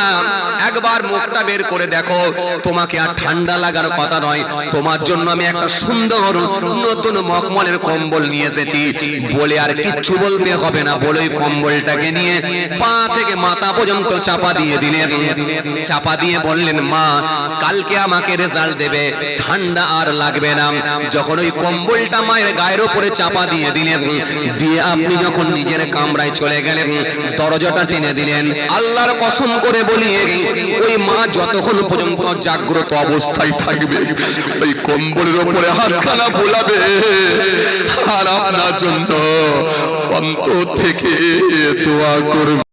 একবার মুখটা বের করে দেখো, তোমাকে আর ঠান্ডা লাগার কথা নয়, তোমার জন্য আমি একটা সুন্দর নতুন মখমলের কম্বল নিয়ে এসেছি। বলে আর কিচ্ছু বলতে হবে না, বলে ওই কম্বলটাকে নিয়ে পা থেকে মাথা পর্যন্ত চাপা দিয়ে দিলেন। চাপা দিয়ে বললেন, মা কালকে আমাকে রেজাল্ট দেবে, ঠান্ডা আর লাগবে না। যখন ওই কম্বলটা মায়ের গায়ের উপরে চাপা দিয়ে দিলেন, দিয়ে আপনি যখন নিজের কামরায় চলে গেলেন, দরজাটা টেনে দিলেন। আল্লাহর কসম করে বলি, ওই মা যতক্ষণ পর্যন্ত জাগ্রত অবস্থায় থাকবে ওই কম্বলের উপরে হাতখানা বোলাবে আর আপনার জন্য অন্তর থেকে দোয়া করবে।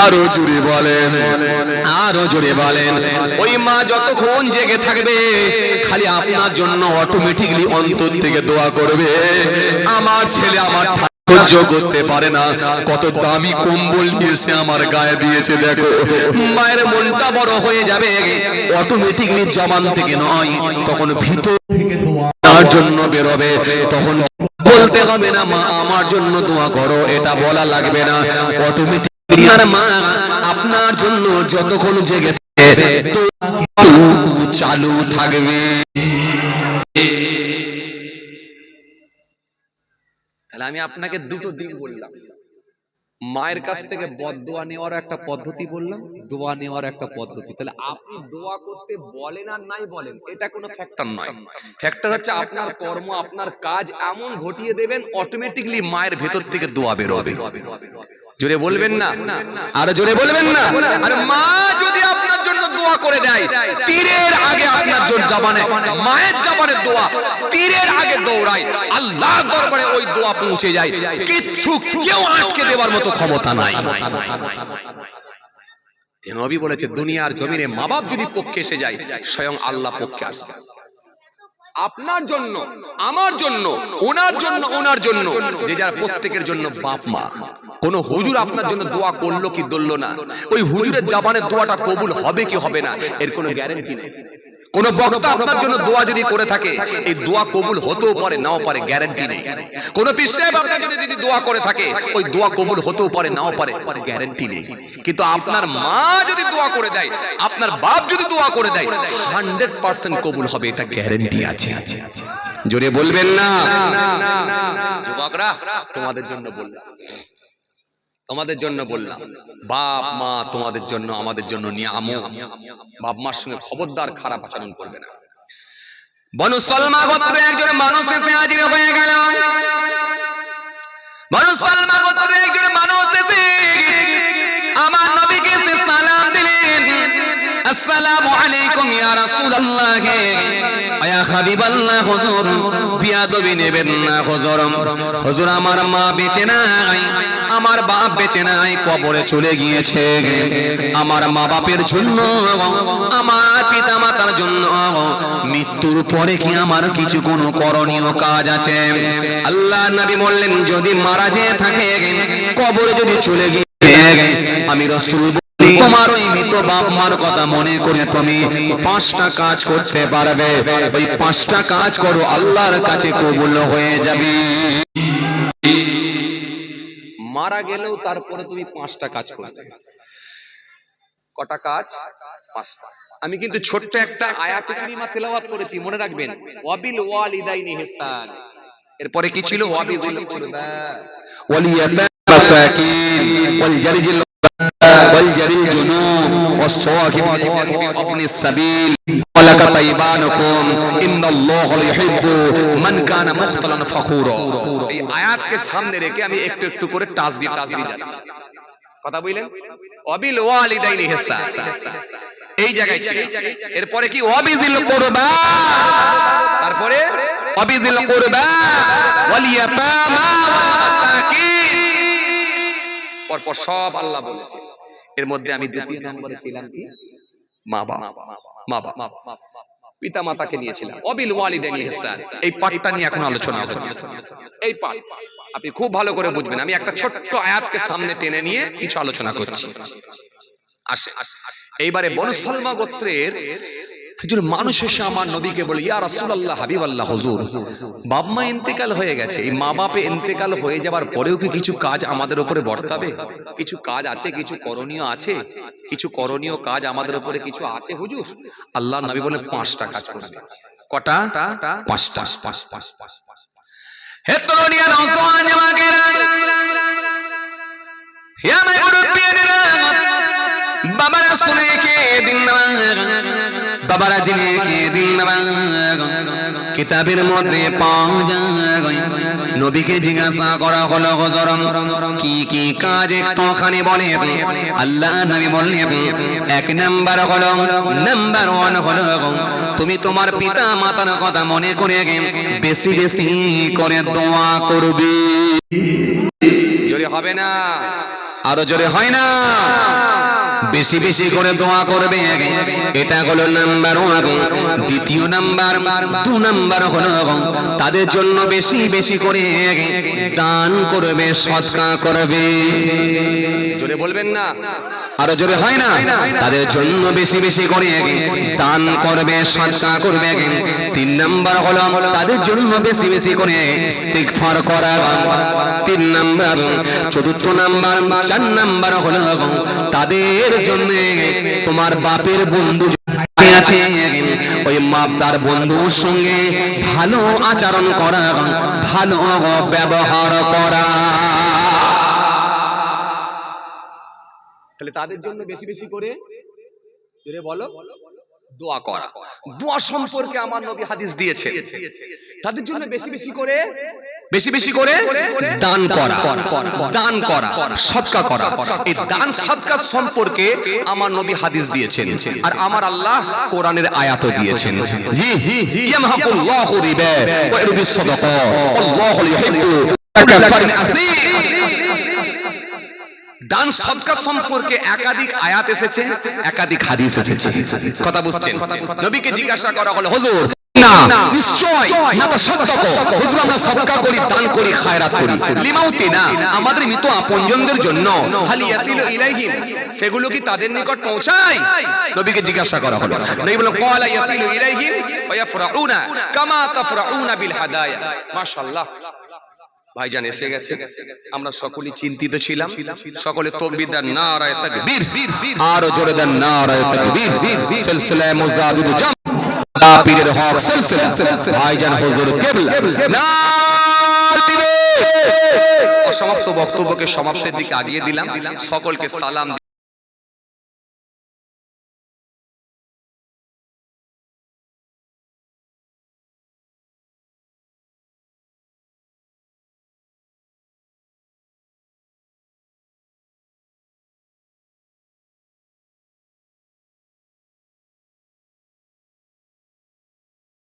আরো জোরে বলেন, আরো জোরে বলেন। ওই মা যতক্ষণ জেগে থাকবে খালি আপনার জন্য অটোমেটিকলি অন্তর থেকে দোয়া করবে। আমার ছেলে আমার সহ্য করতে পারে না, কত দামি কম্বল নিয়ে সে আমার গায়ে দিয়েছে দেখো। মায়ের মনটা বড় হয়ে যাবে, অটোমেটিকলি জবান থেকে নয়, তখন ভিতর থেকে দোয়ার জন্য বেরোবে। তখন বলতে হবে না মা আমার জন্য দোয়া করো, এটা বলা লাগবে না, অটোমেটিক আপনার মা আপনার জন্য যতক্ষণ জেগে থাকে চালু থাকবে। তাহলে আমি আপনাকে দুটো দিক বললাম, মায়ের কাছ থেকে বদদোয়া নেওয়ার একটা পদ্ধতি বললাম, দোয়া নেওয়ার একটা পদ্ধতি। তাহলে আপনি দোয়া করতে বলেন আর নাই বলেন, এটা কোনো ফ্যাক্টর নয়। ফ্যাক্টর হচ্ছে আপনার কর্ম, আপনার কাজ এমন ঘটিয়ে দেবেন, অটোমেটিকলি মায়ের ভেতর থেকে দোয়া বেরোবে। জোরে বলবেন না, আর জোরে বলবেন না। আর মা যদি আপনার জন্য দোয়া করে দেয়, তীরের আগে আপনার জন্য জবানে, মায়ের জবানে দোয়া তীরের আগে দৌড়ায়, আল্লাহ দরবারে ওই দোয়া পৌঁছে যায়, কিচ্ছু কেউ আটকে দেওয়ার মতো ক্ষমতা নাই। নবী বলেছে দুনিয়ার জমিনে মা বাপ যদি পক্ষে এসে যায়, স্বয়ং আল্লাহ পক্ষে আসে। আপনার জন্য, আমার জন্য, ওনার জন্য, ওনার জন্য, যে যার প্রত্যেকের জন্য বাপ মা। কোন হুজুর আপনার জন্য দোয়া করলো কি করলো না, ওই হুজুরের জবানের দোয়াটা কবুল হবে কি হবে না এর কোনো গ্যারান্টি নেই। কোন বক্তা আপনার জন্য দোয়া যদি করে থাকে, এই দোয়া কবুল হতেও পারে নাও পারে, গ্যারান্টি নেই। কোন পীর সাহেব আপনার জন্য যদি দোয়া করে থাকে, ওই দোয়া কবুল হতেও পারে নাও পারে, গ্যারান্টি নেই। কিন্তু আপনার মা যদি দোয়া করে দেয়, আপনার বাপ যদি দোয়া করে দেয়, 100% কবুল হবে, এটা গ্যারান্টি আছে। জোরে বলবেন না। যুবকরা তোমাদের জন্য বললাম, তোমাদের জন্য বললাম, বাপ মা তোমাদের জন্য, আমাদের জন্য নিয়ামত। বাপ মার সঙ্গে খবরদার খারাপ আচরণ করবে না। বনু সালমা গোত্রে একজন মানুষ এসে হাজির হয়ে গেল। বনু সালমা গোত্রে একজন মানুষ এসে আমার নবীকে এসে সালাম দিলেন, আসসালামু আলাইকুম ইয়া রাসূলুল্লাহ, ইয়া হাবিবাল্লাহ। হুজুর বিয়াদবি নেবেন না হুজুর, হুজুর আমার মা বেঁচে নাই, আমার বাপ বেঁচে নাই, কবরে চলে গিয়েছে। আমার মা বাপের জন্য, আমার পিতা মাতার জন্য মৃত্যুর পরে কি আমার কিছু কোনো করণীয় কাজ আছে? আল্লাহ নবী বললেন, যদি মারা যেয়ে থাকে, কবরে যদি চলে গিয়ে, আমি রাসূল তোমার ওই মৃত বাপ মার কথা মনে করে তুমি 5টা কাজ করতে পারবে। ওই 5টা কাজ করো, আল্লাহর কাছে কবুল হয়ে যাবে। মারা গেলেও তারপরে তুমি 5টা কাজ করবে। কটা কাজ? 5টা। আমি কিন্তু ছোট্ট একটা আয়াতে কারিমা তেলাওয়াত করেছি, মনে রাখবেন, ওয়াবিল ওয়ালিদাইনি ইহসান। এরপরে কি ছিল? ওয়াবিল কুরবা ওয়াল ইয়াতামা মাসাকিন ওয়াল জারিল والجري الجنوب والصاحب ابن السبيل ولك طيبانكم ان الله يحب من كان مختلا فخورا। এই আয়াতকে সামনে রেখে আমি একটু একটু করে টাচ দিয়ে যাচ্ছি। কথা বললেন ওয়াবিল ওয়ালিদাইনি ইহসান, এই জায়গায় ছিল। এরপরে কি? ওয়াবিল কুরবা, তারপরে ওয়াবিল কুরবা ওয়াল ইয়াতামা ওয়াল মাসাকিন, পরপর সব আল্লাহ বলেছে। এর মধ্যে আমি দ্বিতীয় নম্বরে ছিলাম কি? মা বাপ, মা বাপ, পিতা মাতাকে নিয়েছিলাম। ওয়াবিল ওয়ালিদাইনি ইহসান, এই পাঠটা নিয়ে এখন আলোচনা হবে। এই পাঠ আপনি খুব ভালো করে বুঝবেন। আমি একটা ছোট্ট আয়াতকে সামনে টেনে নিয়ে কিছু আলোচনা করছি। আসে এইবারে বনু সালমা গোত্রের একজন মানুষ এসে আমার নবীকে বলে, ইয়া রাসূলুল্লাহ, হাবিবাল্লাহ, হুজুর বাপ মা ইন্তেকাল হয়ে গেছে, এই মা বাপে ইন্তেকাল হয়ে যাবার পরেও কি কিছু কাজ আমাদের উপরে বর্তাবে? কিছু কাজ আছে, কিছু করণীয় আছে, কিছু করণীয় কাজ আমাদের উপরে কিছু আছে হুজুর? আল্লাহর নবী বলে 5টা কাজ করবে। কটা? 5টা। হে তরুণিয়া নওজওয়ান জামাকেরা, হে আমার মুরব্বিয়েরা, বাবারা শুনে কে দিন না, বাবারা জেনে কে দিন না, কিতাবের মধ্যে পাওয়া যায়। নবীকে জিজ্ঞাসা করা হলো, হুজুর কি কি কাজ একটুখানি বলে। আল্লাহ নবী বললেন, 1 নাম্বার হলো, নাম্বার 1 হলো তুমি তোমার পিতা মাতার কথা মনে করে বেশি বেশি করে দোয়া করবে। জোরে হবে না? আরো জোরে হয় না? বেশি বেশি করে দোয়া করবে। এটা হলো নাম্বার 1। দ্বিতীয় নাম্বার, 2 নাম্বার হলো তাদের জন্য বেশি বেশি করে দান করবে, সদকা করবে। জোরে বলবেন না, আরো জোরে হয় না? তাদের জন্য বেশি বেশি করে দান করবে, সদকা করবে। 3 নাম্বার হলো তাদের জন্য বেশি বেশি করে ইস্তিগফার করা। 3 নাম্বার। 4 নাম্বার, 4 নাম্বার হলো তাদের জন্য তোমার বাপের বন্ধু আছে, ওই মাপদার বন্ধুর সঙ্গে ভালো আচরণ করা, ভালো ব্যবহার করা। তাহলে তাদের জন্য বেশি বেশি করে জোরে বলো দোয়া করা। দোয়া সম্পর্কে আমার নবী হাদিস দিয়েছে, তাদের জন্য বেশি বেশি করে দান করা, দান করা, সদকা করা। এই দান সদকা সম্পর্কে আমার নবী হাদিস দিয়েছেন, আর আমার আল্লাহ কোরআনের আয়াতও দিয়েছেন। জি, ইয়ামহাকুল্লাহু রিবা ওয়া ইরবিস সাদাকা আল্লাহু ইউহিব্বু তাকাফফারিন আযীম। দান সদকা সম্পর্কে একাধিক আয়াত এসেছে, একাধিক হাদিস এসেছে। কথা বুঝছেন? নবীকে জিজ্ঞাসা করা হলো, হুজুর না নিশ্চয় না তো সদকা হুজুর, আমরা সদকা করি, দান করি, খায়রাত করি, লিমাউতি না আমাদের মৃত আপনজনদের জন্য, হালি ইয়াসিলু ইলাইহিম, সেগুলো কি তাদের নিকট পৌঁছায়? নবীকে জিজ্ঞাসা করা হলো। নবী বললেন ক্বালা ইয়াসিলু ইলাইহিম ওয়া ইয়াফরাউনা কামা তাফরাউনা বিল হাদায়া। মাশাআল্লাহ, ভাইজান এসে গেছে, আমরা সকলেই চিন্তিত ছিলাম। সকলে তাকবীর দেন, নারায়ে তাকবীর, আর জোরে দেন নারায়ে তাকবীর। সিলসিলা মুজাহিদ জাম পীরের হক সিলসিলা ভাইজান হুজুর কিবলা অসমাপ্ত বক্তব্যকে সমাপ্তির দিকে আগিয়ে দিলাম। সকলকে সালাম।